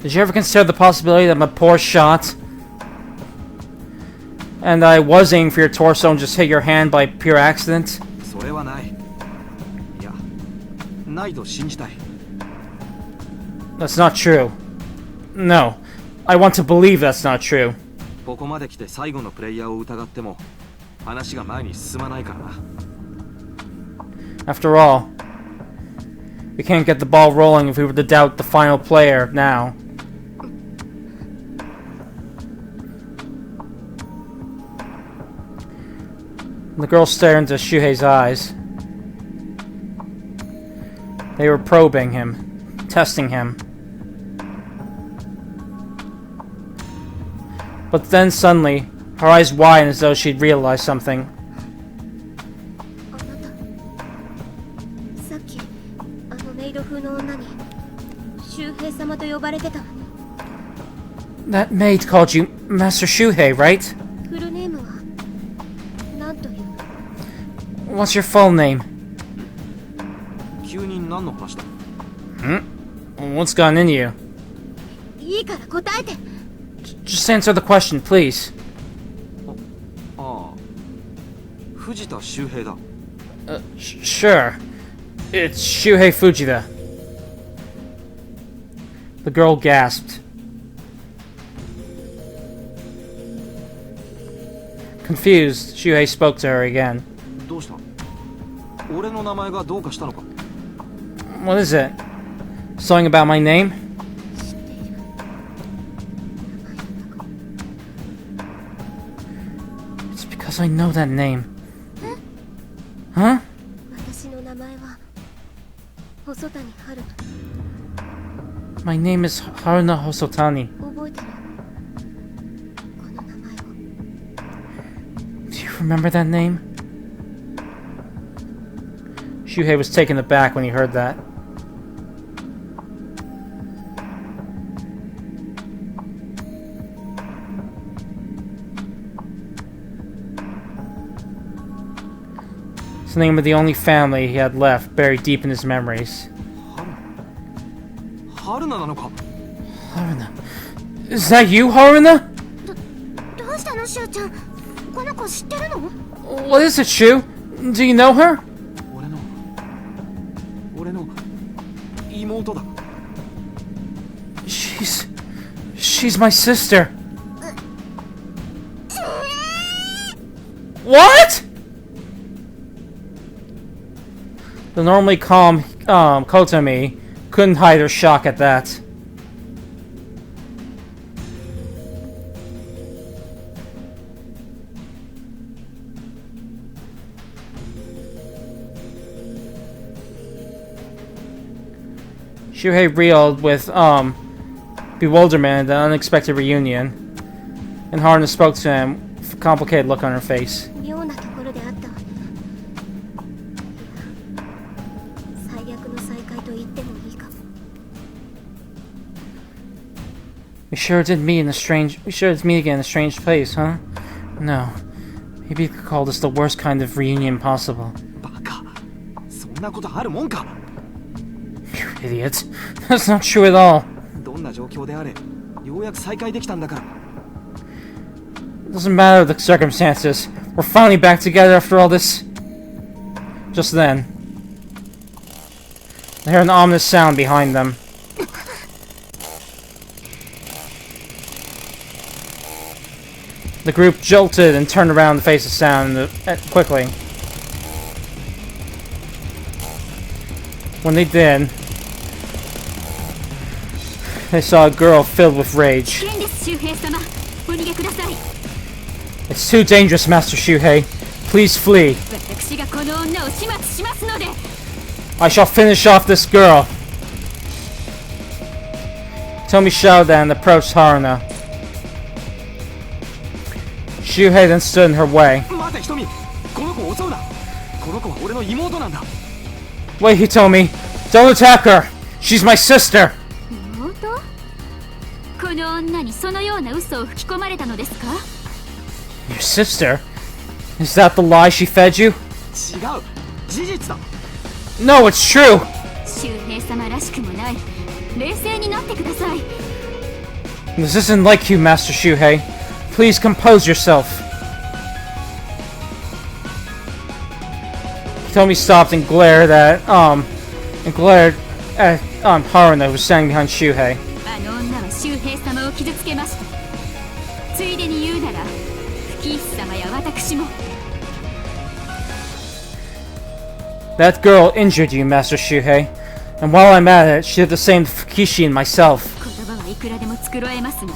Did you ever consider the possibility that I'm a poor shot? And I was aiming for your torso and just hit your hand by pure accident? That's not true. No. I want to believe that's not true. After all, we can't get the ball rolling if we were to doubt the final player now. The girl stared into Shuhei's eyes. They were probing him, testing him. But then suddenly, her eyes widened as though she'd realized something. That maid called you Master Shuhei, right? What's your full name? What's gotten into you? いいから答えて。 Just answer the question, please. ああ、藤田周平だ。Sure. It's Shuhei Fujita. The girl gasped. Confused, Shuhei spoke to her again. どうした？俺の名前がどうかしたのか？ What is it? Something about my name? It's because I know that name. Huh? 私の名前は細谷春。 My name is Haruna Hosotani. 覚えてる？この名前を。 Do you remember that name? Shuhei was taken aback when he heard that. It's the name of the only family he had left, buried deep in his memories. 春菜なのか？ Haruna. Is that you, Haruna? どうしたのしゅうちゃん？この子知ってるの？ What is it, Shu? Do you know her? 俺の妹だ。 She's my sister. What? The normally calm Kotomi couldn't hide her shock at that. Shuhei reeled with bewilderment at the unexpected reunion, and Haruna spoke to him with a complicated look on her face. 妙なところであったわね。最悪の再会と言ってもいいかも。 We sure did meet again in a strange place, huh? No. Maybe you could call this the worst kind of reunion possible. バカ。そんなことあるもんか。 You idiot. That's not true at all. どんな状況であれ、ようやく再会できたんだから。 It doesn't matter the circumstances. We're finally back together after all this. Just then, they heard an ominous sound behind them. The group jolted and turned around to face the sound quickly. When they did, they saw a girl filled with rage. 危険です、周平様。お逃げください。 It's too dangerous, Master Shuhei. Please flee. 私がこの女を始末しますので。 I shall finish off this girl. Tomi shouted and approached Haruna. Shuhei then stood in her way. 待て、瞳。この子を襲うな。この子は俺の妹なんだ。 Wait, Hitomi. Don't attack her. She's my sister. 妹？この女にそのような嘘を吹き込まれたのですか？ Your sister? Is that the lie she fed you? 違う。事実だ。 No, it's true. 周平様らしくもない。冷静になってください。 This isn't like you, Master Shuhei. Please compose yourself. Hitomi stopped and glared at Haruna, who was standing behind Shuhei. あの女は周平様を傷つけました。ついでに言うなら、吹石様や私も。 That girl injured you, Master Shuhei. And while I'm at it, she did the same to Fukishi and myself. 言葉はいくらでも繕えますが、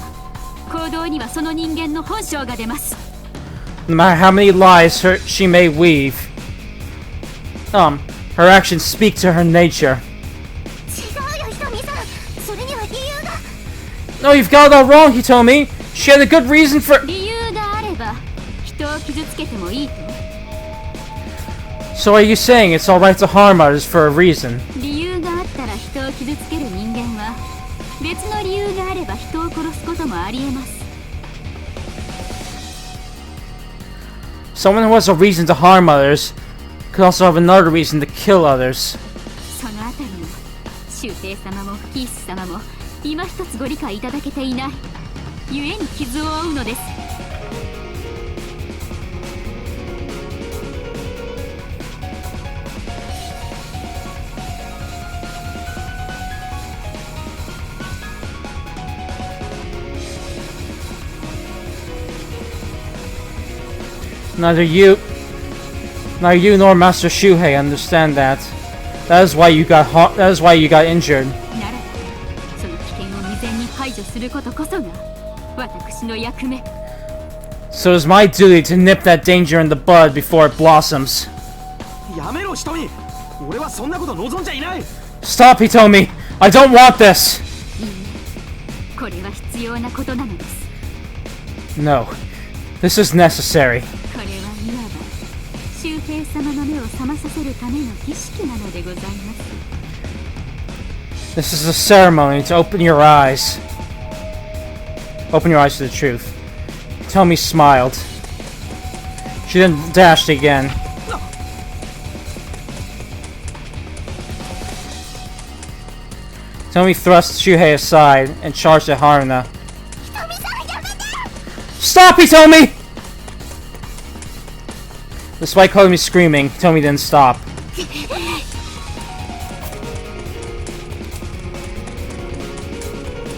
行動にはその人間の本性が出ます。 No matter how many lies she may weave, her actions speak to her nature. 違うよ、ひとみさん。それには理由が。 No, you've got it all wrong, Hitomi. She had a good reason for. 理由があれば、人を傷つけてもいいと。 So are you saying it's alright to harm others for a reason? 理由があったら人を傷つける人間は、別の理由があれば人を殺すこともありえます。 Someone who has a reason to harm others could also have another reason to kill others. そのあたりも、周平様も吹石様も今一つご理解いただけていない。故に傷を負うのです。Neither you nor Master Shuhei understand that. That is why you got injured. ならば、その危険を未然に排除することこそが私の役目。So it's my duty to nip that danger in the bud before it blossoms. やめろ、瞳。俺はそんなこと望んじゃいない。Stop, Hitomi! I don't want this! いいえ、これは必要なことなのです。No. This is necessary. これはいわば周平様の目を覚まさせるための儀式なのでございます。 This is a ceremony to open your eyes. Open your eyes to the truth. Hitomi smiled. She then dashed again. Hitomi thrust Shuhei aside and charged at Haruna. Stop, Hitomi! Despite Hitomi screaming, Hitomi didn't stop.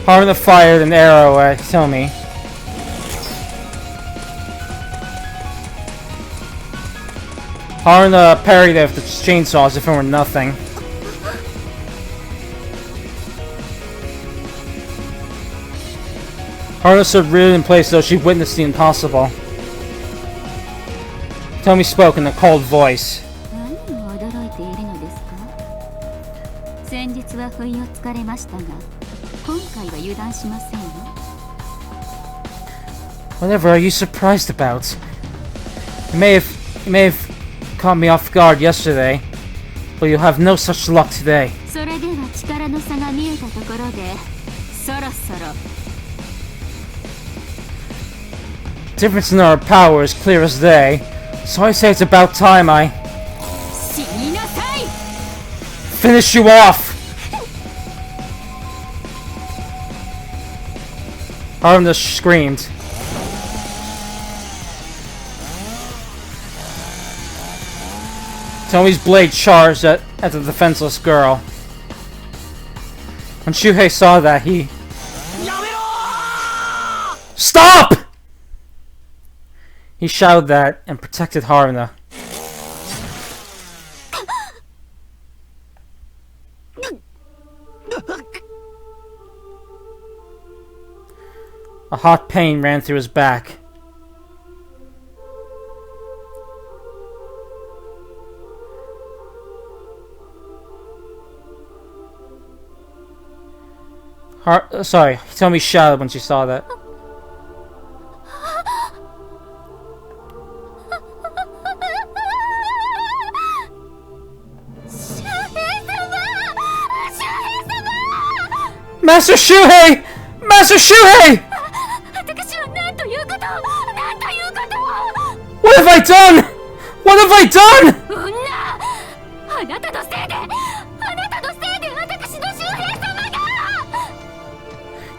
Haruna fired an arrow at Hitomi. Haruna parried it with the chainsaw as if it were nothing. Haruna stood rooted in place as though she witnessed the impossible. Hitomi spoke in a cold voice. 何を驚いているのですか？先日は不意をつかれましたが、今回は油断しませんよ。 Whatever are you surprised about? You may have caught me off guard yesterday, but you'll have no such luck today. それでは力の差が見えたところで、そろそろ。 Difference in our power is clear as day, so I say it's about time I 死になさい! finish you off! Haruna screamed. Tomi's blade charged at the defenseless girl. When Shuhei saw that, he... Stop! He shouted that and protected Haruna. A hot pain ran through his back. Sorry, Hitomi shouted when she saw that. Master Shuhei! Master Shuhei! What have I done? What have I done?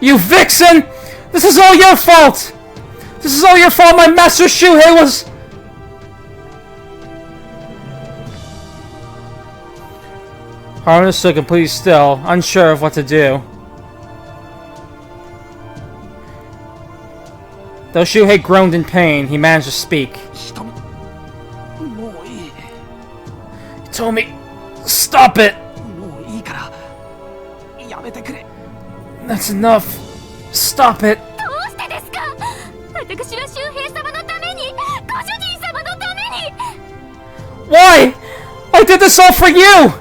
You vixen! This is all your fault! This is all your fault, my Master Shuhei was... Haruna stood completely still, unsure of what to do. Though Shuhei groaned in pain, he managed to speak. Hitomi, stop it! That's enough. Stop it. Why? I did this all for you!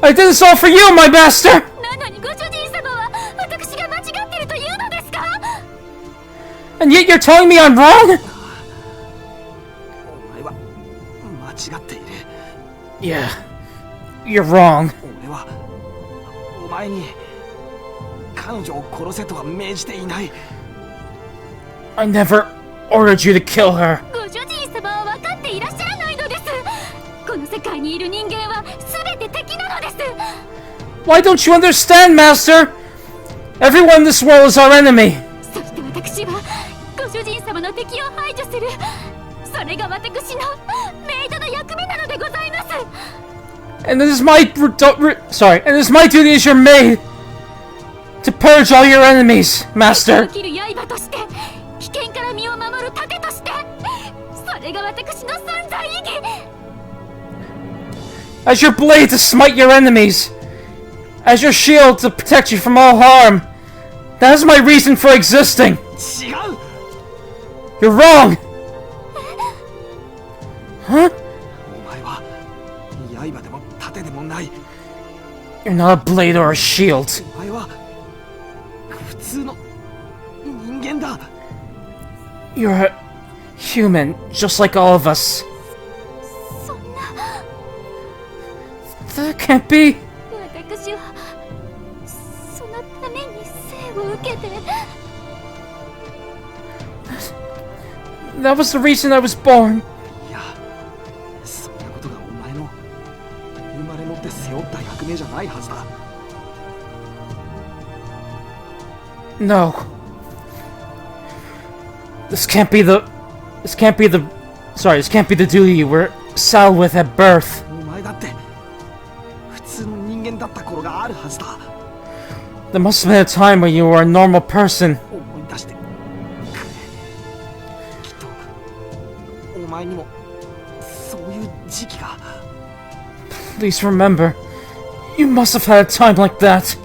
I did this all for you, my master! And yet you're telling me I'm wrong? Yeah, you're wrong. I never ordered you to kill her. Why don't you understand, Master? Everyone in this world is our enemy! そして私はご主人様の敵を排除する、それが私のメイドの役目なのでございます。 And it is my and it is my duty as your maid to purge all your enemies, master. 生きる刃として、危険から身を守る盾として、それが私の存在意義。 As your blade to smite your enemies, as your shield to protect you from all harm. That is my reason for existing. 違う。 You're wrong. Huh? お前は刃でも盾でもない。 You're not a blade or a shield. お前は普通の人間だ。 You're a human, just like all of us. そんな。 That can't be. 私はそのために生を受けて。 That was the reason I was born. いや、そんなことがお前の生まれ持って背負った役目じゃないはずだ。 No. This can't be the duty you were saddled with at birth. お前だって普通の人間だった頃があるはずだ。 There must have been a time when you were a normal person. 思い出してくれ。きっとお前にもそういう時期が。 Please remember, you must have had a time like that.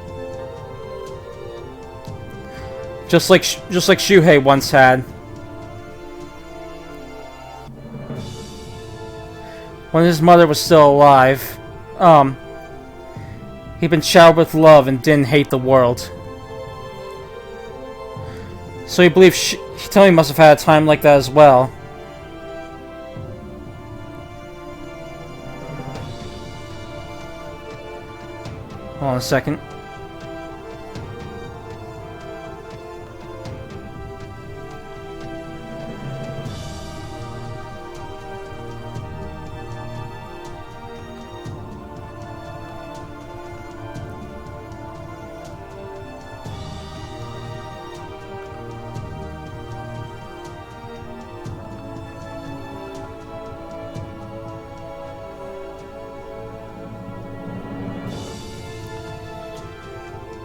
Just like Shuhei once had. When his mother was still alive, he'd been showered with love and didn't hate the world. So he believed Hitomi must have had a time like that as well. Hold on a second.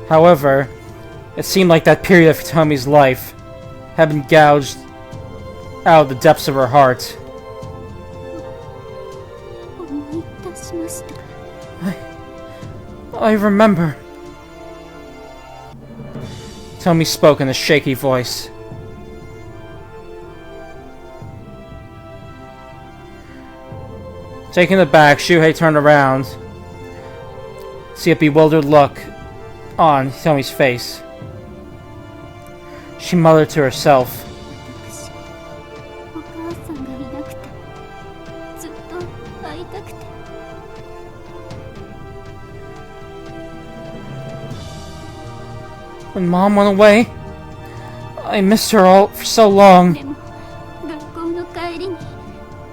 However, it seemed like that period of Hitomi's life had been gouged out of the depths of her heart. 思い出しました。 I remember. Hitomi spoke in a shaky voice. Taken aback, Shuhei turned around to see a bewildered look on Hitomi's face. She muttered to herself. 私、お母さんがいなくて、ずっと会いたくて。 When Mom went away, I missed her all for so long. でも、学校の帰りに、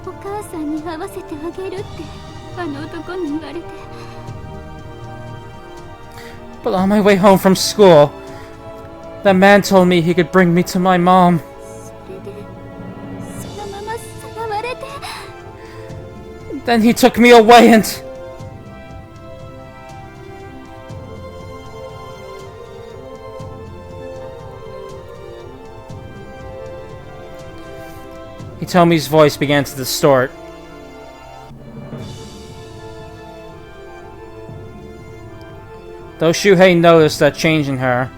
お母さんに会わせてあげるって、あの男に言われて。 But on my way home from school, that man told me he could bring me to my mom. それで、そのままさらわれて。 Then he took me away and... Hitomi's voice began to distort. Though Shuhei noticed that change in her,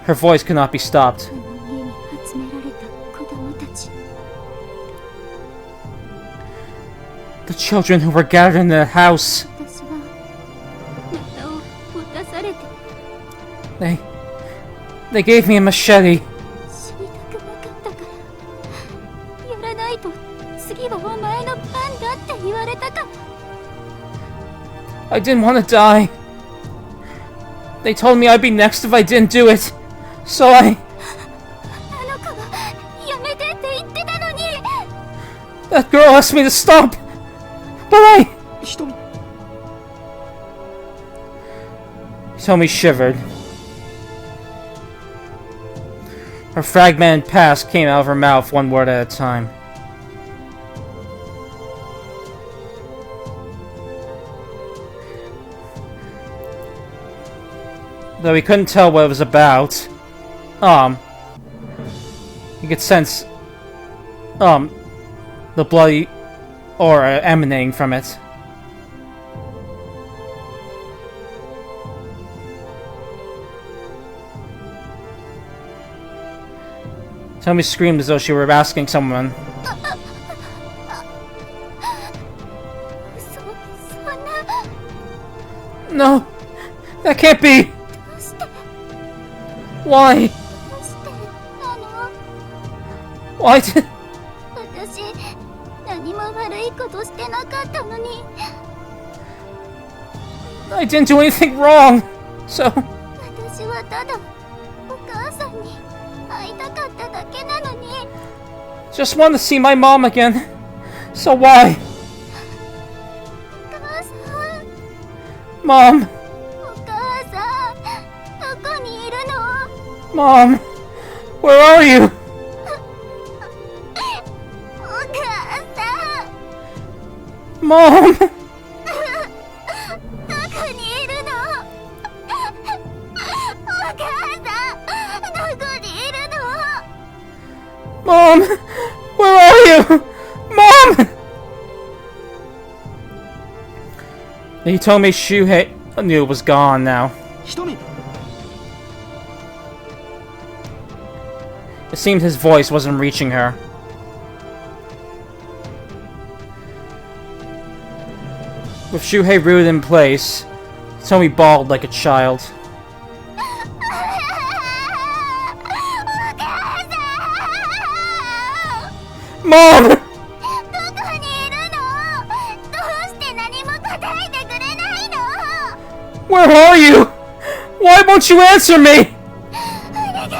her voice could not be stopped. あの家に集められた子供たち。 The children who were gathered in the house, 私は、ナタを持たされて they gave me a machete. 死にたくなかったから。やらないと、次はお前の番だって言われたから。 I didn't want to die. They told me I'd be next if I didn't do it. So あの子は、やめてって言ってたのに。 that girl asked me to stop. But 瞳。 Hitomi shivered. Her fragmented past came out of her mouth one word at a time. Though he couldn't tell what it was about, you could sense, the bloody aura emanating from it. Tomi screamed as though she were asking someone. No! That can't be! Why? Why did... 私何も悪いことしてなかったのに I didn't do anything wrong! So... 私はただお母さんに会いたかっただけなのに Just want to see my mom again. So why? お母さん Mom! お母さんどこにいるの Mom! Where are you? お母さん Mom! どこにいるのお母さんどこにいるの Mom! Where are you? Mom! He told me Shuhei knew it was gone now. 瞳 It seemed his voice wasn't reaching her. With Shuhei rooted in place, Tomi bawled like a child. Mom! どこにいるのどうして何も答えてくれないの Where are you? Why won't you answer me? お願いだか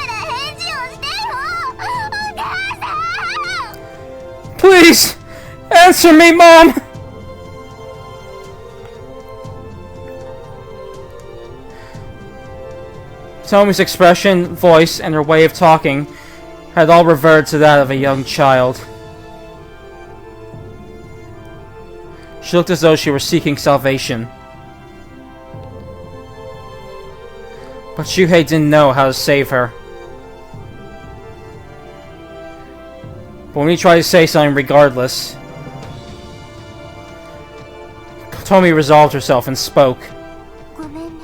ら返事をしてよお母さん Please! Answer me, Mom! Tomi's expression, voice, and her way of talking had all reverted to that of a young child. She looked as though she were seeking salvation. But Shuhei didn't know how to save her. But when he tried to say something regardless, Tomi resolved herself and spoke. ごめんね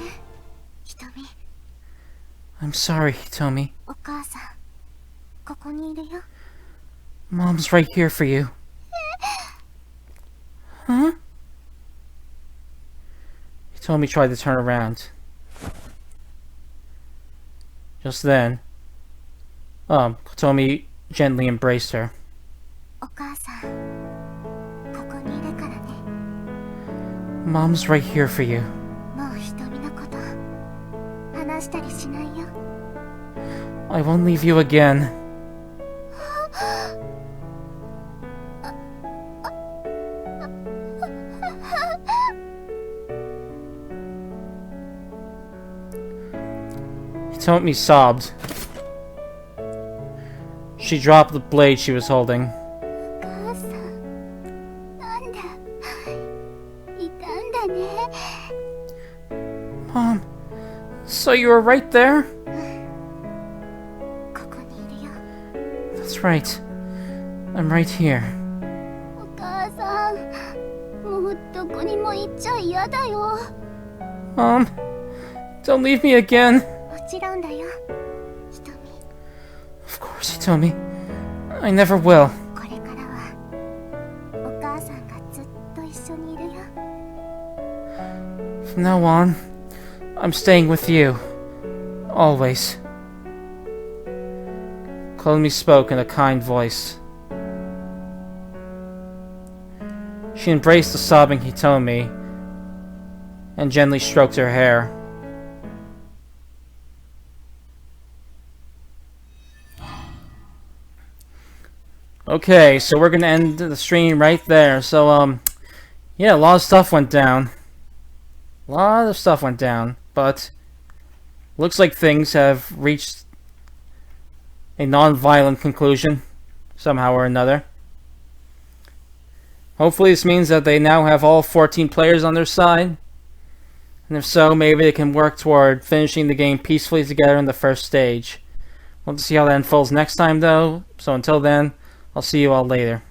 瞳 I'm sorry, Tomi. お母さんここにいるよ Mom's right here for you. Huh? Tomi tried to turn around. Just then, Tomi gently embraced her. お母さんここにいるからね Mom's right here for you. もう瞳のこと話したりしないよ I won't leave you again. Tomi sobbed. She dropped the blade she was holding. お母さんなんだいたんだね Mom, so you were right there? ここにいるよ That's right. I'm right here. お母さんもうどこにも行っちゃ嫌だよ Mom, don't leave me again. もちろんだよ瞳 Of course, Tomi. I never will. これからはお母さんがずっと一緒にいるよ From now on, I'm staying with you. Always. Komi spoke in a kind voice. She embraced the sobbing Hitomi and gently stroked her hair. Okay, so we're gonna end the stream right there. So, yeah, a lot of stuff went down. But looks like things have reached a non-violent conclusion, somehow or another. Hopefully this means that they now have all 14 players on their side. And if so, maybe they can work toward finishing the game peacefully together in the first stage. We'll have to see how that unfolds next time though. So until then, I'll see you all later.